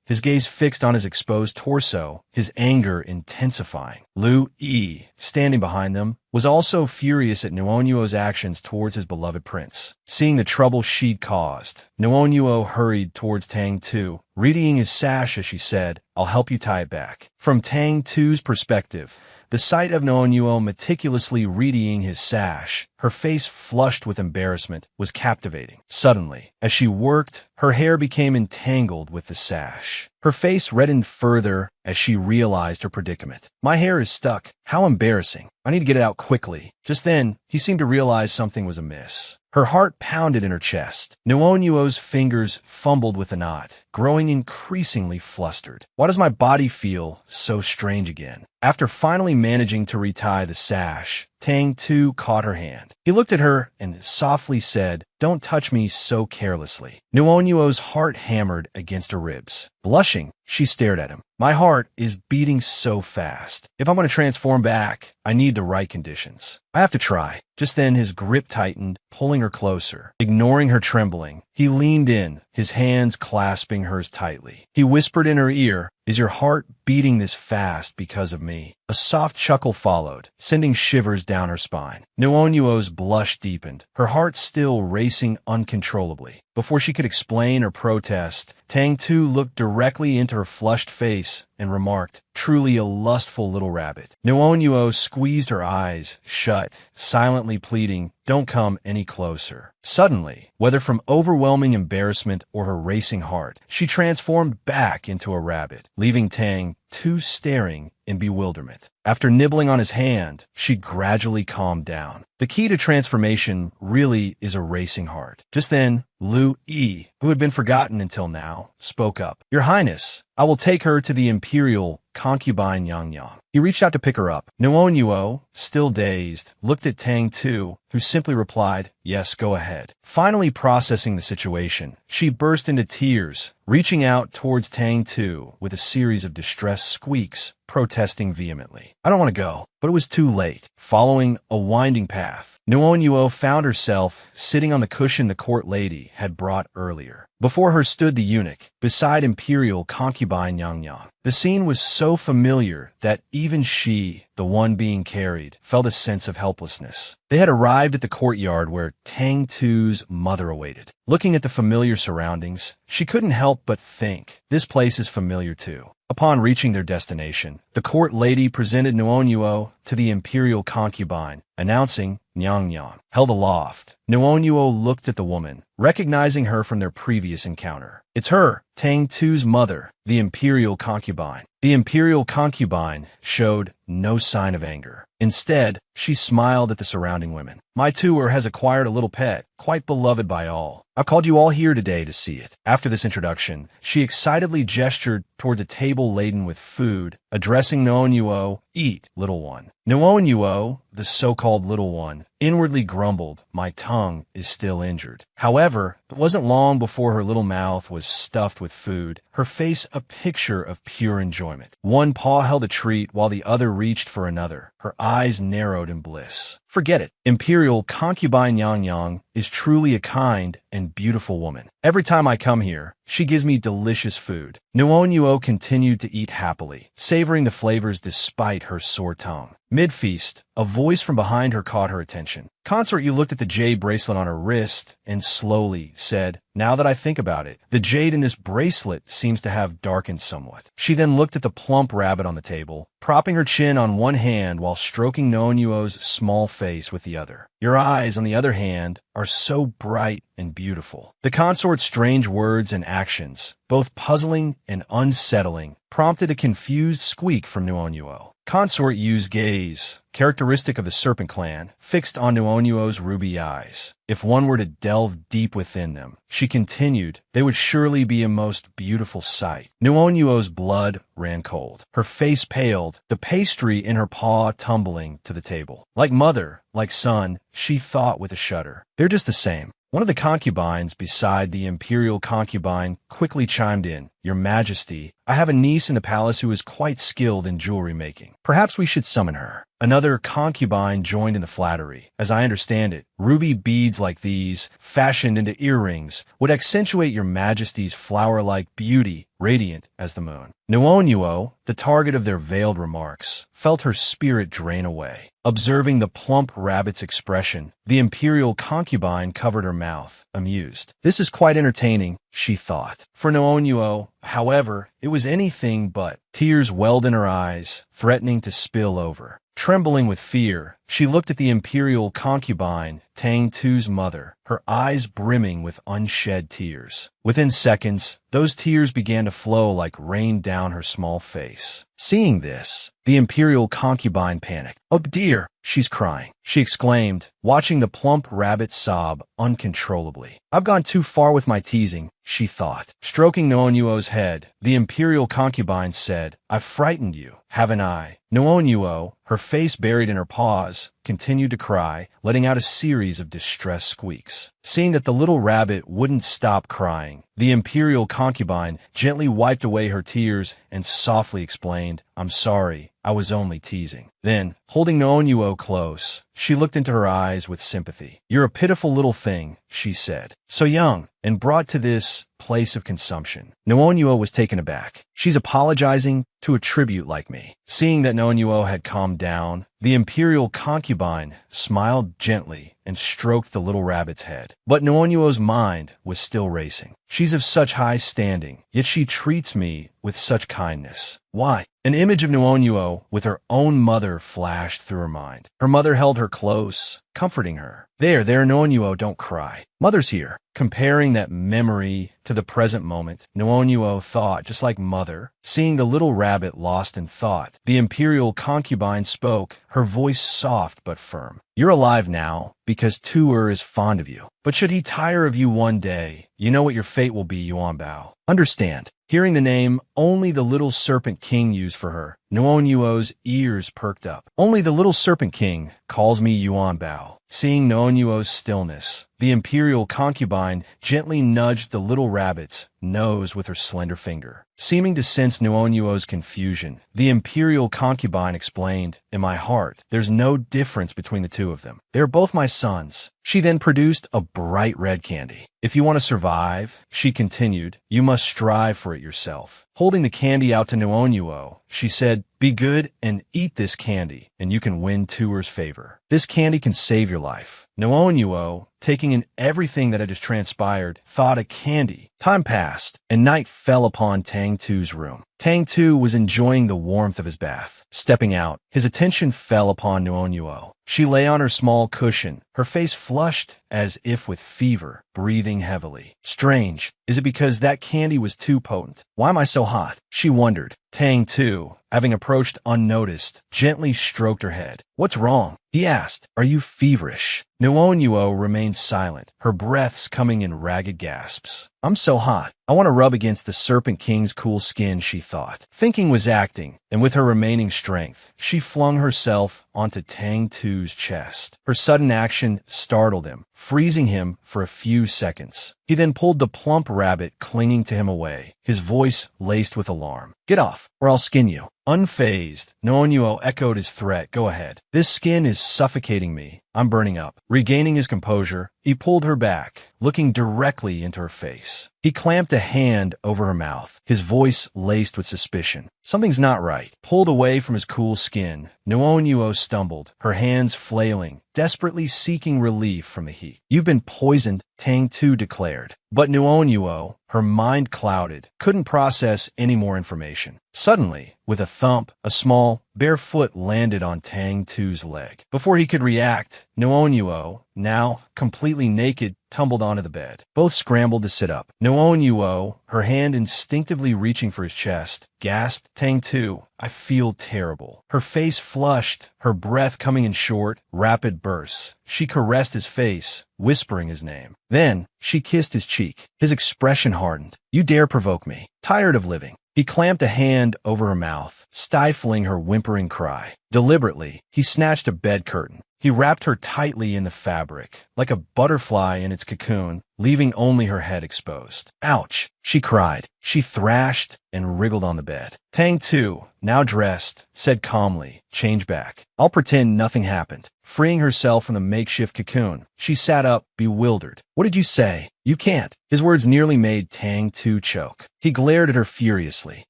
his gaze fixed on his exposed torso, his anger intensifying. Lu Yi, standing behind them, was also furious at Nuonyuo's actions towards his beloved prince. Seeing the trouble she'd caused, Nuonyuo hurried towards Tang Tu, readying his sash as she said, I'll help you tie it back. From Tang Tu's perspective, the sight of Nuonyuo meticulously readying his sash, her face flushed with embarrassment, was captivating. Suddenly, as she worked, her hair became entangled with the sash. Her face reddened further as she realized her predicament. My hair is stuck. How embarrassing. I need to get it out quickly. Just then, he seemed to realize something was amiss. Her heart pounded in her chest. Nuonyuo's fingers fumbled with the knot, growing increasingly flustered. Why does my body feel so strange again? After finally managing to retie the sash, Tang Tu caught her hand. He looked at her and softly said, don't touch me so carelessly. Nuonyuo's heart hammered against her ribs. Blushing, she stared at him. My heart is beating so fast. If I'm going to transform back, I need the right conditions. I have to try. Just then his grip tightened, pulling her closer. Ignoring her trembling, he leaned in, his hands clasping hers tightly. He whispered in her ear, is your heart beating this fast because of me? A soft chuckle followed, sending shivers down her spine. Nuonyuo's blush deepened, her heart still racing uncontrollably. Before she could explain or protest, Tang Tu looked directly into her flushed face and remarked, truly a lustful little rabbit. Nuonyuo squeezed her eyes shut, silently pleading, don't come any closer. Suddenly, whether from overwhelming embarrassment or her racing heart, she transformed back into a rabbit, leaving Tang Tu staring in bewilderment. After nibbling on his hand, she gradually calmed down. The key to transformation really is a racing heart. Just then, Lu Yi, who had been forgotten until now, spoke up. Your Highness, I will take her to the Imperial Concubine Yang Yang. He reached out to pick her up. Nuonyuo, still dazed, looked at Tang Tu, who simply replied, yes, go ahead. Finally processing the situation, she burst into tears, reaching out towards Tang Tu with a series of distressed squeaks, protesting vehemently. I don't want to go, but it was too late. Following a winding path, Nuonyuo found herself sitting on the cushion the court lady had brought earlier. Before her stood the eunuch, beside Imperial Concubine Yang Yang. The scene was so familiar that even she, the one being carried, felt a sense of helplessness. They had arrived at the courtyard where Tang Tu's mother awaited. Looking at the familiar surroundings, she couldn't help but think, this place is familiar too. Upon reaching their destination, the court lady presented Nuonyuo to the Imperial Concubine, announcing Nyang Nyang, held aloft. Nuonuo looked at the woman, recognizing her from their previous encounter. It's her, Tang Tu's mother, the imperial concubine. The imperial concubine showed no sign of anger. Instead, she smiled at the surrounding women. My tutor has acquired a little pet, quite beloved by all. I called you all here today to see it. After this introduction, she excitedly gestured towards a table laden with food, addressing Nuonuo, eat, little one. Nuonuo, the so-called little one, inwardly grumbled, my tongue is still injured. However, it wasn't long before her little mouth was stuffed with food, her face a picture of pure enjoyment. One paw held a treat while the other reached for another. Her eyes narrowed in bliss. Forget it. Imperial concubine Yang Yang is truly a kind and beautiful woman. Every time I come here, she gives me delicious food. Nuonuo continued to eat happily, savoring the flavors despite her sore tongue. Mid-feast, a voice from behind her caught her attention. Consort, you looked at the jade bracelet on her wrist and slowly said, now that I think about it, the jade in this bracelet seems to have darkened somewhat. She then looked at the plump rabbit on the table, propping her chin on one hand while stroking Nuonuo's small face with the other. Your eyes, on the other hand, are so bright and beautiful. The consort's strange words and actions, both puzzling and unsettling, prompted a confused squeak from Nuonuo. Consort used gaze, characteristic of the Serpent Clan, fixed on Nuonuo's ruby eyes. If one were to delve deep within them, she continued, they would surely be a most beautiful sight. Nuonuo's blood ran cold. Her face paled, the pastry in her paw tumbling to the table. Like mother, like son, she thought with a shudder. They're just the same. One of the concubines beside the imperial concubine quickly chimed in, Your Majesty, I have a niece in the palace who is quite skilled in jewelry making. Perhaps we should summon her. Another concubine joined in the flattery. As I understand it, ruby beads like these, fashioned into earrings, would accentuate Your Majesty's flower-like beauty, radiant as the moon. Nuonuo, the target of their veiled remarks, felt her spirit drain away. Observing the plump rabbit's expression, the imperial concubine covered her mouth, amused. This is quite entertaining, she thought. For Nuonuo, however, it was anything but. Tears welled in her eyes, threatening to spill over. Trembling with fear, she looked at the imperial concubine, Tang Tu's mother, her eyes brimming with unshed tears. Within seconds, those tears began to flow like rain down her small face. Seeing this, the imperial concubine panicked. Oh dear, she's crying, she exclaimed, watching the plump rabbit sob uncontrollably. I've gone too far with my teasing, she thought. Stroking Nuonuo's head, the imperial concubine said, I've frightened you, haven't I? Nuonuo, her face buried in her paws, continued to cry, letting out a series of distressed squeaks. Seeing that the little rabbit wouldn't stop crying, the imperial concubine gently wiped away her tears and softly explained, I'm sorry, I was only teasing. Then, holding Nuonuo close, she looked into her eyes with sympathy. You're a pitiful little thing, she said. So young, and brought to this place of consumption. Nuonuo was taken aback. She's apologizing to a tribute like me. Seeing that Nuonuo had calmed down, the imperial concubine smiled gently and stroked the little rabbit's head. But Nuonuo's mind was still racing. She's of such high standing, yet she treats me with such kindness. Why? An image of Nuonuo with her own mother flashed through her mind. Her mother held her close, comforting her. There, Nuonuo, don't cry. Mother's here. Comparing that memory to the present moment, Nuonuo thought just like mother. Seeing the little rabbit lost in thought, the imperial concubine spoke, her voice soft but firm. You're alive now because Tuer is fond of you. But should he tire of you one day, you know what your fate will be, Yuanbao. Understand. Hearing the name only the little serpent king used for her, Nuonuo's ears perked up. Only the little serpent king calls me Yuanbao. Seeing Nuonuo's stillness, the imperial concubine gently nudged the little rabbit's nose with her slender finger. Seeming to sense Nuonuo's confusion, the imperial concubine explained, in my heart, there's no difference between the two of them. They're both my sons. She then produced a bright red candy. If you want to survive, she continued, you must strive for it yourself. Holding the candy out to Nuonuo, she said, be good and eat this candy, and you can win Tuer's favor. This candy can save your life. Nuonuo, taking in everything that had just transpired, thought a candy. Time passed, and night fell upon Tang Tu's room. Tang Tu was enjoying the warmth of his bath. Stepping out, his attention fell upon Nuonuo. She lay on her small cushion, her face flushed as if with fever, breathing heavily. Strange. Is it because that candy was too potent? Why am I so hot? She wondered. Tang Tu, having approached unnoticed, gently stroked her head. What's wrong? He asked. Are you feverish? Nuonuo remained silent, her breaths coming in ragged gasps. I'm so hot. I want to rub against the Serpent King's cool skin, she thought. Thinking was acting, and with her remaining strength, she flung herself onto Tang Tu's chest. Her sudden action startled him, freezing him for a few seconds. He then pulled the plump rabbit clinging to him away, his voice laced with alarm. Get off, or I'll skin you. Unfazed, Nuonuo echoed his threat. Go ahead. This skin is suffocating me. I'm burning up. Regaining his composure, he pulled her back, looking directly into her face. He clamped a hand over her mouth, his voice laced with suspicion. Something's not right. Pulled away from his cool skin, Nuonuo stumbled, her hands flailing, desperately seeking relief from the heat. You've been poisoned, Tang Tu declared. But Nuonuo, her mind clouded, couldn't process any more information. Suddenly, with a thump, a small, bare foot landed on Tang Tu's leg. Before he could react, Nuonuo, now completely naked, tumbled onto the bed. Both scrambled to sit up. Nuonuo, her hand instinctively reaching for his chest, gasped, Tang Tu, I feel terrible. Her face flushed, her breath coming in short, rapid bursts. She caressed his face, whispering his name. Then, she kissed his cheek. His expression hardened. You dare provoke me. Tired of living. He clamped a hand over her mouth, stifling her whimpering cry. Deliberately, he snatched a bed curtain. He wrapped her tightly in the fabric, like a butterfly in its cocoon, leaving only her head exposed. Ouch, she cried. She thrashed and wriggled on the bed. Tang Tu, now dressed, said calmly, change back. I'll pretend nothing happened. Freeing herself from the makeshift cocoon, she sat up, bewildered. What did you say? You can't. His words nearly made Tang Tu choke. He glared at her furiously.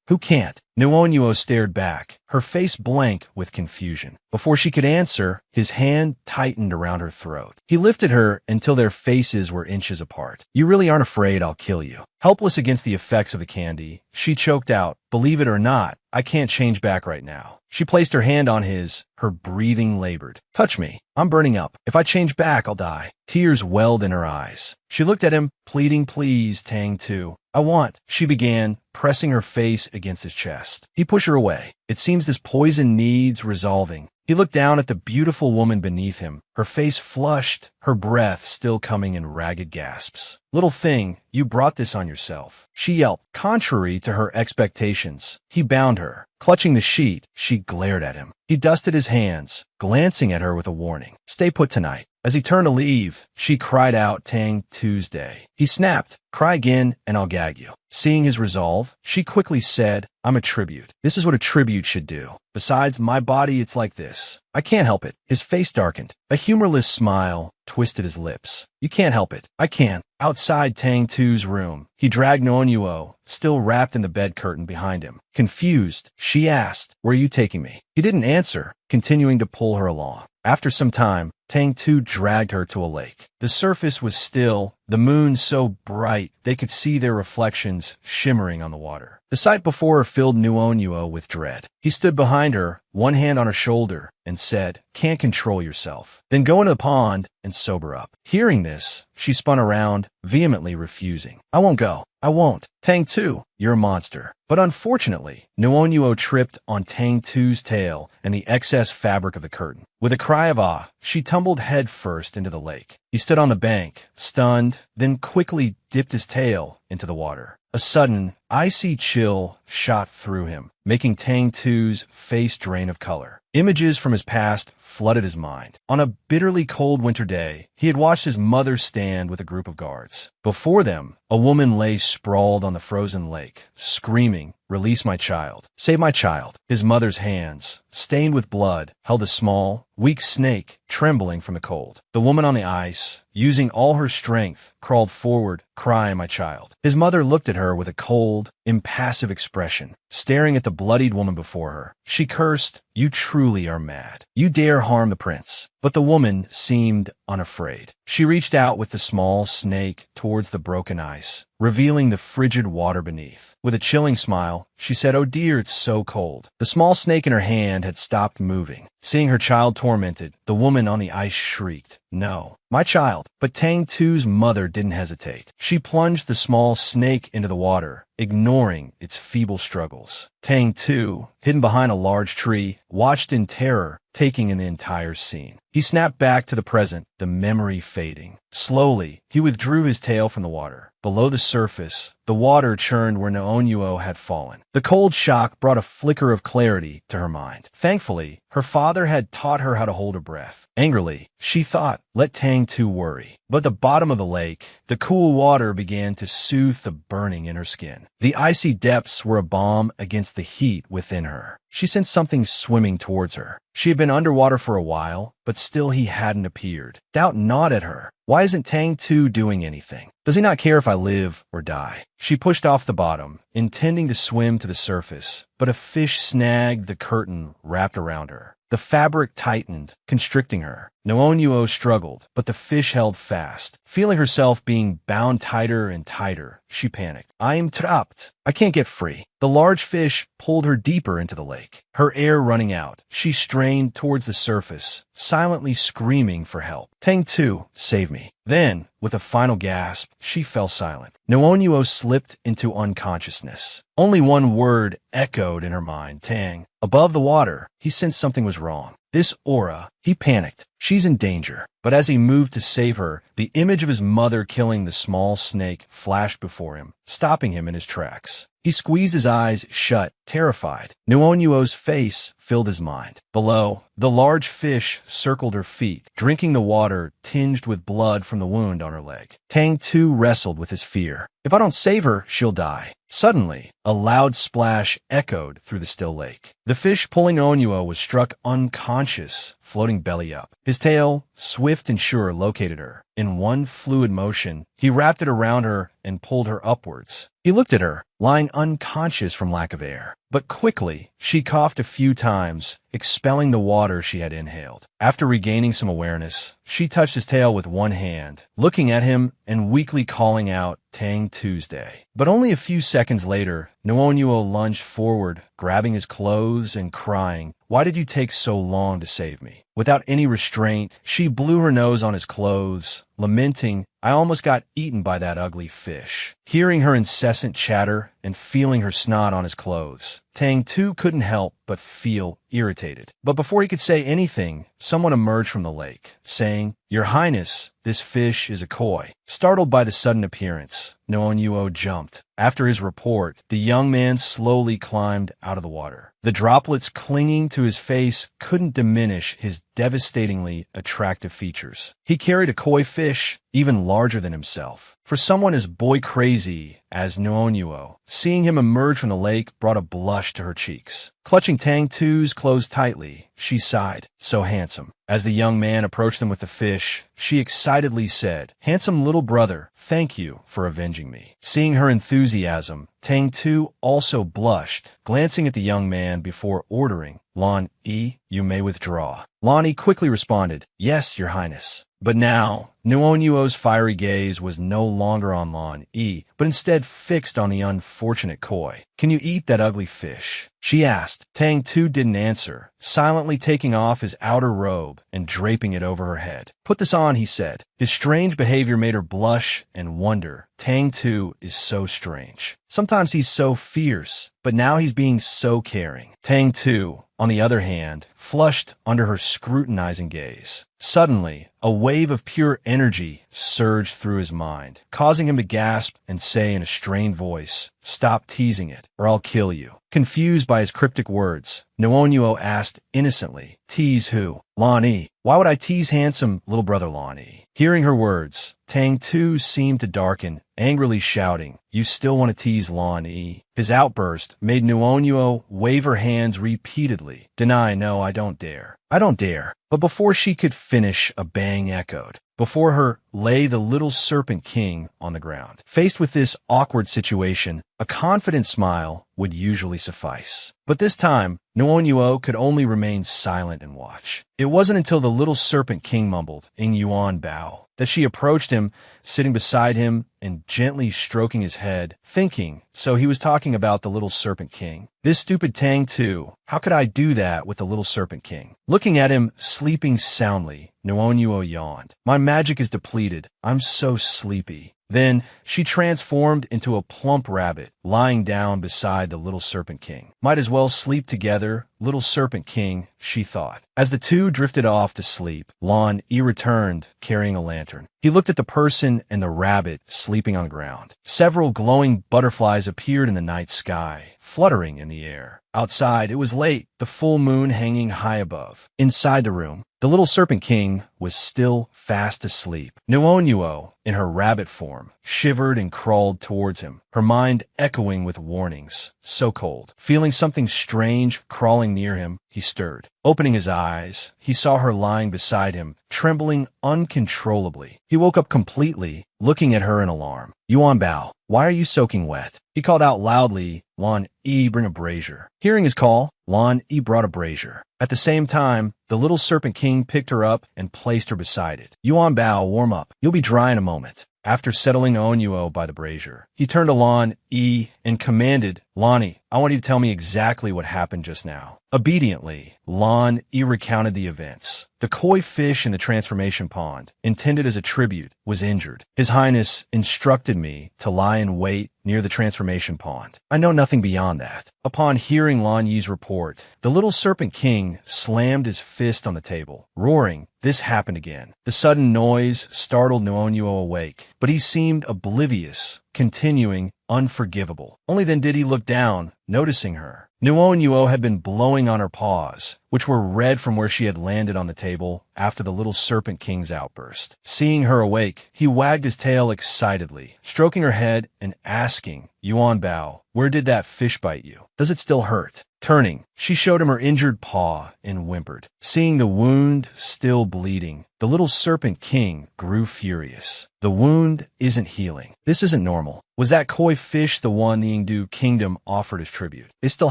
Who can't? Nuonuo stared back, her face blank with confusion. Before she could answer, his hand tightened around her throat. He lifted her until their faces were inches apart. You really aren't afraid I'll kill you? Helpless against the effects of the candy, she choked out, believe it or not, I can't change back right now. She placed her hand on his, her breathing labored. Touch me. I'm burning up. If I change back, I'll die. Tears welled in her eyes. She looked at him, pleading, please, Tang Tu. I want, she began, pressing her face against his chest. He pushed her away. It seems this poison needs resolving. He looked down at the beautiful woman beneath him, her face flushed, her breath still coming in ragged gasps. Little thing, you brought this on yourself. She yelped, contrary to her expectations. He bound her. Clutching the sheet, she glared at him. He dusted his hands, glancing at her with a warning. Stay put tonight. As he turned to leave, she cried out Tang Tuesday. He snapped, cry again and I'll gag you. Seeing his resolve, she quickly said, I'm a tribute. This is what a tribute should do. Besides, my body, it's like this. I can't help it. His face darkened. A humorless smile twisted his lips. You can't help it. I can. Outside Tang Tu's room, he dragged Nuonuo, still wrapped in the bed curtain behind him. Confused, she asked, where are you taking me? He didn't answer, continuing to pull her along. After some time, Tang Tu dragged her to a lake. The surface was still, the moon so bright they could see their reflections shimmering on the water. The sight before her filled Nuonuo with dread. He stood behind her, one hand on her shoulder, and said, can't control yourself. Then go into the pond and sober up. Hearing this, she spun around, vehemently refusing. I won't go. I won't. Tang Tu, you're a monster. But unfortunately, Nuonuo tripped on Tang Tu's tail and the excess fabric of the curtain. With a cry of awe, she tumbled headfirst into the lake. He stood on the bank, stunned, then quickly dipped his tail into the water. A sudden, icy chill shot through him, making Tang Tu's face drain of color. Images from his past flooded his mind. On a bitterly cold winter day, he had watched his mother stand with a group of guards. Before them, a woman lay sprawled on the frozen lake, screaming, release my child. Save my child. His mother's hands, stained with blood, held a small, weak snake, trembling from the cold. The woman on the ice, using all her strength, crawled forward, crying, "My child." His mother looked at her with a cold, impassive expression, staring at the bloodied woman before her. She cursed, "You truly are mad. You dare harm the prince." But the woman seemed unafraid. She reached out with the small snake towards the broken ice, revealing the frigid water beneath. With a chilling smile, she said, "Oh dear, it's so cold." The small snake in her hand had stopped moving. Seeing her child tormented, the woman on the ice shrieked, "No, my child." But Tang Tu's mother didn't hesitate. She plunged the small snake into the water, ignoring its feeble struggles. Tang Tu, hidden behind a large tree, watched in terror, taking in the entire scene. He snapped back to the present, the memory fading. Slowly, he withdrew his tail from the water. Below the surface, the water churned where Noonyuo had fallen. The cold shock brought a flicker of clarity to her mind. Thankfully, her father had taught her how to hold her breath. Angrily, she thought, "Let Tang Tu worry." But at the bottom of the lake, the cool water began to soothe the burning in her skin. The icy depths were a balm against the heat within her. She sensed something swimming towards her. She had been underwater for a while, but still he hadn't appeared. Doubt gnawed at her. Why isn't Tang Tu doing anything? Does he not care if I live or die? She pushed off the bottom, intending to swim to the surface, but a fish snagged the curtain wrapped around her. The fabric tightened, constricting her. Noonyuo struggled, but the fish held fast. Feeling herself being bound tighter and tighter, she panicked. "I'm trapped. I can't get free." The large fish pulled her deeper into the lake. Her air running out, she strained towards the surface, silently screaming for help. "Tang Tu, save me." Then, with a final gasp, she fell silent. Noonyuo slipped into unconsciousness. Only one word echoed in her mind, Tang. Above the water, he sensed something was wrong. This aura, he panicked. She's in danger. But as he moved to save her, the image of his mother killing the small snake flashed before him, stopping him in his tracks. He squeezed his eyes shut, terrified. Noonyuo's face filled his mind. Below, the large fish circled her feet, drinking the water tinged with blood from the wound on her leg. Tang Tu wrestled with his fear. If I don't save her, she'll die. Suddenly, a loud splash echoed through the still lake. The fish pulling Noonyuo was struck unconscious, floating belly up. His tail, swift and sure, located her. In one fluid motion, he wrapped it around her and pulled her upwards. He looked at her, lying unconscious from lack of air. But quickly, she coughed a few times, expelling the water she had inhaled. After regaining some awareness, she touched his tail with one hand, looking at him and weakly calling out, "Tang Tuesday." But only a few seconds later, Noonyuo lunged forward, grabbing his clothes and crying, "Why did you take so long to save me?" Without any restraint, she blew her nose on his clothes, lamenting, "I almost got eaten by that ugly fish." Hearing her incessant chatter and feeling her snot on his clothes, Tang Tu couldn't help but feel irritated. But before he could say anything, someone emerged from the lake, saying, "Your Highness, this fish is a koi." Startled by the sudden appearance, Noonyuo jumped. After his report, the young man slowly climbed out of the water. The droplets clinging to his face couldn't diminish his devastatingly attractive features. He carried a koi fish, even larger than himself. For someone as boy-crazy as Noonyuo, seeing him emerge from the lake brought a blush to her cheeks. Clutching Tang Tu's clothes tightly, she sighed, "So handsome." As the young man approached them with the fish, she excitedly said, "Handsome little brother, thank you for avenging me." Seeing her enthusiasm, Tang Tu also blushed, glancing at the young man before ordering, "Lan Yi, you may withdraw." Lan Yi quickly responded, "Yes, Your Highness." But now, Noonyuo's fiery gaze was no longer on Lan Yi, but instead fixed on the unfortunate koi. "Can you eat that ugly fish?" she asked. Tang Tu didn't answer, silently taking off his outer robe and draping it over her head. "Put this on," he said. His strange behavior made her blush and wonder. Tang Tu is so strange. Sometimes he's so fierce, but now he's being so caring. Tang Tu, on the other hand, flushed under her scrutinizing gaze. Suddenly, a wave of pure energy surged through his mind, causing him to gasp and say in a strained voice, "Stop teasing it, or I'll kill you." Confused by his cryptic words, Noonyuo asked innocently, "Tease who?" "Lan Yi. Why would I tease handsome little brother Lan Yi?" Hearing her words, Tang Tu seemed to darken, angrily shouting, "You still want to tease Lan-E?" His outburst made Nuonuo wave her hands repeatedly. "Deny, no, I don't dare. I don't dare." But before she could finish, a bang echoed. Before her lay the little serpent king on the ground. Faced with this awkward situation, a confident smile would usually suffice. But this time, Nuonuo could only remain silent and watch. It wasn't until the little serpent king mumbled, "In Yuan Bao," that she approached him, sitting beside him and gently stroking his head, thinking, so he was talking about the little serpent king. This stupid Tang too. How could I do that with the little serpent king? Looking at him, sleeping soundly, Nuonuo yawned. "My magic is depleted. I'm so sleepy." Then she transformed into a plump rabbit, lying down beside the little serpent king. Might as well sleep together, little serpent king, she thought. As the two drifted off to sleep, Lan-E returned, carrying a lantern. He looked at the person and the rabbit sleeping on the ground. Several glowing butterflies appeared in the night sky, fluttering in the air. Outside, it was late, the full moon hanging high above. Inside the room, the little serpent king was still fast asleep. Nuonuo, in her rabbit form, shivered and crawled towards him, her mind echoing with warnings. So cold. Feeling something strange crawling near him, he stirred. Opening his eyes, he saw her lying beside him, trembling uncontrollably. He woke up completely, looking at her in alarm. "Yuan Bao, why are you soaking wet?" He called out loudly, "Lan-E, bring a brazier." Hearing his call, Lan-E brought a brazier. At the same time, the little serpent king picked her up and placed her beside it. "Yuan Bao, warm up. You'll be dry in a moment." After settling Onuo by the brazier, he turned to Lan-E and commanded, "Lan-E, I want you to tell me exactly what happened just now." Obediently, Lan-E recounted the events. The koi fish in the transformation pond, intended as a tribute, was injured. His Highness instructed me to lie in wait near the transformation pond. I know nothing beyond that. Upon hearing Lan-Yi's report, the little serpent king slammed his fist on the table, roaring, "This happened again." The sudden noise startled Nuonuo awake, but he seemed oblivious, continuing, "Unforgivable." Only then did he look down, noticing her. Nuonuo had been blowing on her paws, which were red from where she had landed on the table after the little serpent king's outburst. Seeing her awake, he wagged his tail excitedly, stroking her head and asking, "Yuan Bao, where did that fish bite you? Does it still hurt?" Turning, she showed him her injured paw and whimpered. Seeing the wound still bleeding, the little serpent king grew furious. "The wound isn't healing. This isn't normal. Was that koi fish the one the Yingdu kingdom offered as tribute? They still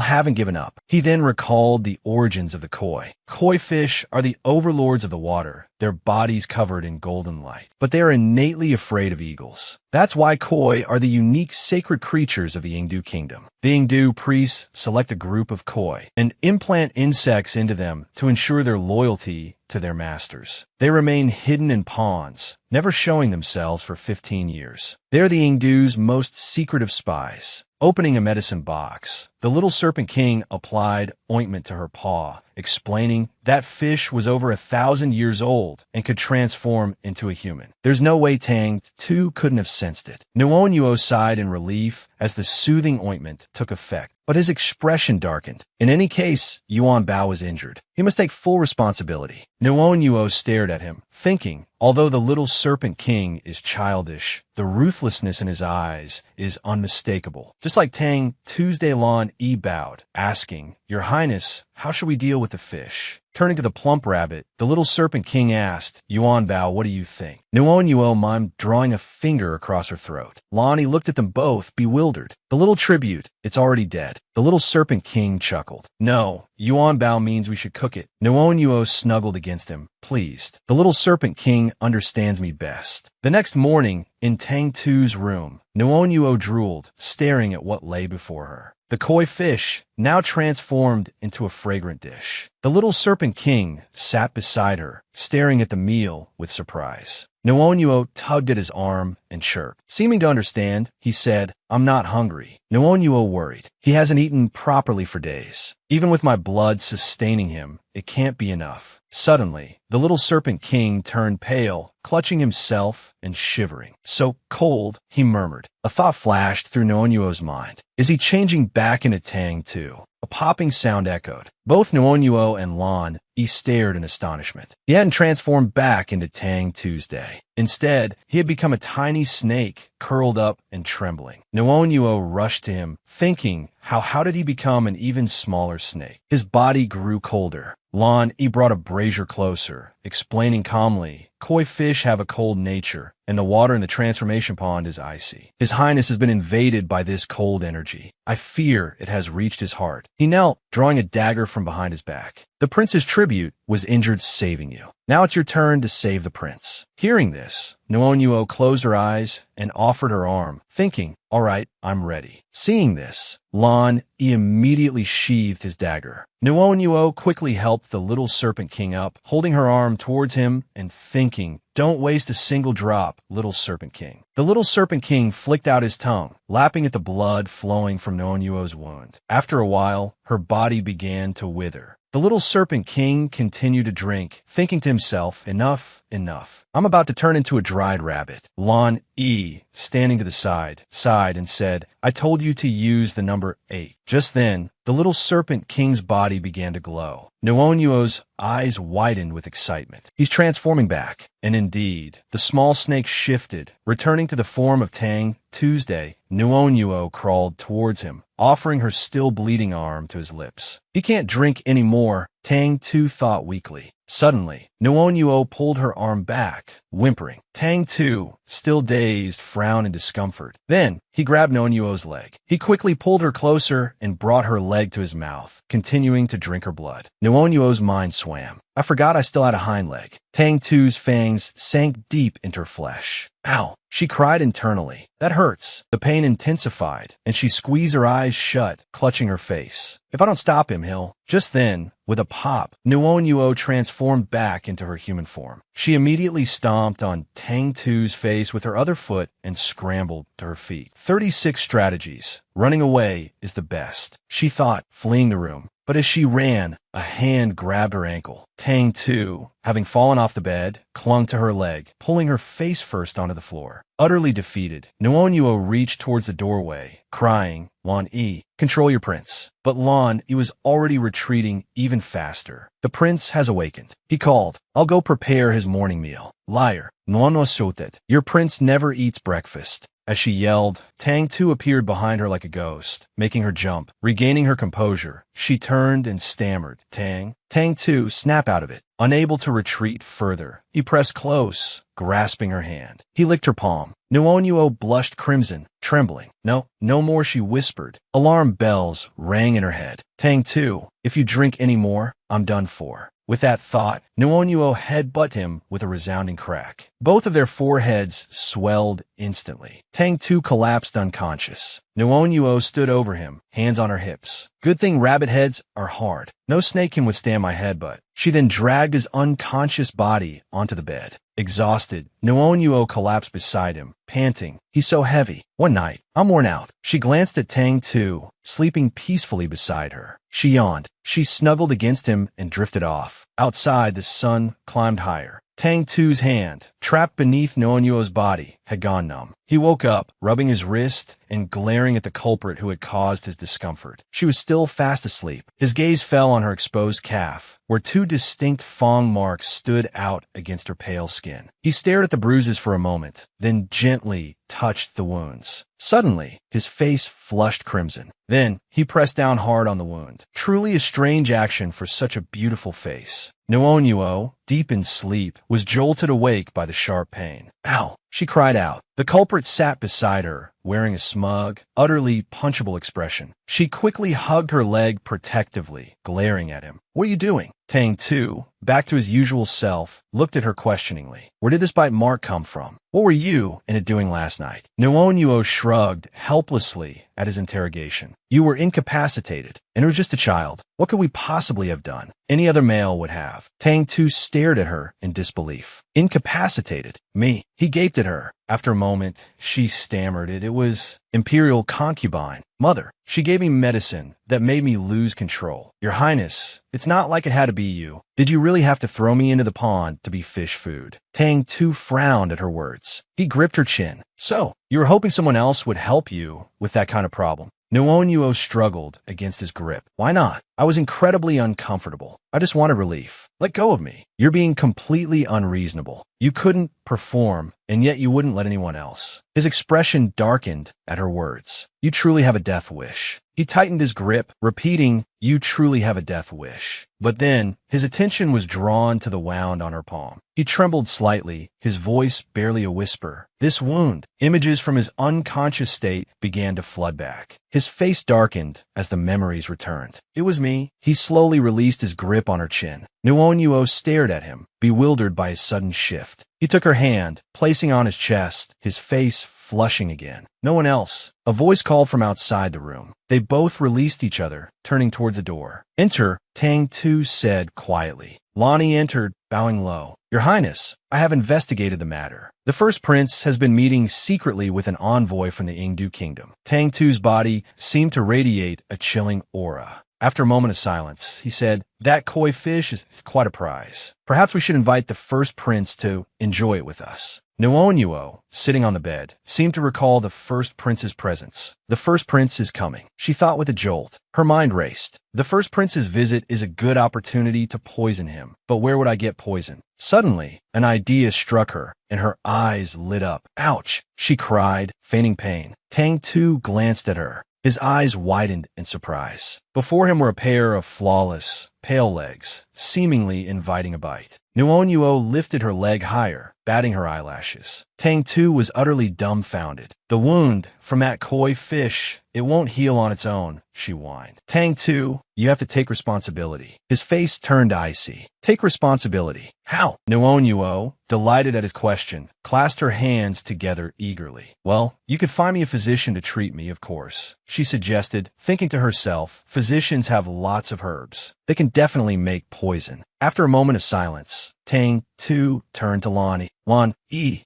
haven't given up." He then recalled the origins of the koi. Koi fish are the overlords of the water, their bodies covered in golden light. But they are innately afraid of eagles. That's why koi are the unique sacred creatures of the Yingdu kingdom. The Yingdu priests select a group of koi and implant insects into them to ensure their loyalty to their masters. They remain hidden in ponds, never showing themselves for 15 years. They are the Yingdu's most secretive spies. Opening a medicine box, the little serpent king applied ointment to her paw, explaining that fish was over 1,000 years old and could transform into a human. There's no way Tang too couldn't have sensed it. Nuonuo sighed in relief as the soothing ointment took effect, but his expression darkened. In any case, Yuan Bao was injured. He must take full responsibility. Nuonuo stared at him, thinking, although the little serpent king is childish, the ruthlessness in his eyes is unmistakable. Just like Tang, Tuesday Lan-E bowed, asking, "Your Highness, how should we deal with the fish?" Turning to the plump rabbit, the little serpent king asked, "Yuan Bao, what do you think?" Nuonuo mimed drawing a finger across her throat. Lan-E looked at them both, bewildered. "The little tribute, it's already dead." The little serpent king chuckled. "No, Yuan Bao means we should cook it." Nuonuo snuggled against him, pleased. "The little serpent king understands me best." The next morning, in Tang Tu's room, Nuonuo drooled, staring at what lay before her. The koi fish, now transformed into a fragrant dish. The little serpent king sat beside her, staring at the meal with surprise. Nuonuo tugged at his arm and chirped. Seeming to understand, he said, "I'm not hungry." Nuonuo worried. He hasn't eaten properly for days. Even with my blood sustaining him, it can't be enough. Suddenly, the little serpent king turned pale, clutching himself and shivering. "So cold," he murmured. A thought flashed through Nuonuo's mind. Is he changing back into Tang too? A popping sound echoed. Both Nuonuo and Lan Yi stared in astonishment. He hadn't transformed back into Tang Tuesday. Instead, he had become a tiny snake, curled up and trembling. Nuonuo rushed to him, thinking, how did he become an even smaller snake? His body grew colder. Lan Yi brought a brazier closer, explaining calmly, koi fish have a cold nature, and the water in the transformation pond is icy. His Highness has been invaded by this cold energy. I fear it has reached his heart. He knelt, drawing a dagger from behind his back. The prince's tribute was injured saving you. Now it's your turn to save the prince. Hearing this, Nuonuo closed her eyes and offered her arm, thinking, all right, I'm ready. Seeing this, Lan Yi immediately sheathed his dagger. Nuonuo quickly helped the little serpent king up, holding her arm towards him and thinking, don't waste a single drop, little serpent king. The little serpent king flicked out his tongue, lapping at the blood flowing from Nuonuo's wound. After a while, her body began to wither. The little serpent king continued to drink, thinking to himself, enough, enough. I'm about to turn into a dried rabbit. Lan Yi, standing to the side, sighed and said, I told you to use the number 8. Just then, the little serpent king's body began to glow. Nuonuo's eyes widened with excitement. He's transforming back. And indeed, the small snake shifted, returning to the form of Tang Tuesday. Nuonuo crawled towards him, offering her still bleeding arm to his lips. He can't drink anymore, Tang Tu thought weakly. Suddenly, Nuonuo pulled her arm back, whimpering. Tang Tu, still dazed, frowned in discomfort. Then, he grabbed Nuonuo's leg. He quickly pulled her closer and brought her leg to his mouth, continuing to drink her blood. Nuonuo's mind swam. I forgot I still had a hind leg. Tang Tu's fangs sank deep into her flesh. Ow! She cried internally. That hurts. The pain intensified, and she squeezed her eyes shut, clutching her face. If I don't stop him, he'll... Just then, with a pop, Nuonuo transformed back into her human form. She immediately stomped on Tang Tu's face with her other foot and scrambled to her feet. 36 strategies. Running away is the best, she thought, fleeing the room. But as she ran, a hand grabbed her ankle. Tang Tu, having fallen off the bed, clung to her leg, pulling her face first onto the floor. Utterly defeated, Nuonuo reached towards the doorway, crying, Lan Yi, control your prince. But Lan Yi was already retreating even faster. The prince has awakened. He called, I'll go prepare his morning meal. Liar, Nuonuo Sotet, your prince never eats breakfast. As she yelled, Tang Tu appeared behind her like a ghost, making her jump. Regaining her composure, she turned and stammered, Tang Tu, snap out of it. Unable to retreat further, he pressed close, grasping her hand. He licked her palm. Nuonuo blushed crimson, trembling. No more, she whispered. Alarm bells rang in her head. Tang Tu, if you drink any more, I'm done for. With that thought, Nuonuo headbutted him with a resounding crack. Both of their foreheads swelled instantly. Tang Tu collapsed unconscious. Nuonuo stood over him, hands on her hips. Good thing rabbit heads are hard. No snake can withstand my headbutt. She then dragged his unconscious body onto the bed. Exhausted, Nuonuo collapsed beside him, panting. He's so heavy. One night, I'm worn out. She glanced at Tang Tu, sleeping peacefully beside her. She yawned. She snuggled against him and drifted off. Outside, the sun climbed higher. Tang Tu's hand, trapped beneath Nuonuo's body, had gone numb. He woke up, rubbing his wrist and glaring at the culprit who had caused his discomfort. She was still fast asleep. His gaze fell on her exposed calf, where 2 distinct fang marks stood out against her pale skin. He stared at the bruises for a moment, then gently touched the wounds. Suddenly, his face flushed crimson. Then, he pressed down hard on the wound. Truly a strange action for such a beautiful face. Nuonuo, deep in sleep, was jolted awake by the sharp pain. Ow! She cried out. The culprit sat beside her, wearing a smug, utterly punchable expression. She quickly hugged her leg protectively, glaring at him. What are you doing? Tang Tu, back to his usual self, looked at her questioningly. Where did this bite mark come from? What were you and it doing last night? Nuonuo shrugged helplessly at his interrogation. You were incapacitated, and it was just a child. What could we possibly have done? Any other male would have. Tang Tu stared at her in disbelief. Incapacitated? Me? He gaped at her. After a moment, she stammered it. It was imperial concubine. Mother. She gave me medicine that made me lose control. Your Highness, it's not like it had to be you. Did you really have to throw me into the pond to be fish food? Tang Tu frowned at her words. He gripped her chin. So, you were hoping someone else would help you with that kind of problem. Nuonuo struggled against his grip. Why not? I was incredibly uncomfortable. I just wanted relief. Let go of me. You're being completely unreasonable. You couldn't perform, and yet you wouldn't let anyone else. His expression darkened at her words. You truly have a death wish. He tightened his grip, repeating, you truly have a death wish. But then, his attention was drawn to the wound on her palm. He trembled slightly, his voice barely a whisper. This wound. Images from his unconscious state began to flood back. His face darkened as the memories returned. It was me. He slowly released his grip on her chin. Nuonuo stared at him, bewildered by his sudden shift. He took her hand, placing on his chest, his face flushing again. No one else. A voice called from outside the room. They both released each other, turning toward the door. Enter, Tang Tu said quietly. Lonnie entered, bowing low. Your Highness, I have investigated the matter. The first prince has been meeting secretly with an envoy from the Yingdu kingdom. Tang Tu's body seemed to radiate a chilling aura. After a moment of silence, he said, that koi fish is quite a prize. Perhaps we should invite the first prince to enjoy it with us. Nuonuo, sitting on the bed, seemed to recall the first prince's presence. The first prince is coming, she thought with a jolt. Her mind raced. The first prince's visit is a good opportunity to poison him. But where would I get poison? Suddenly, an idea struck her, and her eyes lit up. Ouch, she cried, feigning pain. Tang Tu glanced at her. His eyes widened in surprise. Before him were a pair of flawless, pale legs, seemingly inviting a bite. Nuonuo lifted her leg higher, batting her eyelashes. Tang Tu was utterly dumbfounded. The wound from that koi fish, it won't heal on its own, she whined. Tang Tu, you have to take responsibility. His face turned icy. Take responsibility. How? Nuonuo, delighted at his question, clasped her hands together eagerly. Well, you could find me a physician to treat me, of course, she suggested, thinking to herself, physicians have lots of herbs. They can definitely make poison. After a moment of silence, Tang Tu turned to Lonnie. Lon,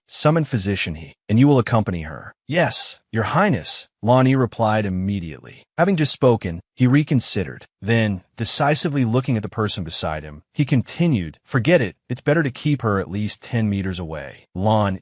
summon physician he, and you will accompany her. Yes, your highness, Lonnie replied immediately. Having just spoken, he reconsidered. Then, decisively looking at the person beside him, he continued, forget it, it's better to keep her at least 10 meters away. Lon,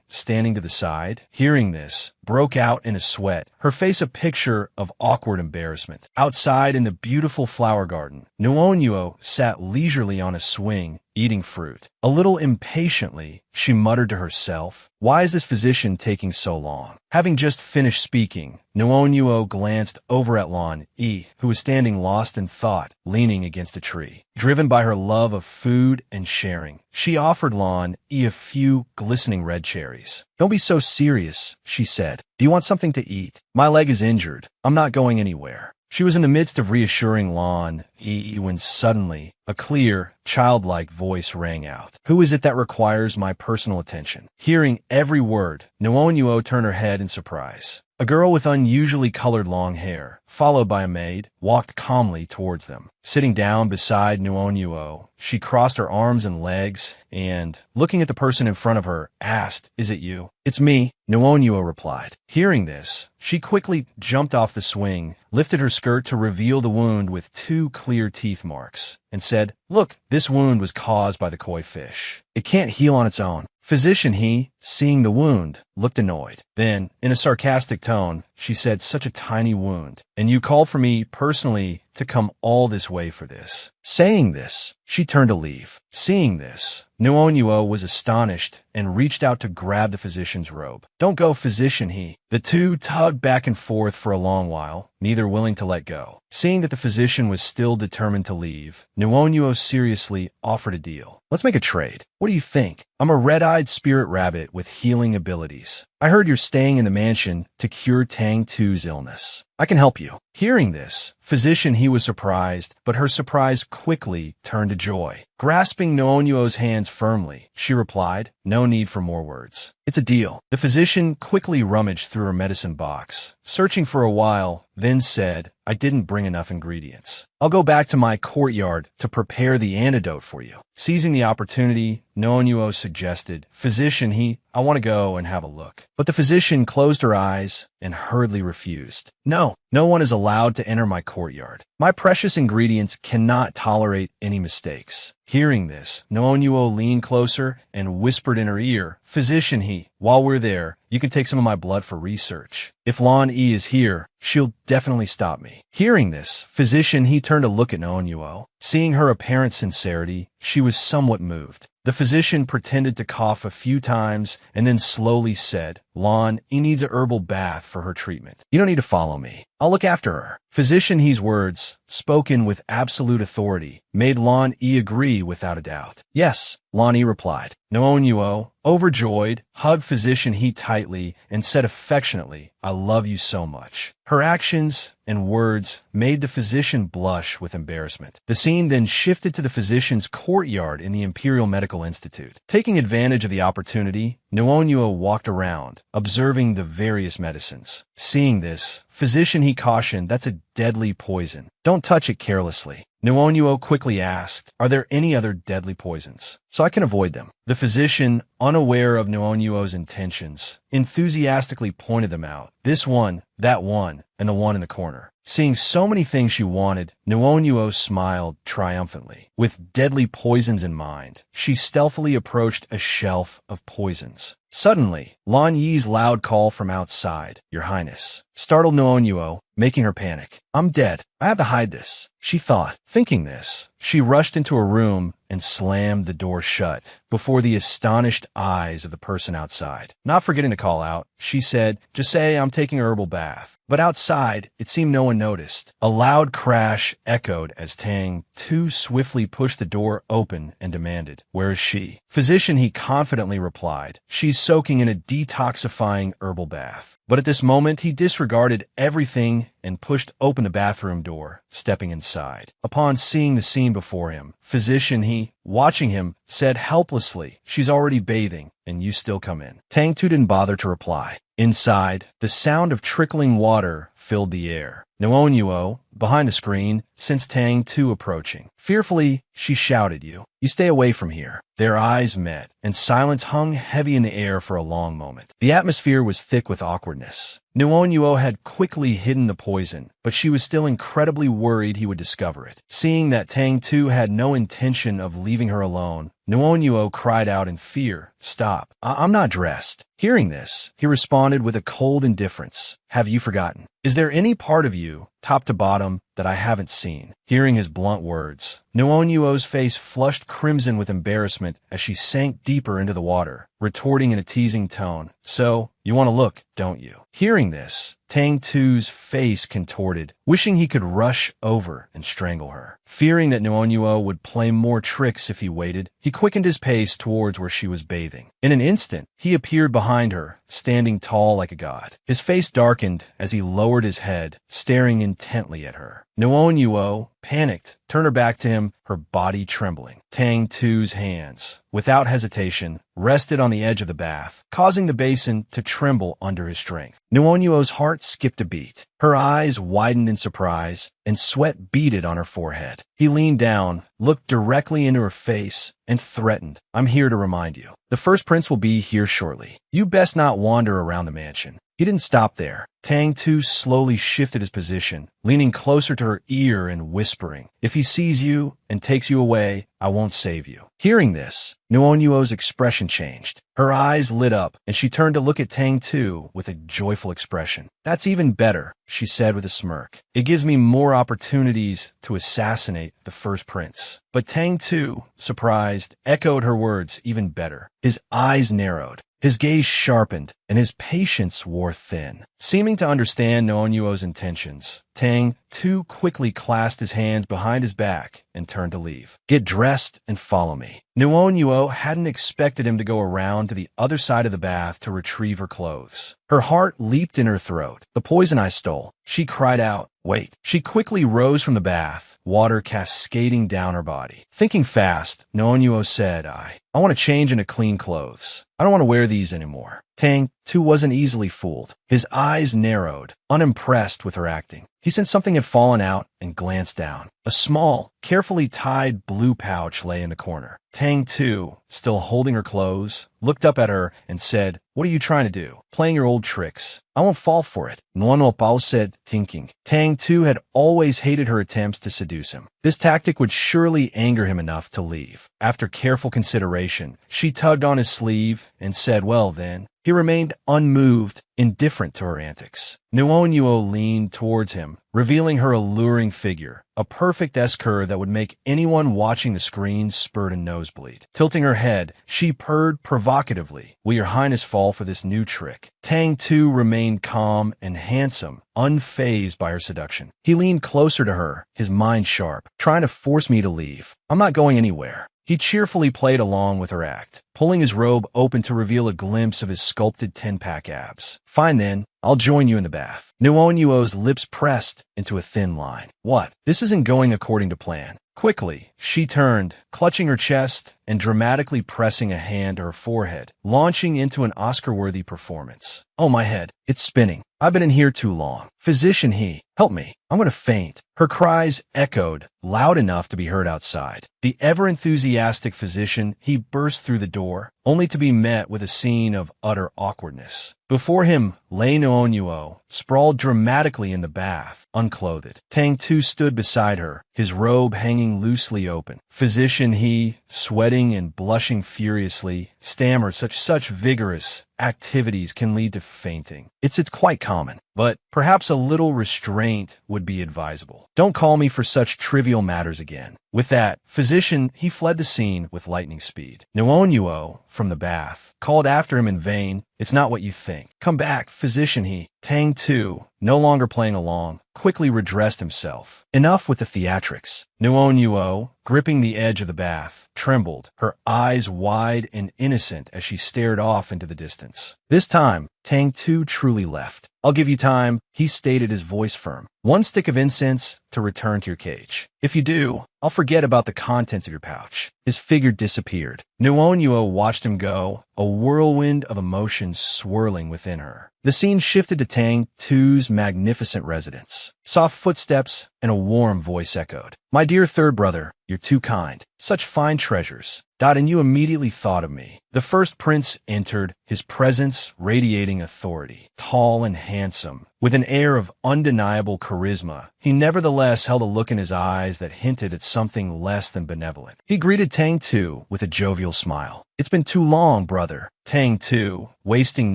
standing to the side, hearing this, broke out in a sweat, her face a picture of awkward embarrassment. Outside in the beautiful flower garden, Nuonuo sat leisurely on a swing, eating fruit. A little impatiently, she muttered to herself, why is this physician taking so long? Having just finished speaking, Nuonuo glanced over at Lon, who was standing lost in thought, leaning against a tree. Driven by her love of food and sharing, she offered Lon a few glistening red cherries. Don't be so serious, she said. Do you want something to eat? My leg is injured. I'm not going anywhere. She was in the midst of reassuring Lon, when suddenly, a clear, childlike voice rang out. Who is it that requires my personal attention? Hearing every word, Nuonuo turned her head in surprise. A girl with unusually colored long hair, followed by a maid, walked calmly towards them. Sitting down beside Nuonuo, she crossed her arms and legs and, looking at the person in front of her, asked, is it you? It's me, Nuonuo replied. Hearing this, she quickly jumped off the swing, lifted her skirt to reveal the wound with 2 clear teeth marks, and said, look, this wound was caused by the koi fish. It can't heal on its own. Physician he, seeing the wound, looked annoyed. Then, in a sarcastic tone, she said, such a tiny wound, and you called for me personally to come all this way for this. Saying this, she turned to leave. Seeing this, Nuonuo was astonished and reached out to grab the physician's robe. Don't go, physician he. The two tugged back and forth for a long while, neither willing to let go. Seeing that the physician was still determined to leave, Nuonuo seriously offered a deal. Let's make a trade. What do you think? I'm a red-eyed spirit rabbit with healing abilities. I heard you're staying in the mansion to cure Tang Tu's illness. I can help you. Hearing this, physician he was surprised, but her surprise quickly turned to joy. Grasping Nuonuo's hands firmly, she replied, no need for more words. It's a deal. The physician quickly rummaged through her medicine box, searching for a while, then said, I didn't bring enough ingredients. I'll go back to my courtyard to prepare the antidote for you. Seizing the opportunity, Nuonuo suggested, physician he, I want to go and have a look. But the physician closed her eyes and hurriedly refused. No, No one is allowed to enter my courtyard. My precious ingredients cannot tolerate any mistakes. Hearing this, Noonyuo leaned closer and whispered in her ear, "Physician He, while we're there, you can take some of my blood for research. If Lan Yi is here, she'll definitely stop me." Hearing this, Physician He turned to look at Noonyuo. Seeing her apparent sincerity, she was somewhat moved. The physician pretended to cough a few times and then slowly said, "Lan Yi needs a herbal bath for her treatment. You don't need to follow me. I'll look after her." Physician He's words, spoken with absolute authority, made Lan Yi agree without a doubt. "Yes," Lan Yi replied. Noonyuo, overjoyed, hugged Physician He tightly and said affectionately, "I love you so much." Her actions and words made the physician blush with embarrassment. The scene then shifted to the physician's courtyard in the Imperial Medical Institute. Taking advantage of the opportunity, Noonyuo walked around, observing the various medicines. Seeing this, Physician He cautioned, "That's a deadly poison. Don't touch it carelessly." Noonyuo quickly asked, "Are there any other deadly poisons, so I can avoid them?" The physician, unaware of Noonyuo's intentions, enthusiastically pointed them out. "This one, that one, and the one in the corner." Seeing so many things she wanted, Noonyuo smiled triumphantly. With deadly poisons in mind, she stealthily approached a shelf of poisons. Suddenly, Lan Yi's loud call from outside, "Your Highness," startled Noonyuo, making her panic. "I'm dead. I have to hide this," she thought. Thinking this, she rushed into a room and slammed the door shut before the astonished eyes of the person outside. Not forgetting to call out, she said, "Just say I'm taking a herbal bath." But outside, it seemed no one noticed. A loud crash echoed as Tang Tu swiftly pushed the door open and demanded, "Where is she?" Physician He confidently replied, "She's soaking in a detoxifying herbal bath." But at this moment, he disregarded everything and pushed open the bathroom door, stepping inside. Upon seeing the scene before him, Physician He, watching him, said helplessly, "She's already bathing, and you still come in." Tang Tu didn't bother to reply. Inside, the sound of trickling water filled the air. Noonyuo, behind the screen, sensed Tang Tu approaching. Fearfully, she shouted, You stay away from here." Their eyes met, and silence hung heavy in the air for a long moment. The atmosphere was thick with awkwardness. Noonyuo had quickly hidden the poison, but she was still incredibly worried he would discover it. Seeing that Tang Tu had no intention of leaving her alone, Noonyuo cried out in fear, "Stop, I'm not dressed." Hearing this, he responded with a cold indifference, "Have you forgotten? Is there any part of you, top to bottom, that I haven't seen?" Hearing his blunt words, Noonyuo's face flushed crimson with embarrassment as she sank deeper into the water, retorting in a teasing tone, "So, you want to look, don't you?" Hearing this, Tang Tu's face contorted, wishing he could rush over and strangle her. Fearing that Noonyuo would play more tricks if he waited, he quickened his pace towards where she was bathing. In an instant, he appeared behind her, standing tall like a god. His face darkened as he lowered his head, staring intently at her. Noonyuo, panicked, turned her back to him, her body trembling. Tang Tu's hands, without hesitation, rested on the edge of the bath, causing the basin to tremble under his strength. Noonyuo's heart skipped a beat. Her eyes widened in surprise, and sweat beaded on her forehead. He leaned down, looked directly into her face, and threatened, "I'm here to remind you. The first prince will be here shortly. You best not wander around the mansion." He didn't stop there. Tang Tu slowly shifted his position, leaning closer to her ear and whispering, "If he sees you and takes you away, I won't save you." Hearing this, Noonyuo's expression changed. Her eyes lit up, and she turned to look at Tang Tu with a joyful expression. "That's even better," she said with a smirk. "It gives me more opportunities to assassinate the first prince." But Tang Tu, surprised, echoed her words, "Even better." His eyes narrowed. His gaze sharpened, and his patience wore thin. Seeming to understand Noonyuo's intentions, Tang Tu quickly clasped his hands behind his back and turned to leave. "Get dressed and follow me." Noonyuo hadn't expected him to go around to the other side of the bath to retrieve her clothes. Her heart leaped in her throat. "The poison I stole." She cried out, "Wait." She quickly rose from the bath, water cascading down her body. Thinking fast, Noonyuo said, I want to change into clean clothes. I don't want to wear these anymore." Tang Tu wasn't easily fooled. His eyes narrowed, unimpressed with her acting. He sensed something had fallen out and glanced down. A small, carefully tied blue pouch lay in the corner. Tang Tu, still holding her clothes, looked up at her and said, "What are you trying to do? Playing your old tricks. I won't fall for it." Nuono Pao said, thinking. Tang Tu had always hated her attempts to seduce him. This tactic would surely anger him enough to leave. After careful consideration, she tugged on his sleeve and said, "Well then." He remained unmoved, indifferent to her antics. Nuonuo leaned towards him, revealing her alluring figure, a perfect S-curve that would make anyone watching the screen spurt a nosebleed. Tilting her head, she purred provocatively, "Will your highness fall for this new trick?" Tang Tu remained calm and handsome, unfazed by her seduction. He leaned closer to her, his mind sharp, "Trying to force me to leave. I'm not going anywhere." He cheerfully played along with her act, pulling his robe open to reveal a glimpse of his sculpted 10-pack abs. "Fine then, I'll join you in the bath." Nuonuo's lips pressed into a thin line. "What? This isn't going according to plan." Quickly, she turned, clutching her chest and dramatically pressing a hand to her forehead, launching into an Oscar-worthy performance. "Oh, my head, it's spinning. I've been in here too long. Physician He, help me. I'm going to faint." Her cries echoed, loud enough to be heard outside. The ever-enthusiastic physician, he burst through the door, only to be met with a scene of utter awkwardness. Before him lay Nuonuo, sprawled dramatically in the bath, unclothed. Tang Tu stood beside her, his robe hanging loosely open. Physician He, sweating and blushing furiously, stammered, such vigorous activities can lead to fainting. It's quite common, but perhaps a little restraint would be advisable. Don't call me for such trivial matters again. With that, physician, he fled the scene with lightning speed. Nuonuo, from the bath, called after him in vain, "It's not what you think. Come back, physician He." Tang Tu, no longer playing along, quickly redressed himself. Enough with the theatrics. Nuonuo, gripping the edge of the bath, trembled, her eyes wide and innocent as she stared off into the distance. This time, Tang Tu truly left. "I'll give you time," he stated, his voice firm. "One stick of incense to return to your cage. If you do, I'll forget about the contents of your pouch." His figure disappeared. Nuonuo watched him go, a whirlwind of emotions swirling within her. The scene shifted to Tang Tu's magnificent residence. Soft footsteps and a warm voice echoed. "My dear third brother, you're too kind. Such fine treasures. And you immediately thought of me." The first prince entered, his presence radiating authority. Tall and handsome, with an air of undeniable charisma, he nevertheless held a look in his eyes that hinted at something less than benevolent. He greeted Tang Tu with a jovial smile. "It's been too long, brother." Tang Tu, wasting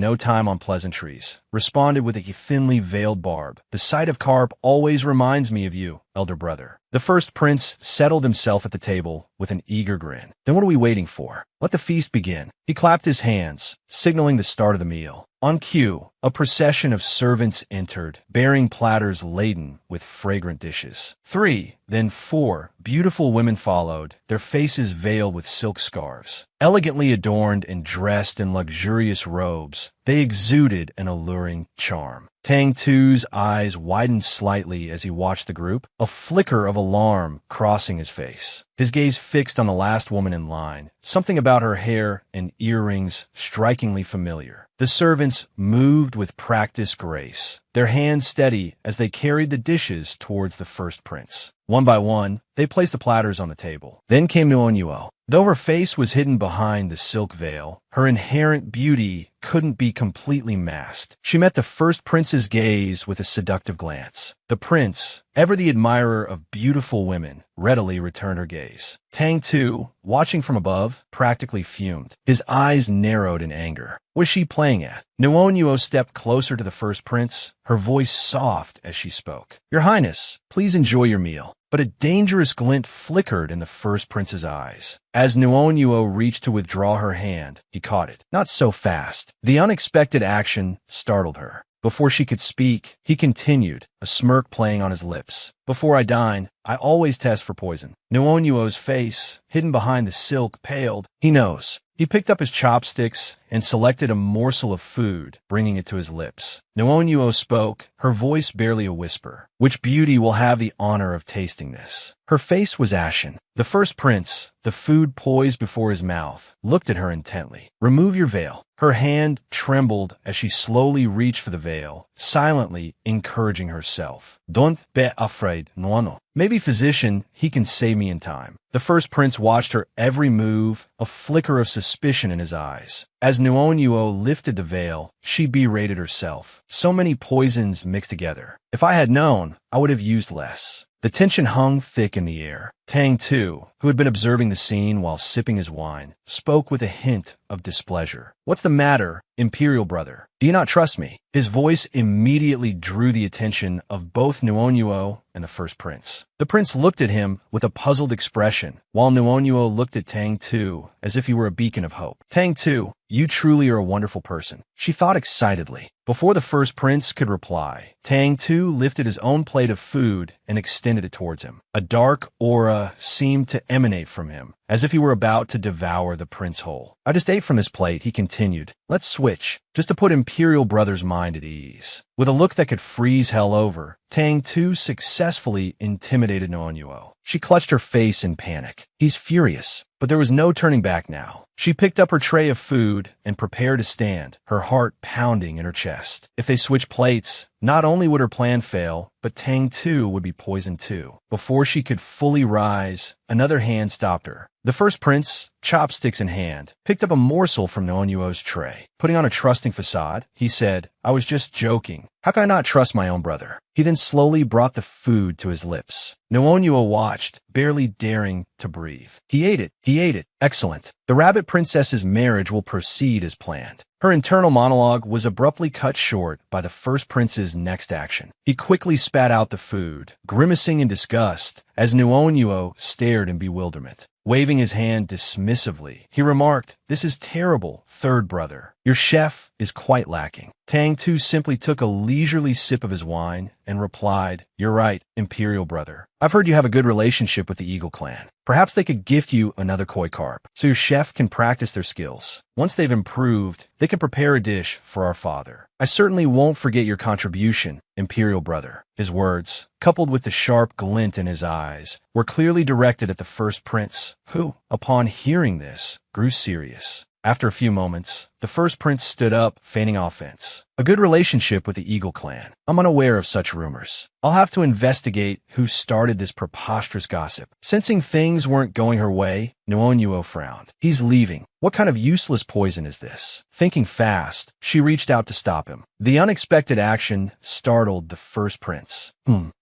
no time on pleasantries, responded with a thinly veiled barb. "The sight of carp always reminds me of you, elder brother." The first prince settled himself at the table with an eager grin. "Then what are we waiting for? Let the feast begin." He clapped his hands, signaling the start of the meal. On cue, a procession of servants entered, bearing platters laden with fragrant dishes. 3, then 4 beautiful women followed, their faces veiled with silk scarves. Elegantly adorned and dressed in luxurious robes, they exuded an alluring charm. Tang Tu's eyes widened slightly as he watched the group, a flicker of alarm crossing his face. His gaze fixed on the last woman in line, something about her hair and earrings strikingly familiar. The servants moved with practiced grace, their hands steady as they carried the dishes towards the first prince. One by one, they placed the platters on the table. Then came Nuonuo. Though her face was hidden behind the silk veil, her inherent beauty couldn't be completely masked. She met the first prince's gaze with a seductive glance. The prince, ever the admirer of beautiful women, readily returned her gaze. Tang Tu, watching from above, practically fumed. His eyes narrowed in anger. What is she playing at? Nuonuo stepped closer to the first prince, her voice soft as she spoke. "Your Highness, please enjoy your meal." But a dangerous glint flickered in the first prince's eyes. As Nuonuo reached to withdraw her hand, he caught it. "Not so fast." The unexpected action startled her. Before she could speak, he continued, a smirk playing on his lips. "Before I dine, I always test for poison." Nuonuo's face, hidden behind the silk, paled. "He knows." He picked up his chopsticks and selected a morsel of food, bringing it to his lips. Noonyuo spoke, her voice barely a whisper. Which beauty will have the honor of tasting this? Her face was ashen. The first prince, the food poised before his mouth, looked at her intently. Remove your veil. Her hand trembled as she slowly reached for the veil, silently encouraging herself. Don't be afraid, Nuono. Maybe physician, he can save me in time. The first prince watched her every move, a flicker of suspicion in his eyes. As Nuonyuo lifted the veil, she berated herself. So many poisons mixed together. If I had known, I would have used less. The tension hung thick in the air. Tang Tu, who had been observing the scene while sipping his wine, spoke with a hint of displeasure. What's the matter, Imperial brother? Do you not trust me? His voice immediately drew the attention of both Nuonyuo and the first prince. The prince looked at him with a puzzled expression, while Nuonyuo looked at Tang Tu as if he were a beacon of hope. Tang Tu, you truly are a wonderful person, she thought excitedly. Before the first prince could reply, Tang Tu lifted his own plate of food and extended it towards him. A dark aura seemed to emanate from him, as if he were about to devour the prince whole. I just ate from this plate, he continued. Let's switch, just to put Imperial brother's mind at ease. With a look that could freeze hell over, Tang Tu successfully intimidated Nuonyuo. She clutched her face in panic. He's furious, but there was no turning back now. She picked up her tray of food and prepared to stand, her heart pounding in her chest. If they switched plates, not only would her plan fail, but Tang Tu would be poisoned too. Before she could fully rise, another hand stopped her. The first prince, chopsticks in hand, picked up a morsel from Noonyuo's tray. Putting on a trusting facade, he said, I was just joking. How can I not trust my own brother? He then slowly brought the food to his lips. Noonyuo watched, barely daring to breathe. He ate it. He ate it. Excellent. The rabbit princess's marriage will proceed as planned. Her internal monologue was abruptly cut short by the first prince's next action. He quickly spat out the food, grimacing in disgust as Nuonyuo stared in bewilderment. Waving his hand dismissively, he remarked, This is terrible, third brother. Your chef is quite lacking. Tang Tu simply took a leisurely sip of his wine and replied, You're right, Imperial brother. I've heard you have a good relationship with the Eagle clan. Perhaps they could gift you another koi carp, so your chef can practice their skills. Once they've improved, they can prepare a dish for our father. I certainly won't forget your contribution, Imperial brother. His words, coupled with the sharp glint in his eyes, were clearly directed at the first prince, who, upon hearing this, grew serious. After a few moments, the first prince stood up, feigning offense. A good relationship with the Eagle clan. I'm unaware of such rumors. I'll have to investigate who started this preposterous gossip. Sensing things weren't going her way, Nuonyuo frowned. He's leaving. What kind of useless poison is this? Thinking fast, she reached out to stop him. The unexpected action startled the first prince.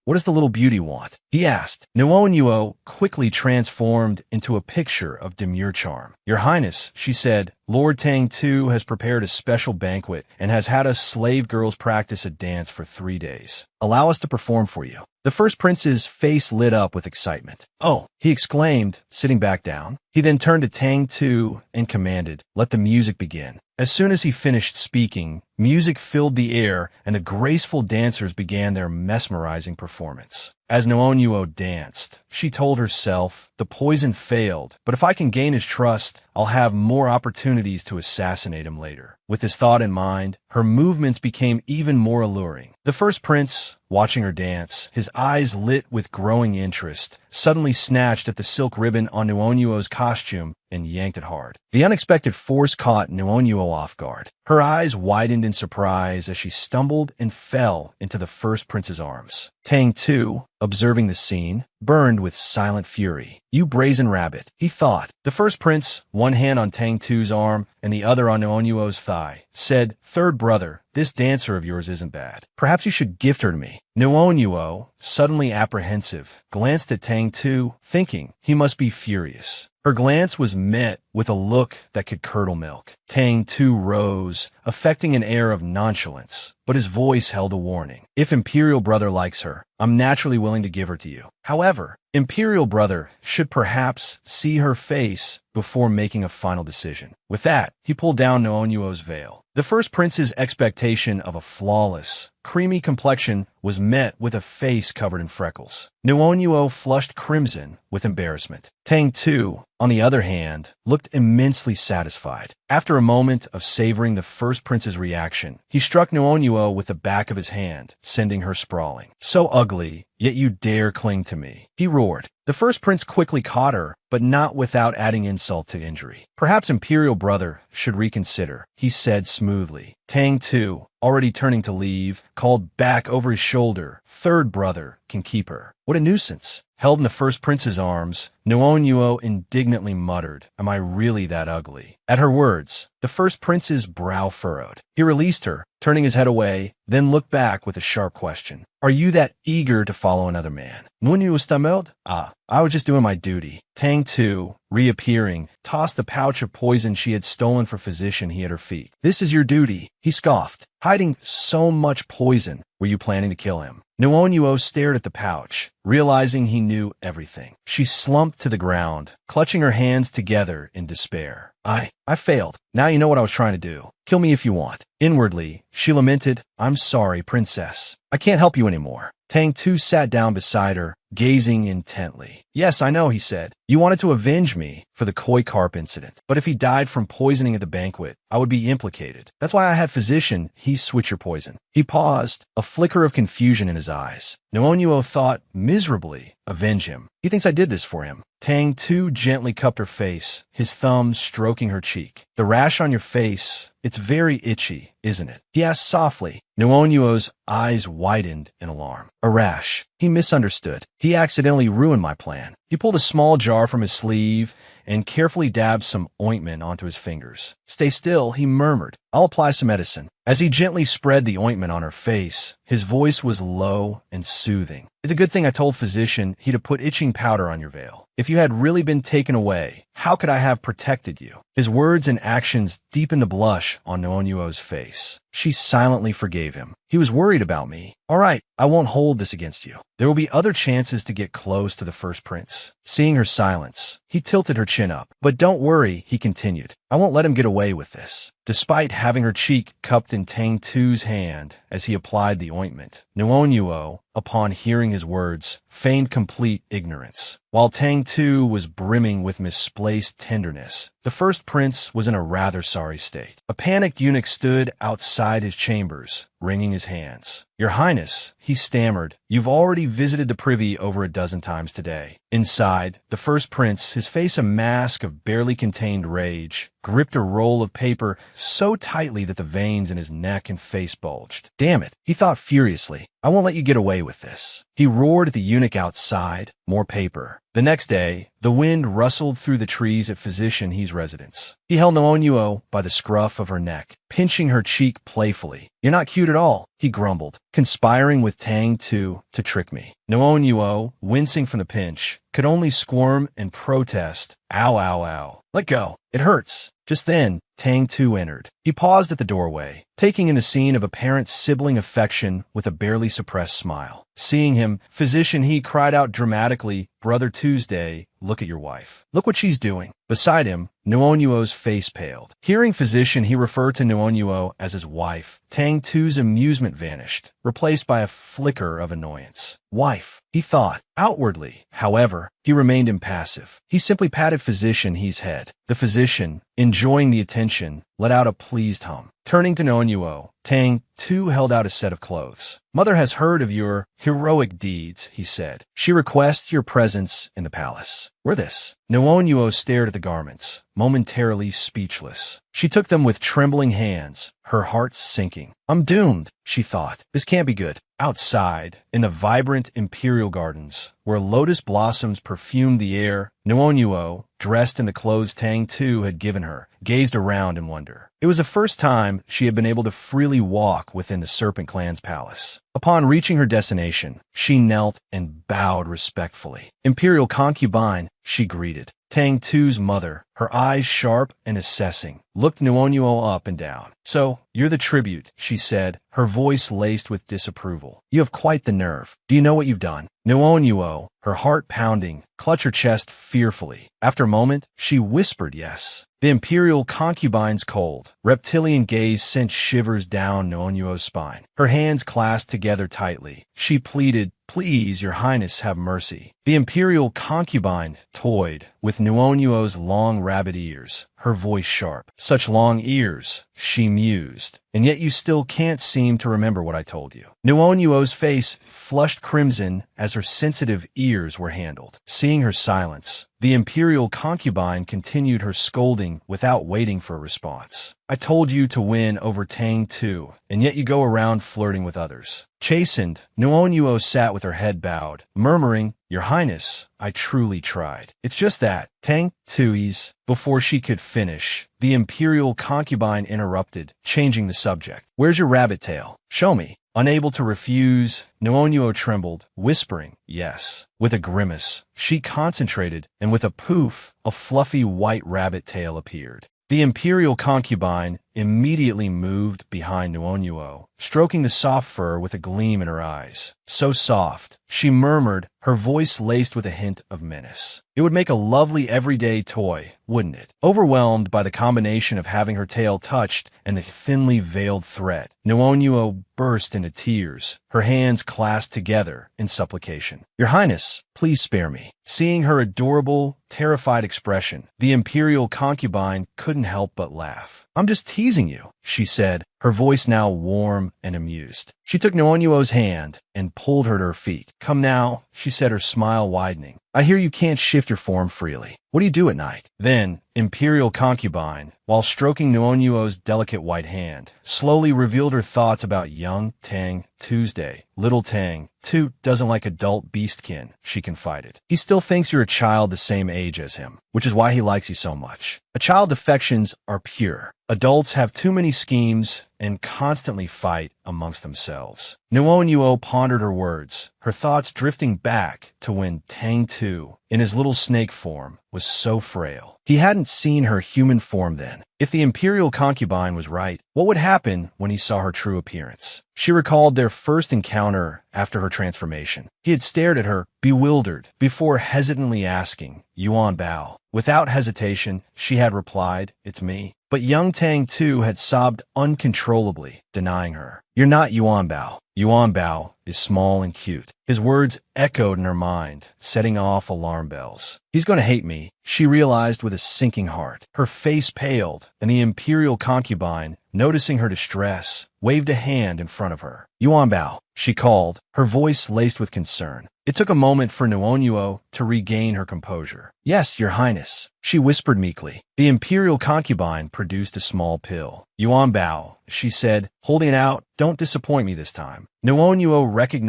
What does the little beauty want? He asked. Nuonyuo quickly transformed into a picture of demure charm. Your Highness, she said, Lord Tang Tu has prepared a special banquet and has had us slave girls practice a dance for 3 days. Allow us to perform for you. The first prince's face lit up with excitement. Oh, he exclaimed, sitting back down. He then turned to Tang Tu and commanded, Let the music begin. As soon as he finished speaking, music filled the air and the graceful dancers began their mesmerizing performance. As Nuonyuo danced, she told herself, the poison failed, but if I can gain his trust, I'll have more opportunities to assassinate him later. With this thought in mind, her movements became even more alluring. The first prince, watching her dance, his eyes lit with growing interest, suddenly snatched at the silk ribbon on Nuonyuo's costume and yanked it hard. The unexpected force caught Nuonyuo off guard. Her eyes widened in surprise as she stumbled and fell into the first prince's arms. Tang Tu, observing the scene, burned with silent fury. You brazen rabbit, he thought. The first prince, one hand on Tang Tu's arm and the other on Nuonyuo's thigh, said, Third brother, this dancer of yours isn't bad. Perhaps you should gift her to me. Nuonyuo, suddenly apprehensive, glanced at Tang Tu, thinking he must be furious. Her glance was met with a look that could curdle milk. Tang Tu rose, affecting an air of nonchalance, but his voice held a warning. If Imperial brother likes her, I'm naturally willing to give her to you. However, Imperial brother should perhaps see her face before making a final decision. With that, he pulled down Nuonyuo's veil. The first prince's expectation of a flawless, creamy complexion was met with a face covered in freckles. Nuonuo flushed crimson with embarrassment. Tang Tu, on the other hand, looked immensely satisfied. After a moment of savoring the first prince's reaction, he struck Nuonuo with the back of his hand, sending her sprawling. "So ugly, yet you dare cling to me," he roared. The first prince quickly caught her, but not without adding insult to injury. "Perhaps Imperial Brother should reconsider," he said smoothly. Tang Tu, already turning to leave, called back over his shoulder, "Third brother can keep her." What a nuisance. Held in the first prince's arms, Nuonuo indignantly muttered, "Am I really that ugly?" At her words, the first prince's brow furrowed. He released her, turning his head away, then looked back with a sharp question. "Are you that eager to follow another man?" "Nuonuo stammeled." "Ah, I was just doing my duty." Tang Tu, reappearing, tossed the pouch of poison she had stolen from physician he at her feet. "This is your duty," he scoffed. "Hiding so much poison, were you planning to kill him?" Nuonuo stared at the pouch, realizing he knew everything. She slumped to the ground, clutching her hands together in despair. I failed. Now you know what I was trying to do. Kill me if you want." Inwardly, she lamented, "I'm sorry, princess. I can't help you anymore." Tang Tu sat down beside her, gazing intently. "Yes, I know," he said. "You wanted to avenge me for the koi carp incident. But if he died from poisoning at the banquet, I would be implicated. That's why I had physician he switch your poison." He paused, a flicker of confusion in his eyes. Nuonuo thought miserably, "Avenge him. He thinks I did this for him." Tang Tu gently cupped her face, his thumb stroking her cheek. "The rash on your face, it's very itchy, isn't it?" he asked softly. Nuonuo's eyes widened in alarm. "A rash." He misunderstood. "He accidentally ruined my plan." He pulled a small jar from his sleeve and carefully dabbed some ointment onto his fingers. "Stay still," he murmured. "I'll apply some medicine." As he gently spread the ointment on her face, his voice was low and soothing. "It's a good thing I told physician he'd have put itching powder on your veil. If you had really been taken away, how could I have protected you?" His words and actions deepened the blush on Nuonuo's face. She silently forgave him. "He was worried about me. All right, I won't hold this against you. There will be other chances to get close to the first prince." Seeing her silence, he tilted her chin up. "But don't worry," he continued. "I won't let him get away with this." Despite having her cheek cupped in Tang Tu's hand as he applied the ointment, Nuonuo, upon hearing his words, feigned complete ignorance. While Tang Tu was brimming with misplaced tenderness, the first prince was in a rather sorry state. A panicked eunuch stood outside his chambers, wringing his hands. "Your Highness," he stammered, "you've already visited the privy over a dozen times today." Inside, the first prince, his face a mask of barely contained rage, gripped a roll of paper so tightly that the veins in his neck and face bulged. "Damn it," he thought furiously. "I won't let you get away with this." He roared at the eunuch outside. More paper. The next day, the wind rustled through the trees at Physician He's residence. He held Nuonuo by the scruff of her neck, pinching her cheek playfully. "You're not cute at all," he grumbled, "conspiring with Tang Tu to trick me." Nuonuo, wincing from the pinch, could only squirm and protest, "Ow, ow, ow. Let go. It hurts." Just then, Tang Tu entered. He paused at the doorway, taking in the scene of apparent sibling affection with a barely suppressed smile. Seeing him, Physician He cried out dramatically, "Brother Tuesday, look at your wife. Look what she's doing." Beside him, Nuonuo's face paled. Hearing Physician He refer to Nuonuo as his wife, Tang Tu's amusement vanished, replaced by a flicker of annoyance. "Wife," he thought. Outwardly, however, he remained impassive. He simply patted Physician He's head. The physician, enjoying the attention, let out a pleased hum. Turning to Nuonuo, Tang Tu held out a set of clothes. "Mother has heard of your heroic deeds," he said. "She requests your presence in the palace." "Wear this." Nuonuo stared at the garments, momentarily speechless. She took them with trembling hands, her heart sinking. "I'm doomed," she thought. "This can't be good." Outside, in the vibrant imperial gardens, where lotus blossoms perfumed the air, Nuonuo, dressed in the clothes Tang Tu had given her, gazed around in wonder. It was the first time she had been able to freely walk within the Serpent Clan's palace. Upon reaching her destination, she knelt and bowed respectfully. "Imperial concubine," she greeted. Tang Tu's mother, her eyes sharp and assessing, looked Nuonuo up and down. "So, you're the tribute," she said, her voice laced with disapproval. "You have quite the nerve. Do you know what you've done?" Nuonuo, her heart pounding, clutched her chest fearfully. After a moment, she whispered yes. The imperial concubine's cold, reptilian gaze sent shivers down Nuonuo's spine. Her hands clasped together tightly. She pleaded, "Please, your highness, have mercy." The imperial concubine toyed with Nuonuo's long rabbit ears, her voice sharp. "Such long ears," she mused, "and yet you still can't seem to remember what I told you." Nuonuo's face flushed crimson as her sensitive ears were handled. Seeing her silence, the imperial concubine continued her scolding without waiting for a response. "I told you to win over Tang Tu, and yet you go around flirting with others." Chastened, Nuonuo sat with her head bowed, murmuring, "Your Highness, I truly tried. It's just that, Tang Tu's." Before she could finish, the imperial concubine interrupted, changing the subject. "Where's your rabbit tail? Show me." Unable to refuse, Nuonuo trembled, whispering, "Yes." With a grimace, she concentrated, and with a poof, a fluffy white rabbit tail appeared. The imperial concubine immediately moved behind Nuonuo, stroking the soft fur with a gleam in her eyes. "So soft," she murmured, her voice laced with a hint of menace. "It would make a lovely everyday toy, wouldn't it?" Overwhelmed by the combination of having her tail touched and the thinly veiled threat, Nuonuo burst into tears, her hands clasped together in supplication. "Your Highness, please spare me." Seeing her adorable, terrified expression, the imperial concubine couldn't help but laugh. "I'm just teasing you," she said, her voice now warm and amused. She took Nuonuo's hand and pulled her to her feet. "Come now," she said, her smile widening. "I hear you can't shift your form freely. What do you do at night?" Then, imperial concubine, while stroking Nuonuo's delicate white hand, slowly revealed her thoughts about young Tang Tuesday. "Little Tang Tu doesn't like adult beastkin," she confided. "He still thinks you're a child the same age as him, which is why he likes you so much. A child's affections are pure. Adults have too many schemes and constantly fight amongst themselves." Nuonuo pondered her words, her thoughts drifting back to when Tang Tu, in his little snake form, was so frail. He hadn't seen her human form then. If the imperial concubine was right, what would happen when he saw her true appearance? She recalled their first encounter after her transformation. He had stared at her, bewildered, before hesitantly asking, "Yuan Bao?" Without hesitation, she had replied, "It's me." But young Tang Tu had sobbed uncontrollably, denying her. "You're not Yuan Bao. Yuan Bao is small and cute." His words echoed in her mind, setting off alarm bells. "He's going to hate me," she realized with a sinking heart. Her face paled, and the imperial concubine, noticing her distress, waved a hand in front of her. "Yuan Bao," she called, her voice laced with concern. It took a moment for Nuonuo to regain her composure. "Yes, your highness," she whispered meekly. The imperial concubine produced a small pill. "Yuan Bao," she said, holding it out, "don't disappoint me this time." Nuonuo recognized